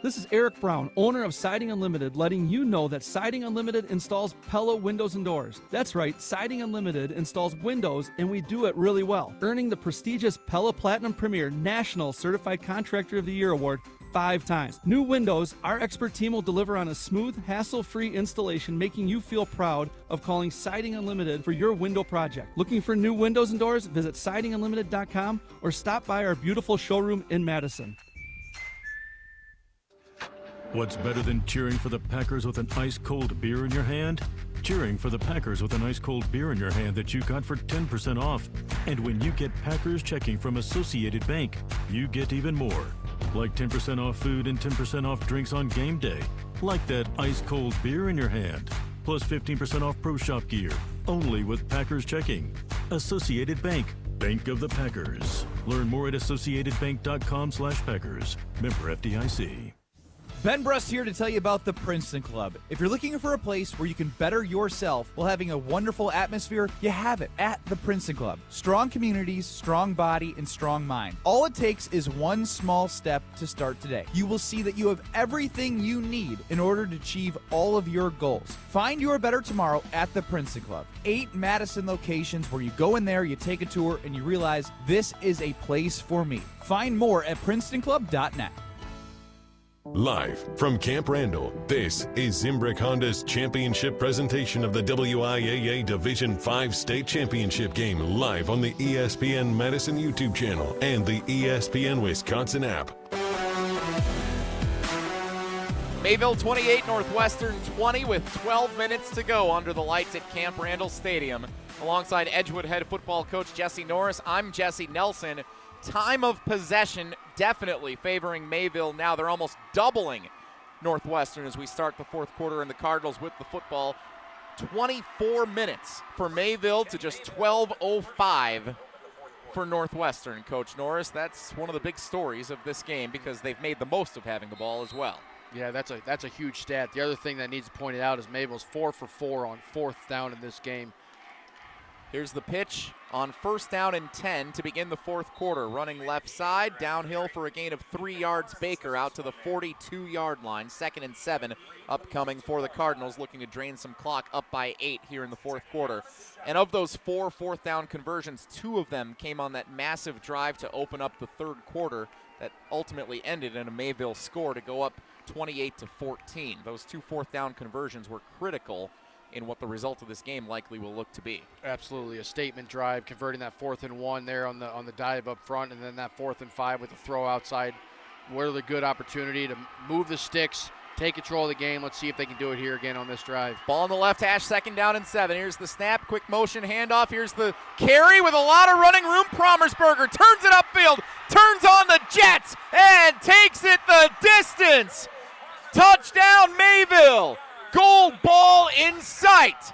This is Eric Brown, owner of Siding Unlimited, letting you know that Siding Unlimited installs Pella windows and doors. That's right, Siding Unlimited installs windows, and we do it really well, earning the prestigious Pella Platinum Premier National Certified Contractor of the Year award 5 times. New windows, our expert team will deliver on a smooth, hassle-free installation, making you feel proud of calling Siding Unlimited for your window project. Looking for new windows and doors? Visit sidingunlimited.com or stop by our beautiful showroom in Madison. What's better than cheering for the Packers with an ice-cold beer in your hand? Cheering for the Packers with an ice-cold beer in your hand that you got for 10% off. And when you get Packers checking from Associated Bank, you get even more. Like 10% off food and 10% off drinks on game day. Like that ice-cold beer in your hand. Plus 15% off Pro Shop gear. Only with Packers checking. Associated Bank. Bank of the Packers. Learn more at associatedbank.com/Packers. Member FDIC. Ben Brust here to tell you about the Princeton Club. If you're looking for a place where you can better yourself while having a wonderful atmosphere, you have it at the Princeton Club. Strong communities, strong body, and strong mind. All it takes is one small step to start today. You will see that you have everything you need in order to achieve all of your goals. Find your better tomorrow at the Princeton Club. 8 Madison locations where you go in there, you take a tour, and you realize this is a place for me. Find more at PrincetonClub.net. Live from Camp Randall, this is Zimbrick Honda's championship presentation of the WIAA Division V State Championship game, live on the ESPN Madison YouTube channel and the ESPN Wisconsin app. Mayville 28, Northwestern 20 with 12 minutes to go under the lights at Camp Randall Stadium. Alongside Edgewood head football coach Jesse Norris, I'm Jesse Nelson. Time of possession definitely favoring Mayville now. They're almost doubling Northwestern as we start the fourth quarter, and the Cardinals with the football. 24 minutes for Mayville to just 12:05 for Northwestern. Coach Norris, that's one of the big stories of this game because they've made the most of having the ball as well. Yeah, that's a huge stat. The other thing that needs pointed out is Mayville's 4 for 4 on 4th down in this game. Here's the pitch on 1st down and 10 to begin the fourth quarter. Running left side, downhill for a gain of 3 yards. Baker out to the 42-yard line. 2nd and 7 upcoming for the Cardinals, looking to drain some clock, up by 8 here in the fourth quarter. And of those 4 fourth down conversions, 2 of them came on that massive drive to open up the third quarter that ultimately ended in a Mayville score to go up 28-14. Those 2 fourth down conversions were critical in what the result of this game likely will look to be. Absolutely, a statement drive, converting that 4th and 1 there on the dive up front, and then that 4th and 5 with the throw outside. What a good opportunity to move the sticks, take control of the game. Let's see if they can do it here again on this drive. Ball on the left hash, 2nd down and 7. Here's the snap, quick motion handoff. Here's the carry with a lot of running room. Promersberger turns it upfield, turns on the Jets, and takes it the distance. Touchdown Mayville. Gold ball in sight.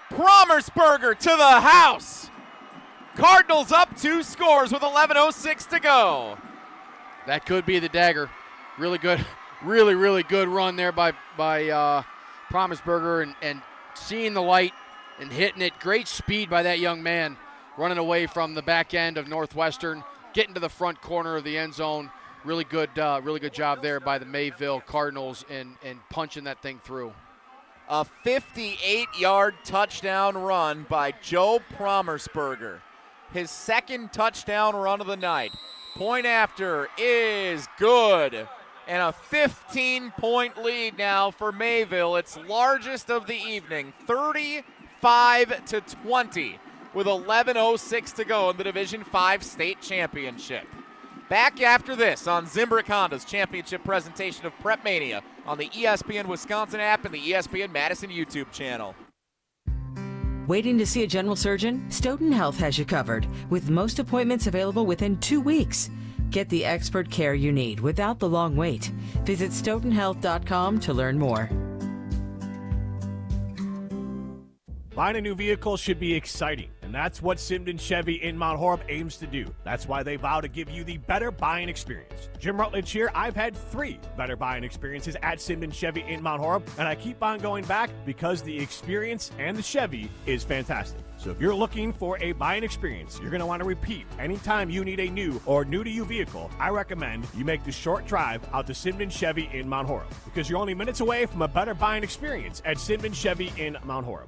Promersberger to the house. Cardinals up 2 scores with 11:06 to go. That could be the dagger. Really good, really good run there by Promersberger, and seeing the light and hitting it. Great speed by that young man, running away from the back end of Northwestern, getting to the front corner of the end zone. Really good job there by the Mayville Cardinals and punching that thing through. A 58-yard touchdown run by Joe Promersberger. His 2nd touchdown run of the night. Point after is good. And a 15-point lead now for Mayville. Its largest of the evening, 35-20 with 11:06 to go in the Division V State Championship. Back after this on Zimbrick Honda's championship presentation of PrepMania on the ESPN Wisconsin app and the ESPN Madison YouTube channel. Waiting to see a general surgeon? Stoughton Health has you covered, with most appointments available within 2 weeks. Get the expert care you need without the long wait. Visit stoughtonhealth.com to learn more. Buying a new vehicle should be exciting, and that's what Simden Chevy in Mount Horeb aims to do. That's why they vow to give you the better buying experience. Jim Rutledge here. I've had 3 better buying experiences at Simden Chevy in Mount Horeb, and I keep on going back because the experience and the Chevy is fantastic. So if you're looking for a buying experience you're going to want to repeat anytime you need a new or new-to-you vehicle, I recommend you make the short drive out to Simden Chevy in Mount Horeb, because you're only minutes away from a better buying experience at Simden Chevy in Mount Horeb.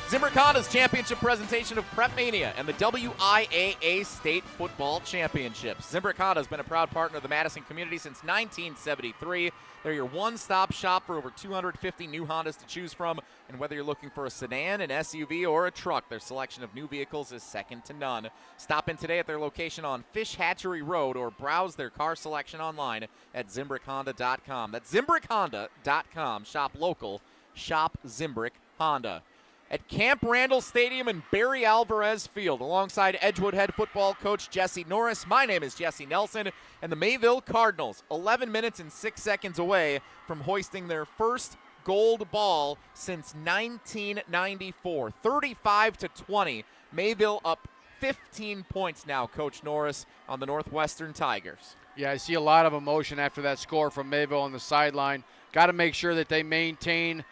Zimbrick Honda's championship presentation of PrepMania and the WIAA State Football Championship. Zimbrick Honda has been a proud partner of the Madison community since 1973. They're your one-stop shop for over 250 new Hondas to choose from. And whether you're looking for a sedan, an SUV, or a truck, their selection of new vehicles is second to none. Stop in today at their location on Fish Hatchery Road or browse their car selection online at ZimbrickHonda.com. That's ZimbrickHonda.com. Shop local. Shop Zimbrick Honda. At Camp Randall Stadium in Barry Alvarez Field, alongside Edgewood head football coach Jesse Norris. My name is Jesse Nelson, and the Mayville Cardinals, 11 minutes and 6 seconds away from hoisting their first gold ball since 1994. 35-20. Mayville up 15 points now, Coach Norris, on the Northwestern Tigers. Yeah, I see a lot of emotion after that score from Mayville on the sideline. Got to make sure that they maintain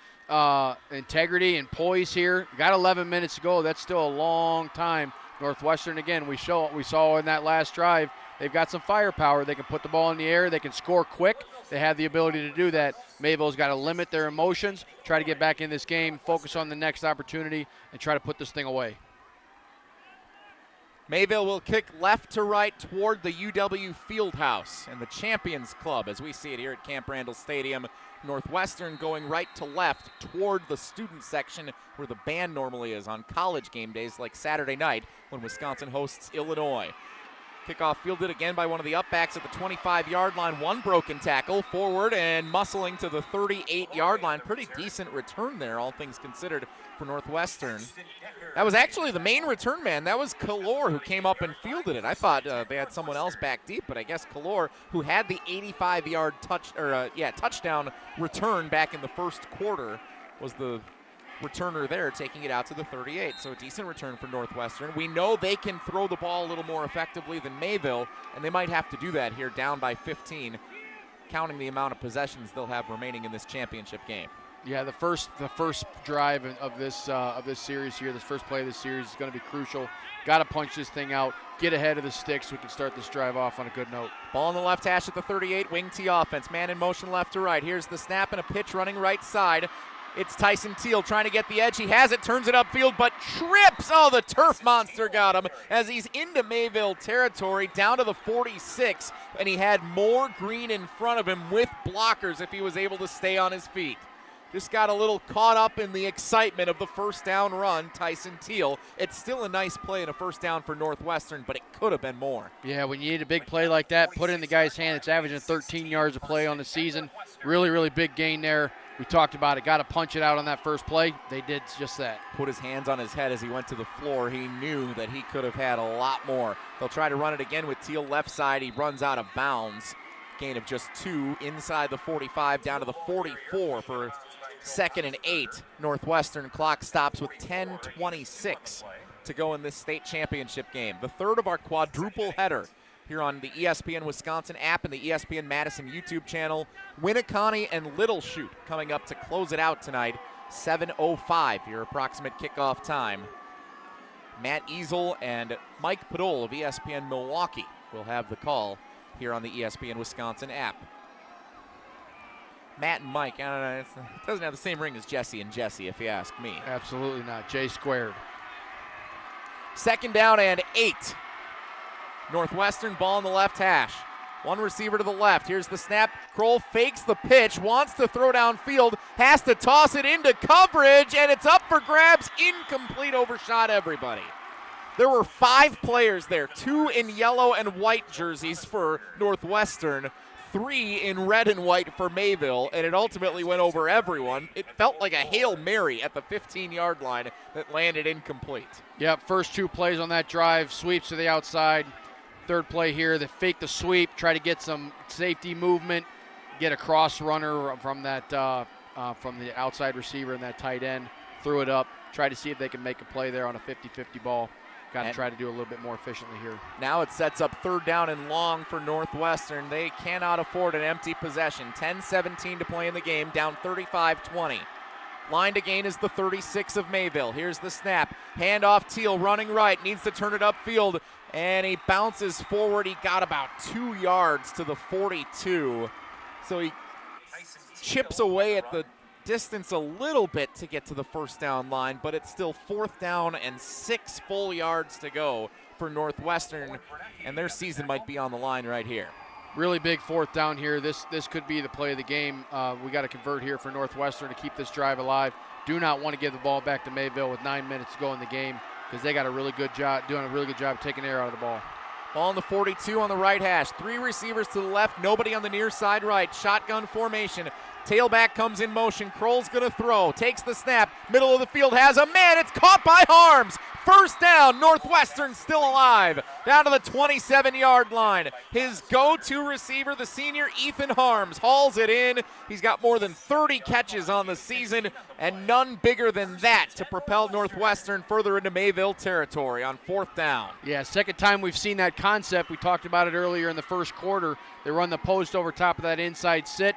integrity and poise here. Got 11 minutes to go. That's still a long time. Northwestern, again, we saw in that last drive, they've got some firepower. They can put the ball in the air. They can score quick. They have the ability to do that. Mayville's got to limit their emotions, try to get back in this game, focus on the next opportunity, and try to put this thing away. Mayville will kick left to right toward the UW Fieldhouse and the Champions Club as we see it here at Camp Randall Stadium. Northwestern going right to left toward the student section where the band normally is on college game days like Saturday night when Wisconsin hosts Illinois. Kickoff fielded again by one of the upbacks at the 25-yard line. One broken tackle forward and muscling to the 38-yard line. Pretty decent return there, all things considered, for Northwestern. That was actually the main return man. That was Kalor who came up and fielded it. I thought they had someone else back deep, but I guess Kalor, who had the 85-yard touchdown return back in the first quarter, was the returner there, taking it out to the 38. So a decent return for Northwestern. We know they can throw the ball a little more effectively than Mayville, and they might have to do that here down by 15, counting the amount of possessions they'll have remaining in this championship game. Yeah, the first drive of this series here, this first play of this series is going to be crucial. Got to punch this thing out, get ahead of the sticks so we can start this drive off on a good note. Ball on the left hash at the 38, wing T offense. Man in motion left to right. Here's the snap and a pitch running right side. It's Tyson Teal trying to get the edge. He has it, turns it upfield, but trips. Oh, the turf monster got him as he's into Mayville territory, down to the 46, and he had more green in front of him with blockers if he was able to stay on his feet. Just got a little caught up in the excitement of the first down run, Tyson Teal. It's still a nice play and a first down for Northwestern, but it could have been more. Yeah, when you need a big play like that, put it in the guy's hand. It's averaging 13 yards a play on the season. Really, really big gain there. We talked about it. Got to punch it out on that first play. They did just that. Put his hands on his head as he went to the floor. He knew that he could have had a lot more. They'll try to run it again with Teal left side. He runs out of bounds. Gain of just 2 inside the 45 down to the 44 for 2nd and 8. Northwestern clock stops with 10:26 to go in this state championship game. The third of our quadruple header here on the ESPN Wisconsin app and the ESPN Madison YouTube channel. Winneconne and Little Chute coming up to close it out tonight. 7:05, your approximate kickoff time. Matt Easel and Mike Podol of ESPN Milwaukee will have the call here on the ESPN Wisconsin app. Matt and Mike, I don't know, it doesn't have the same ring as Jesse and Jesse, if you ask me. Absolutely not. J squared. 2nd down and 8. Northwestern ball in the left hash. One receiver to the left. Here's the snap. Kroll fakes the pitch, wants to throw downfield, has to toss it into coverage, and it's up for grabs. Incomplete, overshot everybody. There were 5 players there, 2 in yellow and white jerseys for Northwestern, 3 in red and white for Mayville, and it ultimately went over everyone. It felt like a Hail Mary at the 15-yard line that landed incomplete. Yep, first 2 plays on that drive, sweeps to the outside. Third play here, they fake the sweep, try to get some safety movement, get a cross runner from that from the outside receiver and that tight end, threw it up, tried to see if they can make a play there on a 50-50 ball. Got to try to do a little bit more efficiently here. Now it sets up 3rd down and long for Northwestern. They cannot afford an empty possession. 10-17 to play in the game, down 35-20. Line to gain is the 36 of Mayville. Here's the snap. Handoff, Teal running right, needs to turn it upfield, and he bounces forward. He got about 2 yards to the 42. So he chips away at the distance a little bit to get to the 1st down line, but it's still 4th down and 6 full yards to go for Northwestern, and their season might be on the line right here. Really big 4th down here. This could be the play of the game. We got to convert here for Northwestern to keep this drive alive. Do not want to give the ball back to Mayville with 9 minutes to go in the game, because they got doing a really good job taking air out of the ball. Ball on the 42 on the right hash. 3 receivers to the left, nobody on the near side right. Shotgun formation. Tailback comes in motion. Kroll's going to throw. Takes the snap. Middle of the field has a man. It's caught by Harms. 1st down. Northwestern still alive. Down to the 27-yard line. His go-to receiver, the senior Ethan Harms, hauls it in. He's got more than 30 catches on the season, and none bigger than that to propel Northwestern further into Mayville territory on 4th down. Yeah, 2nd time we've seen that concept. We talked about it earlier in the 1st quarter. They run the post over top of that inside sit.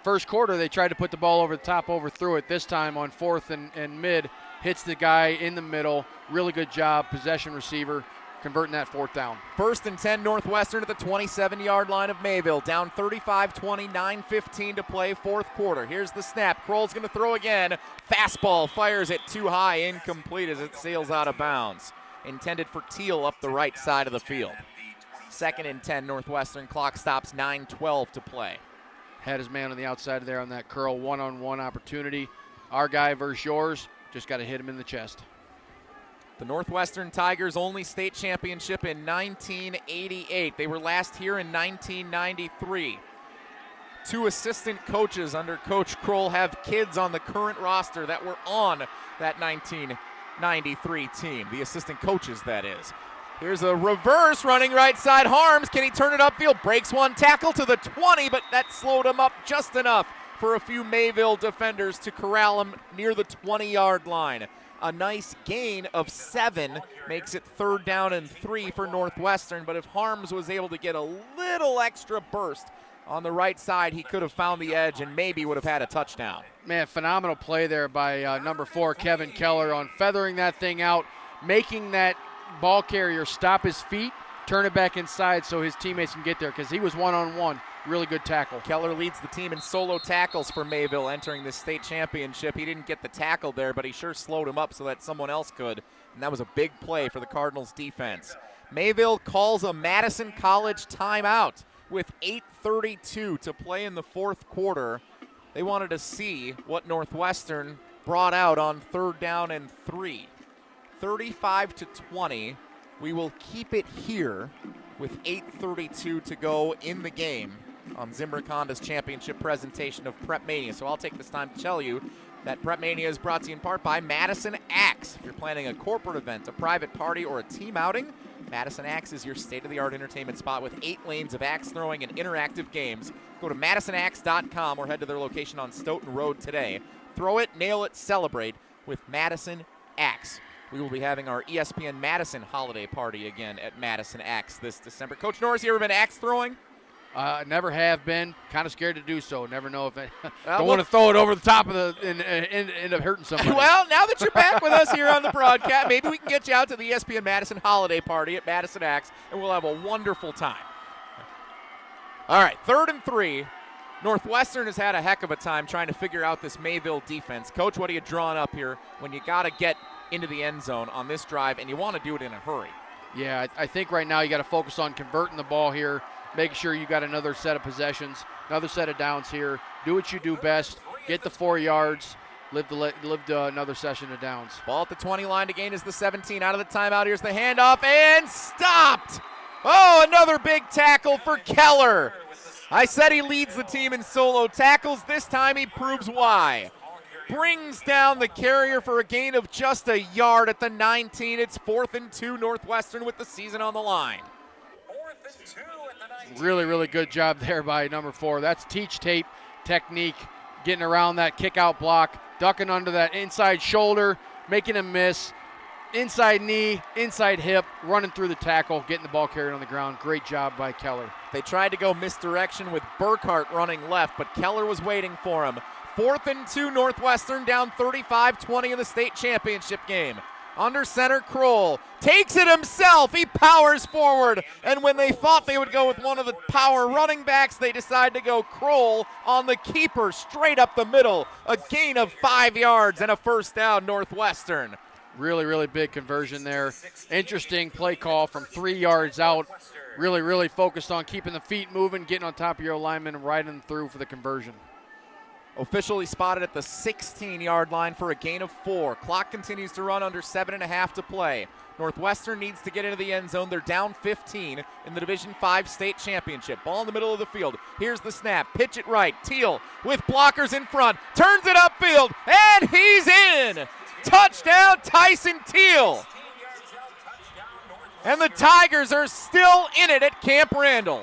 1st quarter, they tried to put the ball over the top, overthrew it. This time on 4th and mid, hits the guy in the middle. Really good job, possession receiver, converting that 4th down. 1st and 10, Northwestern at the 27-yard line of Mayville. Down 35-20, 9:15 to play, 4th quarter. Here's the snap. Kroll's going to throw again. Fastball, fires it too high, incomplete as it sails out of bounds. Intended for Teal up the right side of the field. 2nd and 10, Northwestern. Clock stops, 9:12 to play. Had his man on the outside there on that curl, one-on-one opportunity. Our guy versus yours, just got to hit him in the chest. The Northwestern Tigers' only state championship in 1988. They were last here in 1993. 2 assistant coaches under Coach Kroll have kids on the current roster that were on that 1993 team. The assistant coaches, that is. Here's a reverse running right side. Harms, can he turn it upfield? Breaks one tackle to the 20, but that slowed him up just enough for a few Mayville defenders to corral him near the 20-yard line. A nice gain of 7 makes it 3rd down and 3 for Northwestern, but if Harms was able to get a little extra burst on the right side, he could have found the edge and maybe would have had a touchdown. Man, phenomenal play there by number 4, Kevin Keller, on feathering that thing out, making that ball carrier stop his feet, turn it back inside so his teammates can get there, because he was one-on-one. Really good tackle. Keller leads the team in solo tackles for Mayville entering this state championship. He didn't get the tackle there, but he sure slowed him up so that someone else could, and that was a big play for the Cardinals defense. Mayville calls a Madison College timeout with 8:32 to play in the 4th quarter. They wanted to see what Northwestern brought out on 3rd down and 3. 35-20. We will keep it here with 8:32 to go in the game on Zimbrick Honda's championship presentation of PrepMania. So I'll take this time to tell you that PrepMania is brought to you in part by Madison Axe. If you're planning a corporate event, a private party, or a team outing, Madison Axe is your state-of-the-art entertainment spot with 8 lanes of axe throwing and interactive games. Go to MadisonAxe.com or head to their location on Stoughton Road today. Throw it, nail it, celebrate with Madison Axe. We will be having our ESPN Madison holiday party again at Madison Axe this December. Coach Norris, you ever been axe throwing? Never have been. Kind of scared to do so. Never know if I don't want to throw it over the top of the and end up hurting somebody. Well, now that you're back with us here on the broadcast, maybe we can get you out to the ESPN Madison holiday party at Madison Axe, and we'll have a wonderful time. All right, 3rd and 3. Northwestern has had a heck of a time trying to figure out this Mayville defense. Coach, what are you drawing up here when you got to get into the end zone on this drive, and you want to do it in a hurry? Yeah, I think right now you got to focus on converting the ball here, making sure you got another set of possessions, another set of downs here. Do what you do best. Get the 4 yards. Live another session of downs. Ball at the 20 line to gain is the 17. Out of the timeout, here's the handoff, and stopped! Oh, another big tackle for Keller. I said he leads the team in solo tackles. This time he proves why. Brings down the carrier for a gain of just a yard at the 19. It's 4th and 2, Northwestern with the season on the line. 4th and 2 at the Really, really good job there by number 4. That's teach tape technique, getting around that kick-out block, ducking under that inside shoulder, making him miss, inside knee, inside hip, running through the tackle, getting the ball carried on the ground. Great job by Keller. They tried to go misdirection with Burkhart running left, but Keller was waiting for him. 4th and 2, Northwestern down 35-20 in the state championship game. Under center, Kroll takes it himself. He powers forward, and when they thought they would go with one of the power running backs, they decide to go Kroll on the keeper straight up the middle. A gain of 5 yards and a first down, Northwestern. Really, really big conversion there. Interesting play call from 3 yards out. Really, really focused on keeping the feet moving, getting on top of your lineman, and riding through for the conversion. Officially spotted at the 16-yard line for a gain of 4. Clock continues to run, under 7.5 to play. Northwestern needs to get into the end zone. They're down 15 in the Division V state championship. Ball in the middle of the field. Here's the snap. Pitch it right. Teal with blockers in front. Turns it upfield, and he's in. Touchdown, Tyson Teal. And the Tigers are still in it at Camp Randall.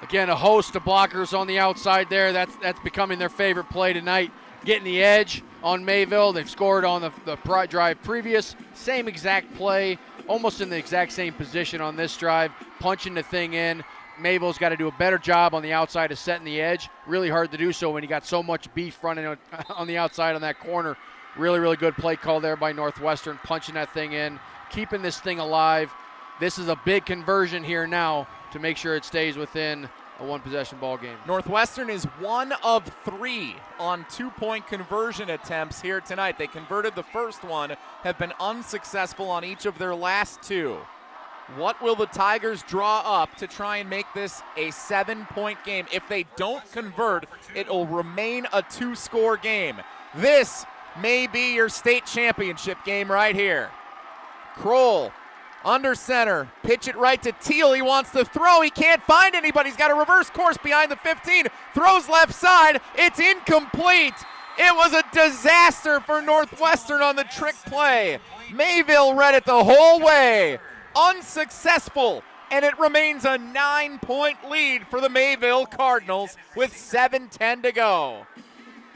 Again, a host of blockers on the outside there. That's becoming their favorite play tonight. Getting the edge on Mayville. They've scored on the drive previous. Same exact play, almost in the exact same position on this drive. Punching the thing in. Mayville's got to do a better job on the outside of setting the edge. Really hard to do so when you got so much beef running on the outside on that corner. Really, really good play call there by Northwestern, punching that thing in, keeping this thing alive. This is a big conversion here now to make sure it stays within a one-possession ball game. Northwestern is 1 of 3 on 2-point conversion attempts here tonight. They converted the first one, have been unsuccessful on each of their last 2. What will the Tigers draw up to try and make this a 7-point game? If they don't convert, it will remain a 2-score game. This may be your state championship game right here. Kroll under center, pitch it right to Teal. He wants to throw. He can't find anybody. He's got a reverse course behind the 15. Throws left side. It's incomplete. It was a disaster for Northwestern on the trick play. Mayville read it the whole way. Unsuccessful. And it remains a 9-point lead for the Mayville Cardinals with 7:10 to go.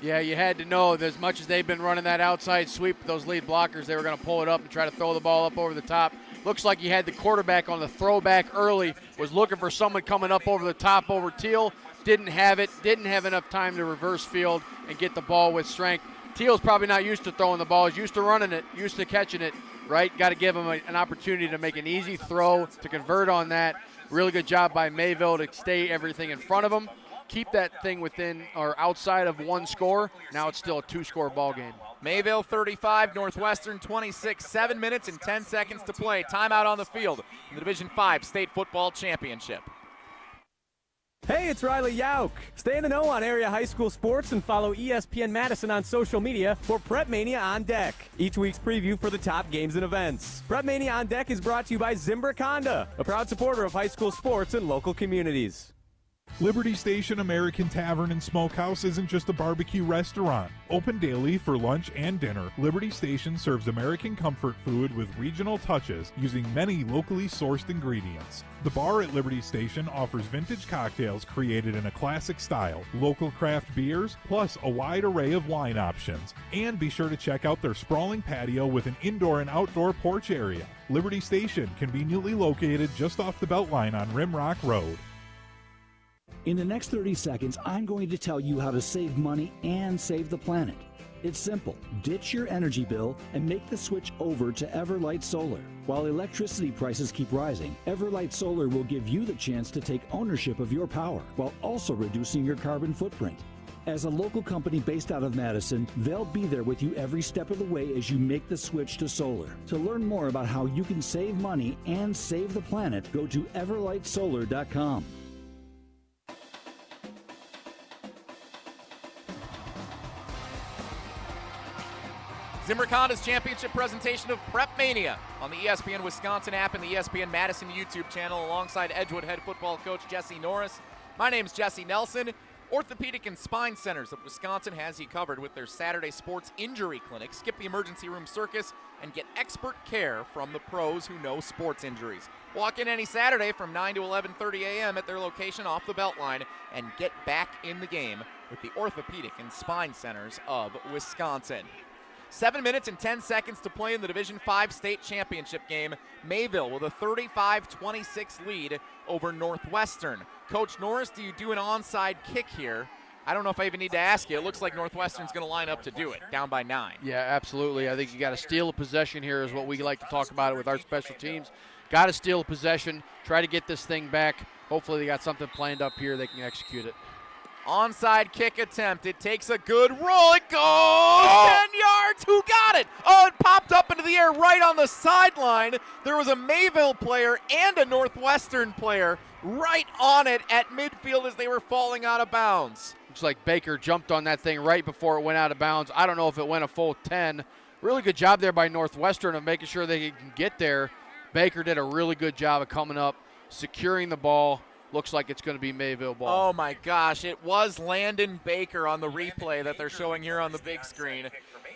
Yeah, you had to know that as much as they've been running that outside sweep with those lead blockers, they were going to pull it up and try to throw the ball up over the top. Looks like you had the quarterback on the throwback early, was looking for someone coming up over the top over Teal. Didn't have it, didn't have enough time to reverse field and get the ball with strength. Teal's probably not used to throwing the ball. He's used to running it, used to catching it, right? Got to give him an opportunity to make an easy throw, to convert on that. Really good job by Mayville to stay everything in front of him. Keep that thing within or outside of 1 score. Now it's still a 2-score ball game. Mayville 35, Northwestern 26, 7 minutes and 10 seconds to play. Timeout on the field in the Division V State Football Championship. Hey, it's Riley Jauch. Stay in the know on area high school sports and follow ESPN Madison on social media for PrepMania on Deck, each week's preview for the top games and events. PrepMania on Deck is brought to you by Zimbrick Honda, a proud supporter of high school sports and local communities. Liberty Station American Tavern and Smokehouse isn't just a barbecue restaurant. Open daily for lunch and dinner, Liberty Station serves American comfort food with regional touches using many locally sourced ingredients. The bar at Liberty Station offers vintage cocktails created in a classic style, local craft beers, plus a wide array of wine options. And be sure to check out their sprawling patio with an indoor and outdoor porch area. Liberty Station, conveniently located just off the Beltline on Rimrock Road. In the next 30 seconds, I'm going to tell you how to save money and save the planet. It's simple. Ditch your energy bill and make the switch over to Everlight Solar. While electricity prices keep rising, Everlight Solar will give you the chance to take ownership of your power while also reducing your carbon footprint. As a local company based out of Madison, they'll be there with you every step of the way as you make the switch to solar. To learn more about how you can save money and save the planet, go to everlightsolar.com. Zimbrick Honda's championship presentation of PrepMania on the ESPN Wisconsin app and the ESPN Madison YouTube channel alongside Edgewood head football coach Jesse Norris. My name's Jesse Nelson. Orthopedic and Spine Centers of Wisconsin has you covered with their Saturday sports injury clinic. Skip the emergency room circus and get expert care from the pros who know sports injuries. Walk in any Saturday from 9 to 11:30 a.m. at their location off the Beltline and get back in the game with the Orthopedic and Spine Centers of Wisconsin. 7 minutes and 10 seconds to play in the Division V state championship game. Mayville with a 35-26 lead over Northwestern. Coach Norris, do you do an onside kick here? I don't know if I even need to ask you. It looks like Northwestern's going to line up to do it, down by 9. Yeah, absolutely. I think you got to steal a possession here is what we like to talk about it with our special teams. Got to steal a possession, try to get this thing back. Hopefully they got something planned up here. They can execute it. Onside kick attempt. It takes a good roll. It goes 10 yards. Who got it? Oh, it popped up into the air right on the sideline. There was a Mayville player and a Northwestern player right on it at midfield as they were falling out of bounds. Looks like Baker jumped on that thing right before it went out of bounds. I don't know if it went a full 10. Really good job there by Northwestern of making sure they can get there. Baker did a really good job of coming up, securing the ball. Looks like it's going to be Mayville ball. Oh, my gosh. It was Landon Baker on the replay that they're showing here on the big screen.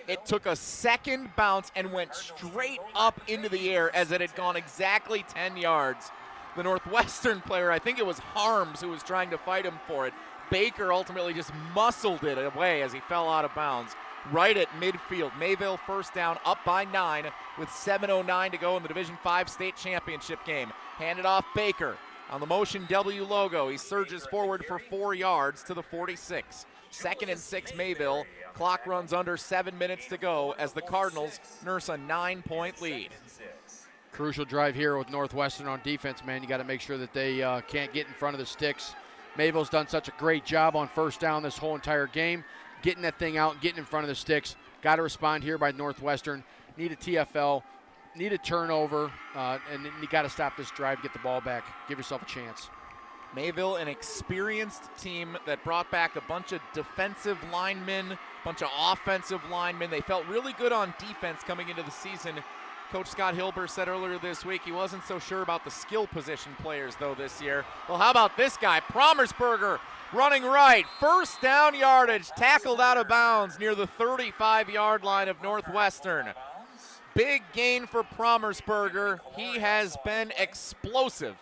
It took a second bounce and went straight up into the air as it had gone exactly 10 yards. The Northwestern player, I think it was Harms who was trying to fight him for it. Baker ultimately just muscled it away as he fell out of bounds right at midfield. Mayville first down, up by 9 with 7:09 to go in the Division V state championship game. Handed off Baker. On the motion W logo, he surges forward for 4 yards to the 46. 2nd and 6 Mayville. Clock runs under 7 minutes to go as the Cardinals nurse a 9-point lead. Crucial drive here with Northwestern on defense, man. You got to make sure that they can't get in front of the sticks. Mayville's done such a great job on first down this whole entire game, getting that thing out, getting in front of the sticks. Got to respond here by Northwestern. Need a TFL. Need a turnover, and you got to stop this drive, get the ball back, give yourself a chance. Mayville, an experienced team that brought back a bunch of defensive linemen, a bunch of offensive linemen. They felt really good on defense coming into the season. Coach Scott Hilber said earlier this week he wasn't so sure about the skill position players, though, this year. Well, how about this guy, Promersberger, running right. First down yardage, tackled out of bounds near the 35-yard line of Northwestern. Big gain for Promersberger. He has been explosive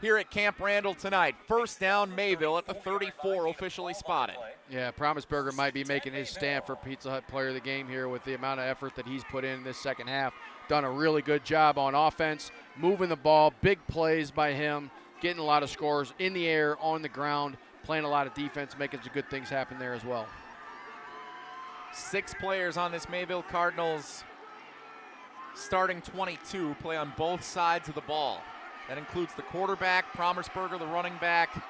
here at Camp Randall tonight. First down, Mayville at the 34, officially spotted. Yeah, Promersberger might be making his stand for Pizza Hut player of the game here with the amount of effort that he's put in this second half. Done a really good job on offense, moving the ball, big plays by him, getting a lot of scores in the air, on the ground, playing a lot of defense, making some good things happen there as well. 6 players on this Mayville Cardinals starting 22 play on both sides of the ball. That includes the quarterback, Promersberger, the running back,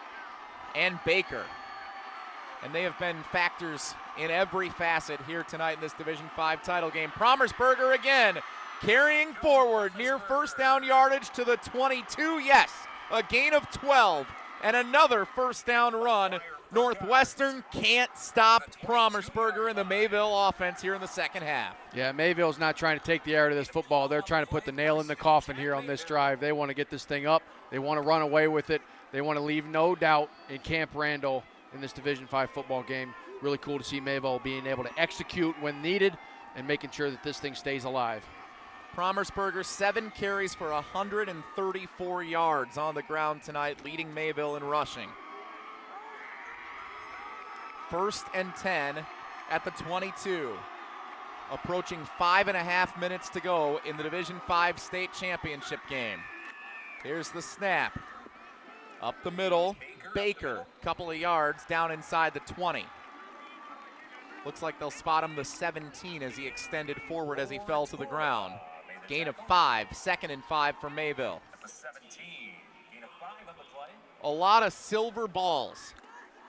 and Baker. And they have been factors in every facet here tonight in this Division V title game. Promersberger again carrying forward near first down yardage to the 22. Yes, a gain of 12 and another first down run. Northwestern can't stop Promersberger in the Mayville offense here in the second half. Yeah, Mayville's not trying to take the air out of this football. They're trying to put the nail in the coffin here on this drive. They want to get this thing up. They want to run away with it. They want to leave no doubt in Camp Randall in this Division V football game. Really cool to see Mayville being able to execute when needed and making sure that this thing stays alive. Promersberger, 7 carries for 134 yards on the ground tonight, leading Mayville in rushing. 1st and 10 at the 22. Approaching 5.5 minutes to go in the Division V state championship game. Here's the snap. Up the middle, Baker, couple of yards down inside the 20. Looks like they'll spot him the 17 as he extended forward as he fell to the ground. Gain of 5, 2nd and 5 for Mayville. A lot of silver balls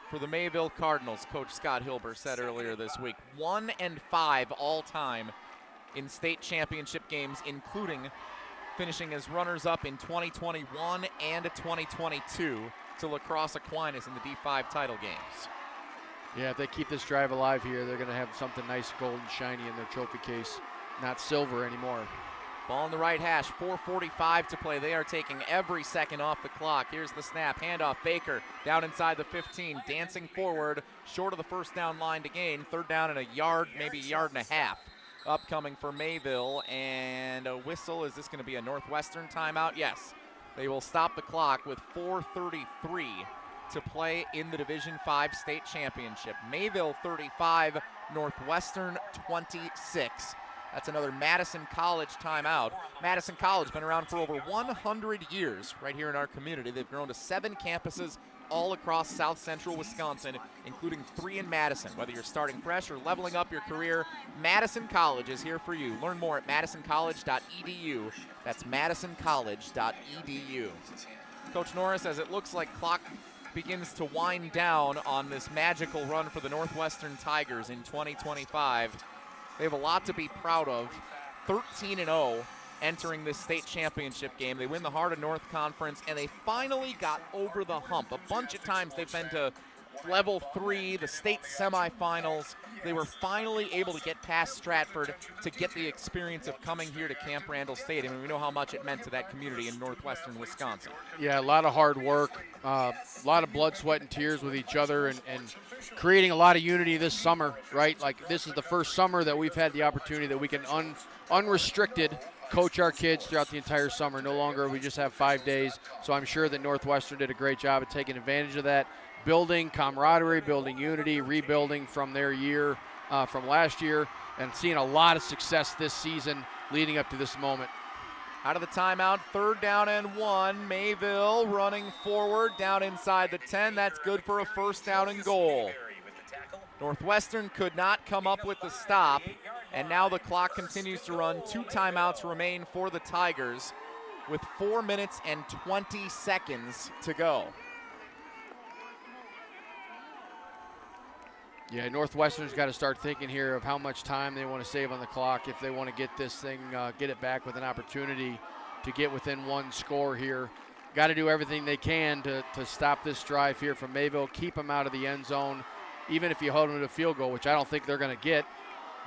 for the Mayville Cardinals, Coach Scott Hilber said earlier this week. 1 and 5 all time in state championship games, including finishing as runners-up in 2021 and 2022 to La Crosse Aquinas in the D5 title games. Yeah, if they keep this drive alive here, they're going to have something nice, gold and shiny in their trophy case, not silver anymore. Ball in the right hash, 4:45 to play. They are taking every second off the clock. Here's the snap, handoff, Baker down inside the 15, dancing forward, short of the first down line to gain. Third down and a yard, maybe a yard and a half. Upcoming for Mayville, and a whistle. Is this going to be a Northwestern timeout? Yes. They will stop the clock with 4:33 to play in the Division V State Championship. Mayville 35, Northwestern 26. That's another Madison College timeout. Madison College been around for over 100 years right here in our community. They've grown to 7 campuses all across south central Wisconsin, including 3 in Madison. Whether you're starting fresh or leveling up your career, Madison College is here for you. Learn more at madisoncollege.edu. That's madisoncollege.edu. Coach Norris, as it looks like clock begins to wind down on this magical run for the Northwestern Tigers in 2025. They have a lot to be proud of. 13-0 entering this state championship game. They win the Heart of North Conference, and they finally got over the hump. A bunch of times they've been to level 3, the state semifinals. They were finally able to get past Stratford to get the experience of coming here to Camp Randall Stadium, and we know how much it meant to that community in northwestern Wisconsin. Yeah, a lot of hard work, a lot of blood, sweat, and tears with each other, and creating a lot of unity this summer, right? Like, this is the first summer that we've had the opportunity that we can unrestricted coach our kids throughout the entire summer. No longer we just have 5 days, so I'm sure that Northwestern did a great job of taking advantage of that, building camaraderie, building unity, rebuilding from their year, from last year, and seeing a lot of success this season leading up to this moment. Out of the timeout, 3rd down and 1. Mayville running forward down inside the 10. That's good for a 1st down and goal. Northwestern could not come up with the stop, and now the clock continues to run. 2 timeouts remain for the Tigers with 4 minutes and 20 seconds to go. Yeah, Northwestern's got to start thinking here of how much time they want to save on the clock if they want to get this thing, get it back with an opportunity to get within 1 score here. Got to do everything they can to stop this drive here from Mayville, keep them out of the end zone, even if you hold them to a field goal, which I don't think they're going to get,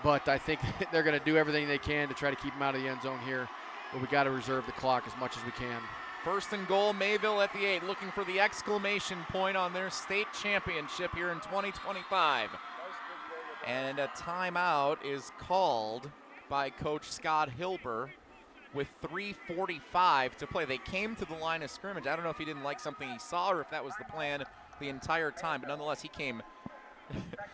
but I think they're going to do everything they can to try to keep them out of the end zone here, but we got to reserve the clock as much as we can. 1st and goal, Mayville at the 8, looking for the exclamation point on their state championship here in 2025. And a timeout is called by Coach Scott Hilber with 3:45 to play. They came to the line of scrimmage. I don't know if he didn't like something he saw or if that was the plan the entire time, but nonetheless, he came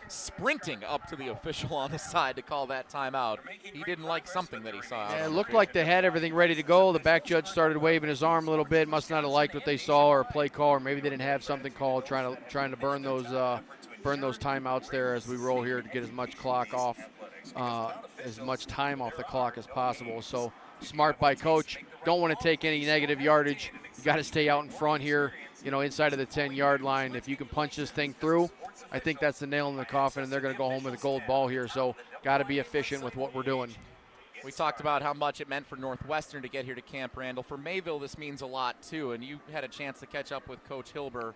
sprinting up to the official on the side to call that timeout. He didn't like something that he saw. Yeah, it looked like they had everything ready to go. The back judge started waving his arm a little bit. Must not have liked what they saw or a play call, or maybe they didn't have something called. Trying to burn those timeouts there as we roll here to get as much clock off, as much time off the clock as possible. So smart by coach. Don't want to take any negative yardage. You got to stay out in front here, inside of the 10-yard line. If you can punch this thing through, I think that's the nail in the coffin, and they're going to go home with a gold ball here. So got to be efficient with what we're doing. We talked about how much it meant for Northwestern to get here to Camp Randall. For Mayville, this means a lot, too, and you had a chance to catch up with Coach Hilber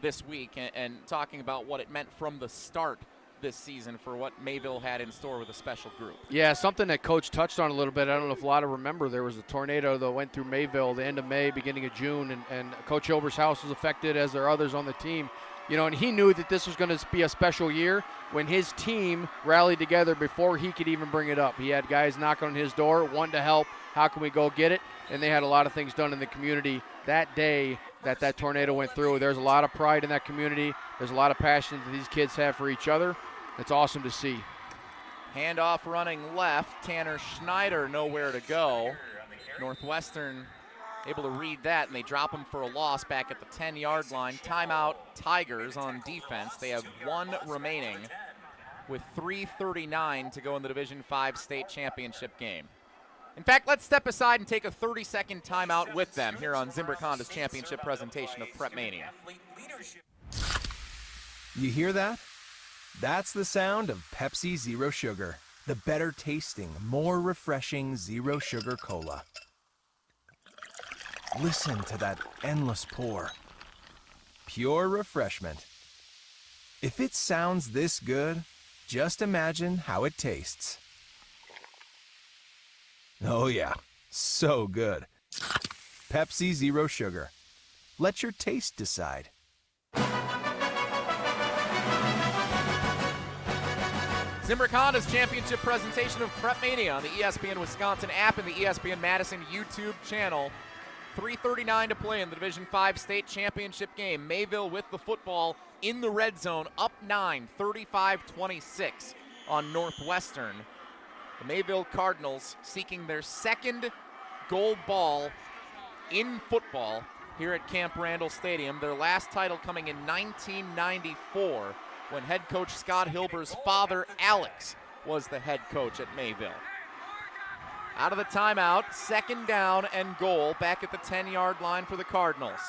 this week and talking about what it meant from the start this season for what Mayville had in store with a special group. Yeah, something that Coach touched on a little bit. I don't know if a lot of remember, there was a tornado that went through Mayville the end of May, beginning of June, and Coach Hilber's house was affected, as are others on the team. And he knew that this was going to be a special year when his team rallied together before he could even bring it up. He had guys knocking on his door, wanting to help. How can we go get it? And they had a lot of things done in the community that day that tornado went through. There's a lot of pride in that community. There's a lot of passion that these kids have for each other. It's awesome to see. Handoff running left. Tanner Schneider nowhere to go. Northwestern able to read that, and they drop him for a loss back at the 10-yard line. Timeout Tigers on defense. They have 1 remaining with 3:39 to go in the Division V State Championship game. In fact, let's step aside and take a 30-second timeout with them here on Zimbrick Honda's championship presentation of PrepMania. You hear that? That's the sound of Pepsi Zero Sugar, the better tasting, more refreshing Zero Sugar Cola. Listen to that endless pour. Pure refreshment. If it sounds this good, just imagine how it tastes. Oh yeah, So good. Pepsi Zero Sugar. Let your taste decide. Zimbrick Honda's championship presentation of PrepMania on the ESPN Wisconsin app and the ESPN Madison YouTube channel. 3:39 to play in the Division 5 state championship game. Mayville with the football in the red zone, up 9, 35-26 on Northwestern. The Mayville Cardinals seeking their second gold ball in football here at Camp Randall Stadium. Their last title coming in 1994 when head coach Scott Hilber's father, Alex, was the head coach at Mayville. Out of the timeout, second down and goal back at the 10-yard line for the Cardinals.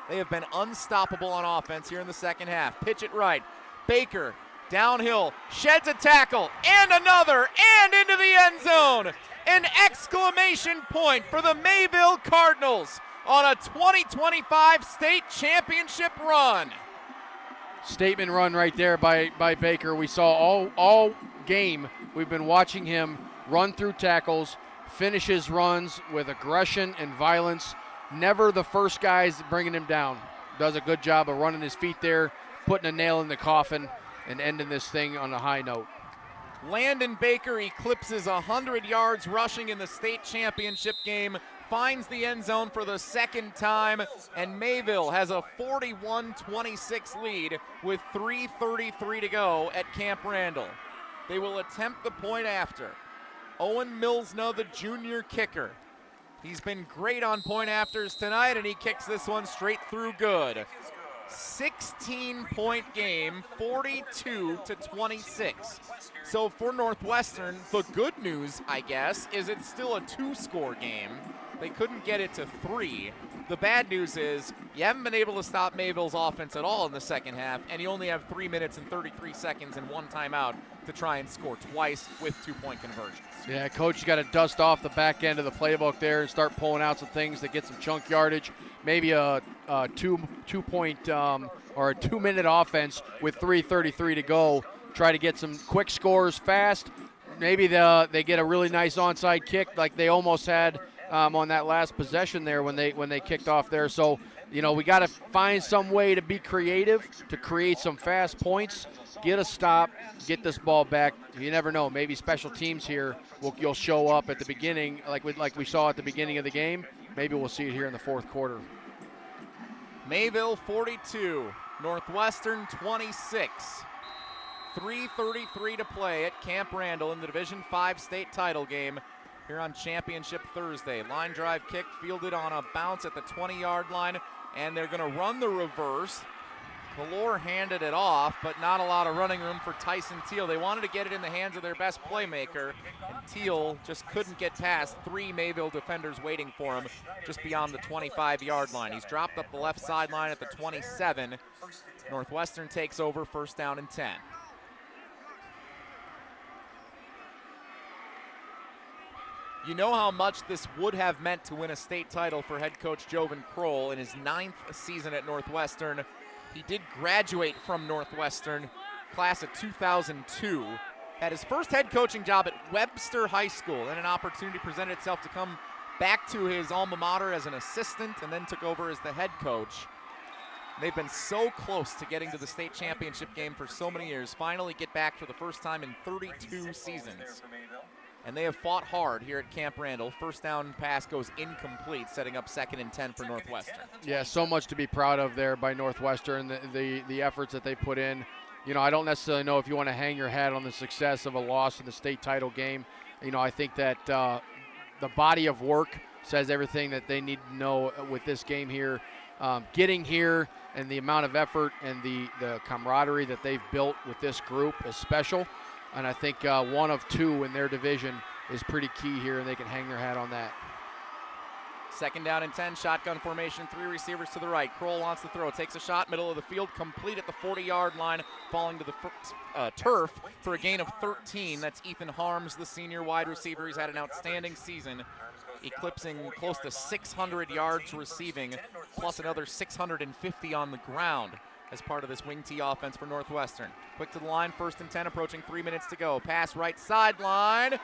They have been unstoppable on offense here in the second half. Pitch it right. Baker downhill, sheds a tackle, and another, and into the end zone. An exclamation point for the Mayville Cardinals on a 2025 state championship run. Statement run right there by Baker. We saw all game, we've been watching him run through tackles, finish his runs with aggression and violence. Never the first guys bringing him down. Does a good job of running his feet there, putting a nail in the coffin, and ending this thing on a high note. Landon Baker eclipses 100 yards rushing in the state championship game, finds the end zone for the second time, and Mayville has a 41-26 lead with 3:33 to go at Camp Randall. They will attempt the point after. Owen Milsna, the junior kicker. He's been great on point afters tonight, and he kicks this one straight through good. 16-point game, 42-26. So for Northwestern, the good news, I guess, is it's still a two-score game. They couldn't get it to 3. The bad news is you haven't been able to stop Mayville's offense at all in the second half, and you only have 3 minutes and 33 seconds and one timeout to try and score twice with 2-point conversions. Yeah, coach got to dust off the back end of the playbook there and start pulling out some things that get some chunk yardage. Maybe a 2-point or a 2-minute offense with 3:33 to go. Try to get some quick scores fast. Maybe they get a really nice onside kick like they almost had on that last possession there when they kicked off there. So, we got to find some way to be creative, to create some fast points, get a stop, get this ball back. You never know. Maybe special teams here you'll show up at the beginning like we saw at the beginning of the game. Maybe we'll see it here in the fourth quarter. Mayville 42, Northwestern 26. 3:33 to play at Camp Randall in the Division 5 state title game here on Championship Thursday. Line drive kick fielded on a bounce at the 20-yard line, and they're going to run the reverse. Valor handed it off, but not a lot of running room for Tyson Teal. They wanted to get it in the hands of their best playmaker, and Teal just couldn't get past 3 Mayville defenders waiting for him just beyond the 25-yard line. He's dropped up the left sideline at the 27. Northwestern takes over, first down and 10. You know how much this would have meant to win a state title for head coach Jovan Kroll in his 9th season at Northwestern. He did graduate from Northwestern, class of 2002. Had his first head coaching job at Webster High School, then an opportunity presented itself to come back to his alma mater as an assistant and then took over as the head coach. They've been so close to getting to the state championship game for so many years, finally get back for the first time in 32 seasons. And they have fought hard here at Camp Randall. First down pass goes incomplete, setting up 2nd and 10 for Northwestern. Yeah, so much to be proud of there by Northwestern, the efforts that they put in. I don't necessarily know if you want to hang your hat on the success of a loss in the state title game. I think that the body of work says everything that they need to know with this game here. Getting here and the amount of effort and the camaraderie that they've built with this group is special. And I think 1 of 2 in their division is pretty key here, and they can hang their hat on that. 2nd down and 10, shotgun formation, 3 receivers to the right. Kroll wants to throw, takes a shot, middle of the field, complete at the 40-yard line, falling to the turf for a gain of 13. That's Ethan Harms, the senior wide receiver. He's had an outstanding season, eclipsing close to 600 yards receiving, plus another 650 on the ground as part of this wing T offense for Northwestern. Quick to the line, 1st and 10, approaching 3 minutes to go. Pass right sideline.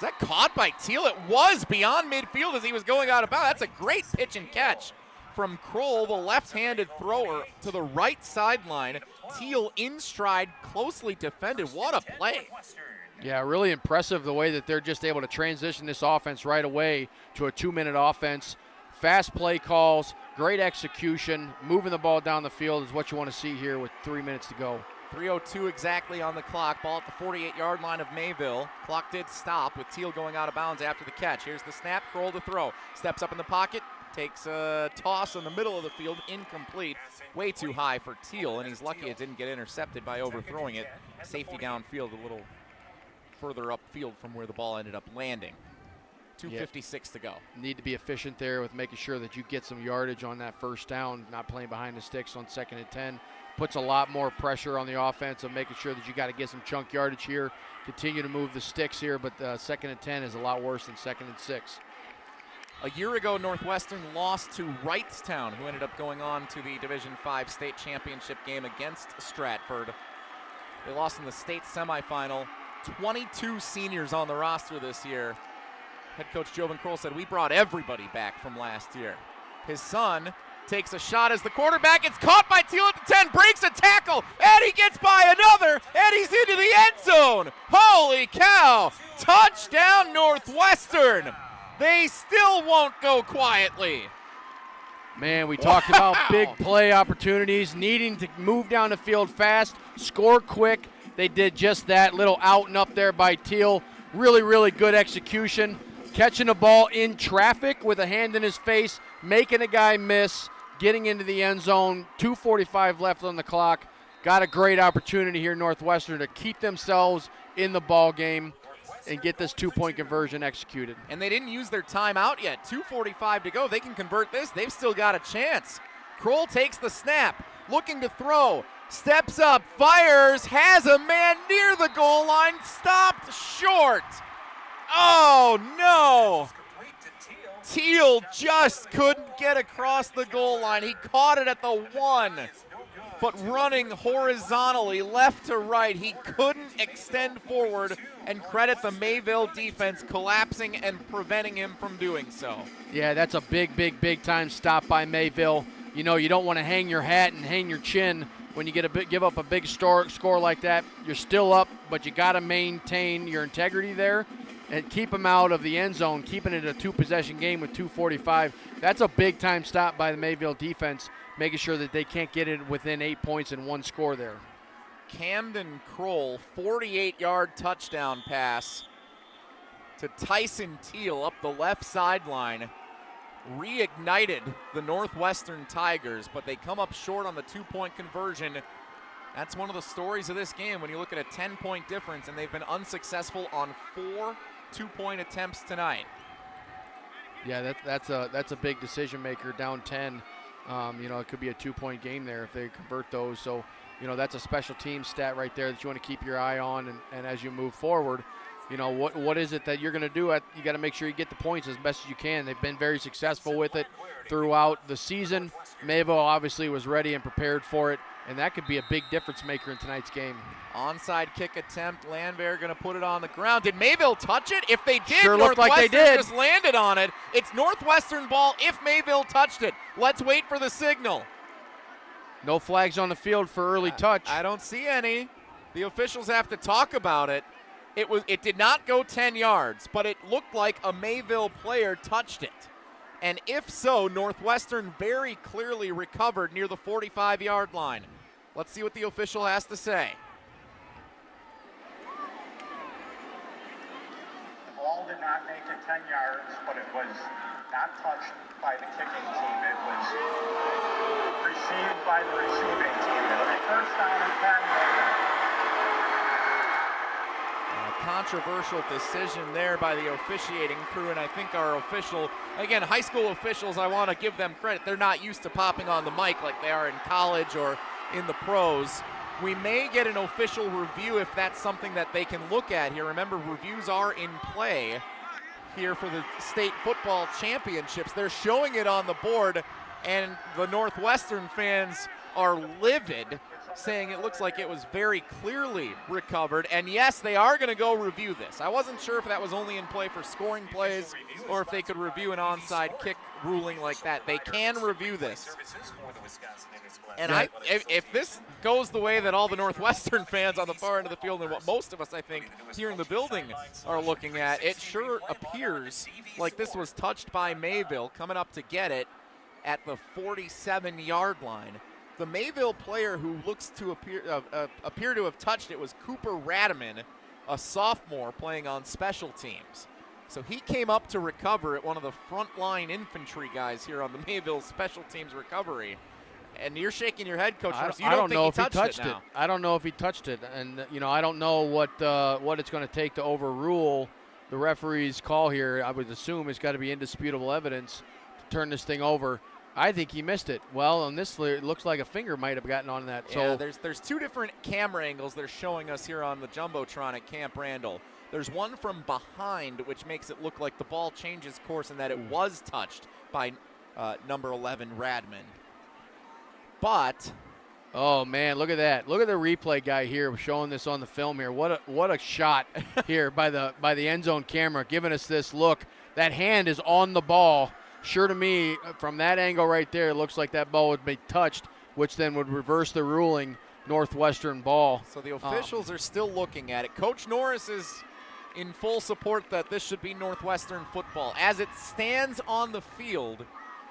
Is that caught by Teal? It was beyond midfield as he was going out of bounds. That's a great pitch and catch from Kroll, the left-handed thrower, to the right sideline. Teal in stride, closely defended. What a play. Yeah, really impressive the way that they're just able to transition this offense right away to a 2-minute offense. Fast play calls, great execution, moving the ball down the field is what you want to see here with 3 minutes to go. 3:02 exactly on the clock. Ball at the 48-yard line of Mayville. Clock did stop with Teal going out of bounds after the catch. Here's the snap, Kroll to throw. Steps up in the pocket, takes a toss in the middle of the field, incomplete. Way too high for Teal, and he's lucky it didn't get intercepted by overthrowing it. Safety downfield, a little further upfield from where the ball ended up landing. 2:56 to go. Need to be efficient there with making sure that you get some yardage on that first down, not playing behind the sticks on 2nd and 10. Puts a lot more pressure on the offense of making sure that you got to get some chunk yardage here. Continue to move the sticks here, but 2nd and 10 is a lot worse than 2nd and 6. A year ago, Northwestern lost to Wrightstown, who ended up going on to the Division V state championship game against Stratford. They lost in the state semifinal. 22 seniors on the roster this year. Head coach Jovan Kroll said, we brought everybody back from last year. His son takes a shot as the quarterback. It's caught by Teal at the 10, breaks a tackle, and he gets by another, and he's into the end zone. Holy cow! Touchdown Northwestern! They still won't go quietly. Man, we talked about big play opportunities, needing to move down the field fast, score quick. They did just that. Little out and up there by Teal. Really, really good execution. Catching the ball in traffic with a hand in his face, making a guy miss, getting into the end zone. 2:45 left on the clock. Got a great opportunity here, Northwestern, to keep themselves in the ball game and get this 2-point conversion executed. And they didn't use their timeout yet. 2:45 to go. They can convert this. They've still got a chance. Kroll takes the snap, looking to throw. Steps up, fires, has a man near the goal line, stopped short. Oh, no. Teal just couldn't get across the goal line. He caught it at the 1, but running horizontally left to right, he couldn't extend forward, and credit the Mayville defense collapsing and preventing him from doing so. Yeah, that's a big time stop by Mayville. You know, you don't want to hang your hat and hang your chin when you give up a big score like that. You're still up, but you got to maintain your integrity there and keep them out of the end zone, keeping it a 2-possession game with 2:45. That's a big-time stop by the Mayville defense, making sure that they can't get it within 8 points and 1 score there. Camden Kroll, 48-yard touchdown pass to Tyson Teal up the left sideline. Reignited the Northwestern Tigers, but they come up short on the 2-point conversion. That's one of the stories of this game when you look at a 10-point difference, and they've been unsuccessful on 4 2-point attempts tonight. Yeah, that's a big decision maker down 10. You know, it could be a 2-point game there if they convert those. So, you know, that's a special team stat right there that you want to keep your eye on, and as you move forward, you know, what is it that you're going to do? You got to make sure you get the points as best as you can. They've been very successful with it throughout the season. Mayville obviously was ready and prepared for it, and that could be a big difference maker in tonight's game. Onside kick attempt. Landwehr going to put it on the ground. Did Mayville touch it? If they did, sure looked like they did. Just landed on it. It's Northwestern ball if Mayville touched it. Let's wait for the signal. No flags on the field for early touch. I don't see any. The officials have to talk about it. It did not go 10 yards, but it looked like a Mayville player touched it. And if so, Northwestern very clearly recovered near the 45-yard line. Let's see what the official has to say. The ball did not make it 10 yards, but it was not touched by the kicking team. It was received by the receiving team. It was a first down and 10. Controversial decision there by the officiating crew, and I think our official, again, high school officials, I want to give them credit. They're not used to popping on the mic like they are in college or in the pros. We may get an official review if that's something that they can look at here. Remember, reviews are in play here for the state football championships. They're showing it on the board, and the Northwestern fans are livid saying it looks like it was very clearly recovered. And yes, they are going to go review this. I wasn't sure if that was only in play for scoring plays or if they could review an onside kick ruling like that. They can review this. And if this goes the way that all the Northwestern fans on the far end of the field and what most of us, I think, here in the building are looking at, it sure appears like this was touched by Mayville coming up to get it at the 47-yard line. The Mayville player who looks to appear to have touched it was Cooper Radaman, a sophomore playing on special teams. So he came up to recover at one of the frontline infantry guys here on the Mayville special teams recovery. And you're shaking your head, Coach. I don't know if he touched it. I don't know if he touched it, and I don't know what it's going to take to overrule the referee's call here. I would assume it's got to be indisputable evidence to turn this thing over. I think he missed it. Well, on this, it looks like a finger might have gotten on that. Yeah, there's two different camera angles they're showing us here on the Jumbotron at Camp Randall. There's one from behind, which makes it look like the ball changes course and that it was touched by number 11, Radman. But, oh man, look at that! Look at the replay guy here showing this on the film here. What a shot here by the end zone camera, giving us this look. That hand is on the ball. Sure to me, from that angle right there, it looks like that ball would be touched, which then would reverse the ruling, Northwestern ball. So the officials are still looking at it. Coach Norris is in full support that this should be Northwestern football. As it stands on the field,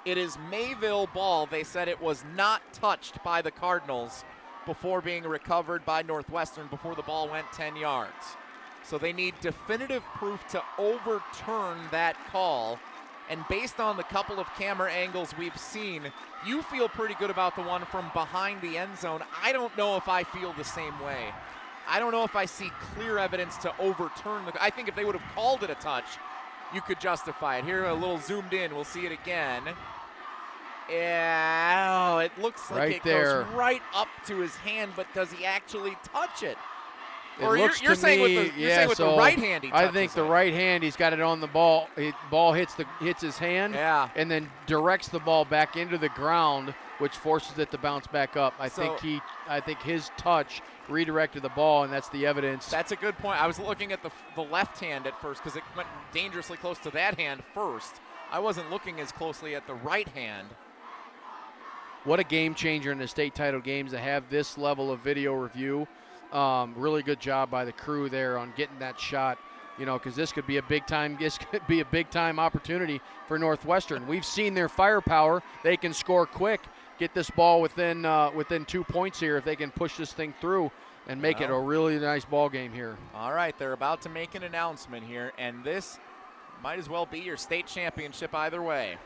it is Mayville ball. They said it was not touched by the Cardinals before being recovered by Northwestern before the ball went 10 yards. So they need definitive proof to overturn that call. And based on the couple of camera angles we've seen, you feel pretty good about the one from behind the end zone. I don't know if I feel the same way. I don't know if I see clear evidence to overturn the. I think if they would have called it a touch, you could justify it. Here, a little zoomed in. We'll see it again. Yeah, it looks like it goes right up to his hand, but does he actually touch it? Or you're saying with the right hand he touches I think the right hand, he's got it on the ball. Ball hits his hand, and then directs the ball back into the ground, which forces it to bounce back up. I think his touch redirected the ball, and that's the evidence. That's a good point. I was looking at the left hand at first because it went dangerously close to that hand first. I wasn't looking as closely at the right hand. What a game changer in the state title games to have this level of video review. Really good job by the crew there on getting that shot, because this could be a big time opportunity for Northwestern. We've seen their firepower. They can score quick, get this ball within 2 points here if they can push this thing through and make it a really nice ball game here. All right, they're about to make an announcement here, and this might as well be your state championship either way.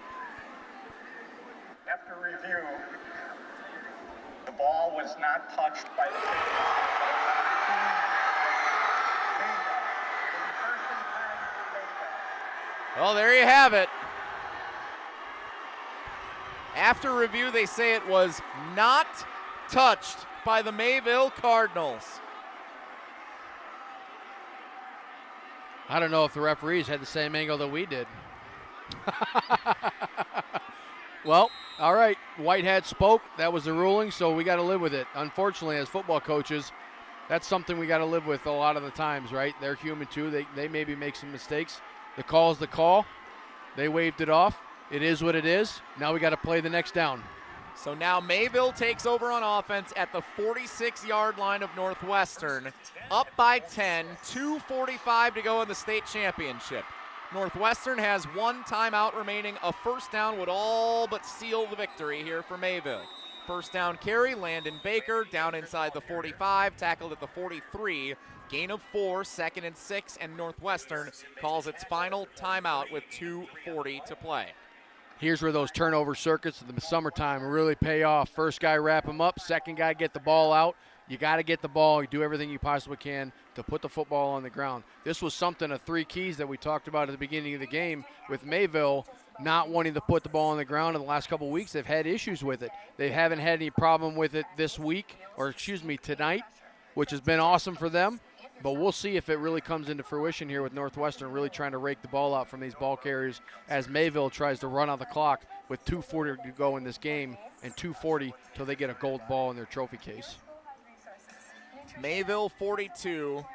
After review, the ball was not touched by the Well, there you have it. After review, they say it was not touched by the Mayville Cardinals. I don't know if the referees had the same angle that we did. Well, all right, Whitehead spoke. That was the ruling, so we got to live with it. Unfortunately, as football coaches, that's something we got to live with a lot of the times, right? They're human too. They maybe make some mistakes. The call is the call. They waved it off. It is what it is. Now we got to play the next down. So now Mayville takes over on offense at the 46-yard line of Northwestern, up by 10, 2:45 to go in the state championship. Northwestern has one timeout remaining. A first down would all but seal the victory here for Mayville. First down carry, Landon Baker down inside the 45, tackled at the 43. Gain of 4, 2nd and 6, and Northwestern calls its final timeout with 2:40 to play. Here's where those turnover circuits in the summertime really pay off. First guy wrap him up, second guy get the ball out. You got to get the ball. You do everything you possibly can to put the football on the ground. This was something of 3 keys that we talked about at the beginning of the game with Mayville not wanting to put the ball on the ground in the last couple of weeks. They've had issues with it. They haven't had any problem with it tonight, which has been awesome for them. But we'll see if it really comes into fruition here with Northwestern really trying to rake the ball out from these ball carriers as Mayville tries to run out the clock with 2:40 to go in this game and 2:40 till they get a gold ball in their trophy case. Mayville 42,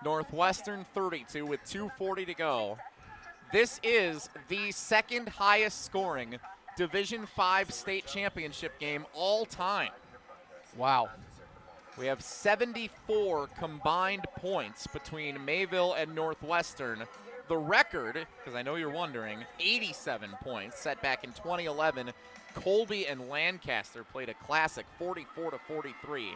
Northwestern 32 with 2:40 to go. This is the second highest scoring Division V state championship game all time. Wow. We have 74 combined points between Mayville and Northwestern. The record, because I know you're wondering, 87 points set back in 2011. Colby and Lancaster played a classic 44-43.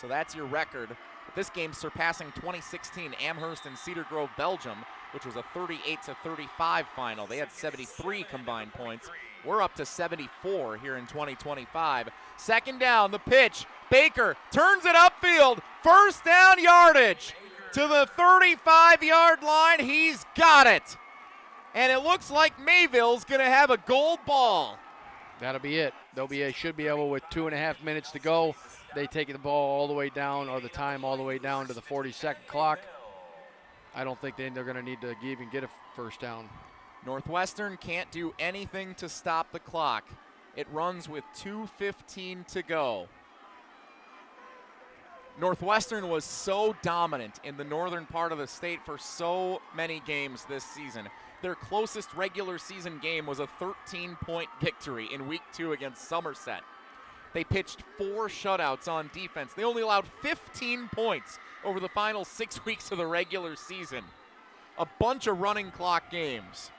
So that's your record. This game surpassing 2016 Amherst and Cedar Grove, Belgium, which was a 38-35 final. They had 73 combined points. We're up to 74 here in 2025. Second down, the pitch. Baker turns it upfield. First down yardage to the 35-yard line. He's got it. And it looks like Mayville's going to have a gold ball. That'll be it. Should be able, with 2.5 minutes to go, they take the ball all the way down, or the time all the way down to the 40-second clock. I don't think they're going to need to even get a first down. Northwestern can't do anything to stop the clock. It runs with 2:15 to go. Northwestern was so dominant in the northern part of the state for so many games this season. Their closest regular season game was a 13-point victory in Week 2 against Somerset. They pitched 4 shutouts on defense. They only allowed 15 points over the final 6 weeks of the regular season. A bunch of running clock games.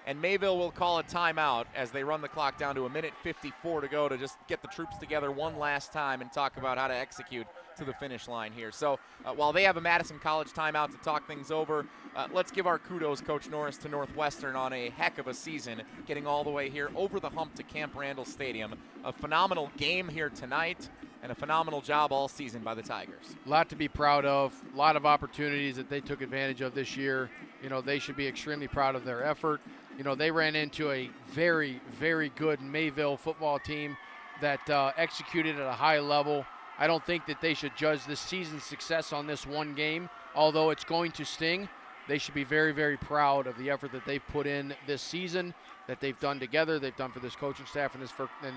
And Mayville will call a timeout as they run the clock down to 1:54 to go to just get the troops together one last time and talk about how to execute to the finish line here. So while they have a Madison College timeout to talk things over, let's give our kudos, Coach Norris, to Northwestern on a heck of a season, getting all the way here over the hump to Camp Randall Stadium. A phenomenal game here tonight and a phenomenal job all season by the Tigers. A lot to be proud of, a lot of opportunities that they took advantage of this year. You know, they should be extremely proud of their effort. You know, they ran into a very, very good Mayville football team that executed at a high level. I don't think that they should judge this season's success on this one game, although it's going to sting. They should be very, very proud of the effort that they've put in this season, that they've done together, they've done for this coaching staff and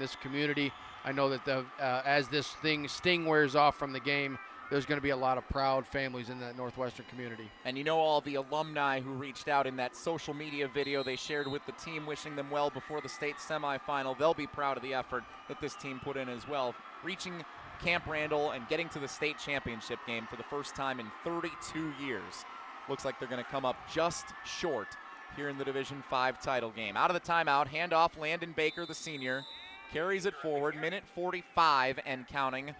this community. I know that as this sting wears off from the game, there's going to be a lot of proud families in that Northwestern community. And you know all the alumni who reached out in that social media video they shared with the team, wishing them well before the state semifinal. They'll be proud of the effort that this team put in as well, reaching Camp Randall and getting to the state championship game for the first time in 32 years. Looks like they're going to come up just short here in the Division V title game. Out of the timeout, handoff Landon Baker, the senior, carries it forward, 1:45 and counting.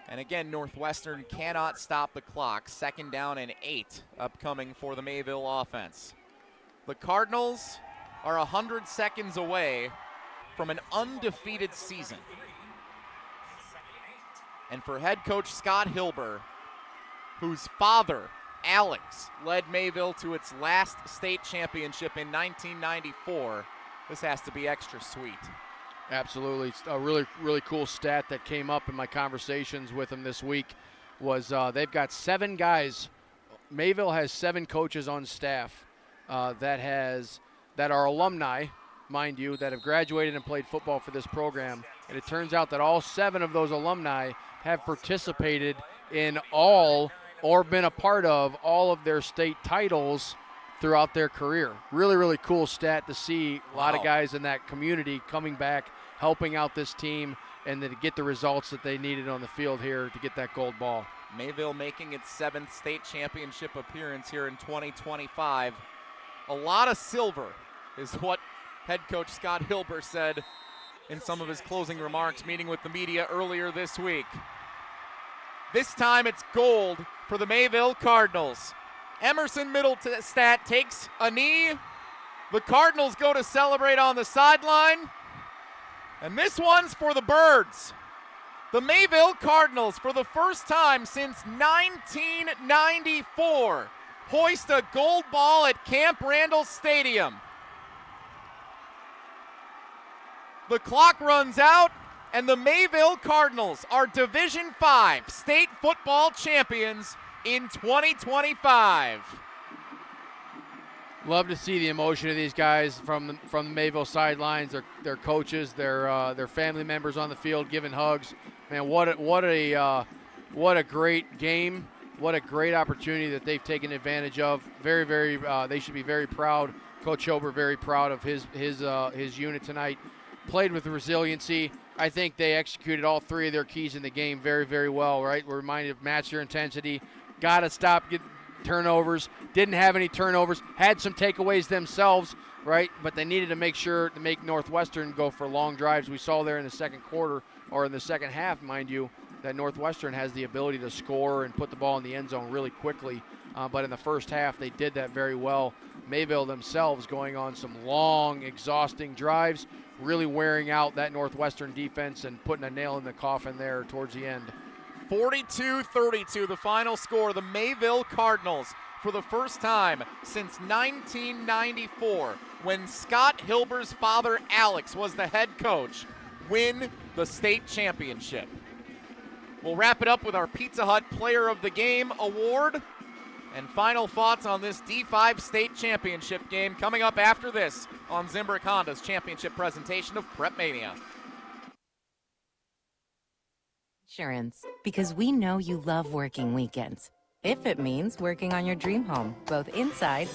And again, Northwestern cannot stop the clock. Second down and 8 upcoming for the Mayville offense. The Cardinals are 100 seconds away from an undefeated season. And for head coach Scott Hilber, whose father, Alex, led Mayville to its last state championship in 1994, this has to be extra sweet. Absolutely. It's a really, really cool stat that came up in my conversations with them this week was they've got 7 guys. Mayville has 7 coaches on staff that are alumni, mind you, that have graduated and played football for this program. And it turns out that all 7 of those alumni have participated in all or been a part of all of their state titles throughout their career. Really, really cool stat to see a lot of guys in that community coming back, helping out this team, and then to get the results that they needed on the field here to get that gold ball. Mayville making its 7th state championship appearance here in 2025. A lot of silver is what head coach Scott Hilber said in some of his closing remarks meeting with the media earlier this week. This time it's gold for the Mayville Cardinals. Emerson Middlestat takes a knee. The Cardinals go to celebrate on the sideline. And this one's for the Birds. The Mayville Cardinals, for the first time since 1994, hoist a gold ball at Camp Randall Stadium. The clock runs out, and the Mayville Cardinals are Division V state football champions in 2025. Love to see the emotion of these guys from the Mayville sidelines, their coaches, their family members on the field giving hugs. Man, what a what a great game. What a great opportunity that they've taken advantage of. Very, very, they should be very proud. Coach Ober very proud of his unit tonight. Played with resiliency. I think they executed all three of their keys in the game very, very well, right? We're reminded of match your intensity. Got to stop getting turnovers. Didn't have any turnovers. Had some takeaways themselves, right? But they needed to make sure to make Northwestern go for long drives. We saw there in the second quarter, or in the second half, mind you, that Northwestern has the ability to score and put the ball in the end zone really quickly. But in the first half, they did that very well. Mayville themselves going on some long, exhausting drives, really wearing out that Northwestern defense and putting a nail in the coffin there towards the end. 42-32, the final score. The Mayville Cardinals, for the first time since 1994, when Scott Hilber's father, Alex, was the head coach, win the state championship. We'll wrap it up with our Pizza Hut Player of the Game award and final thoughts on this D5 state championship game coming up after this on Zimbrick Honda's championship presentation of PrepMania. Insurance, because we know you love working weekends. If it means working on your dream home, both inside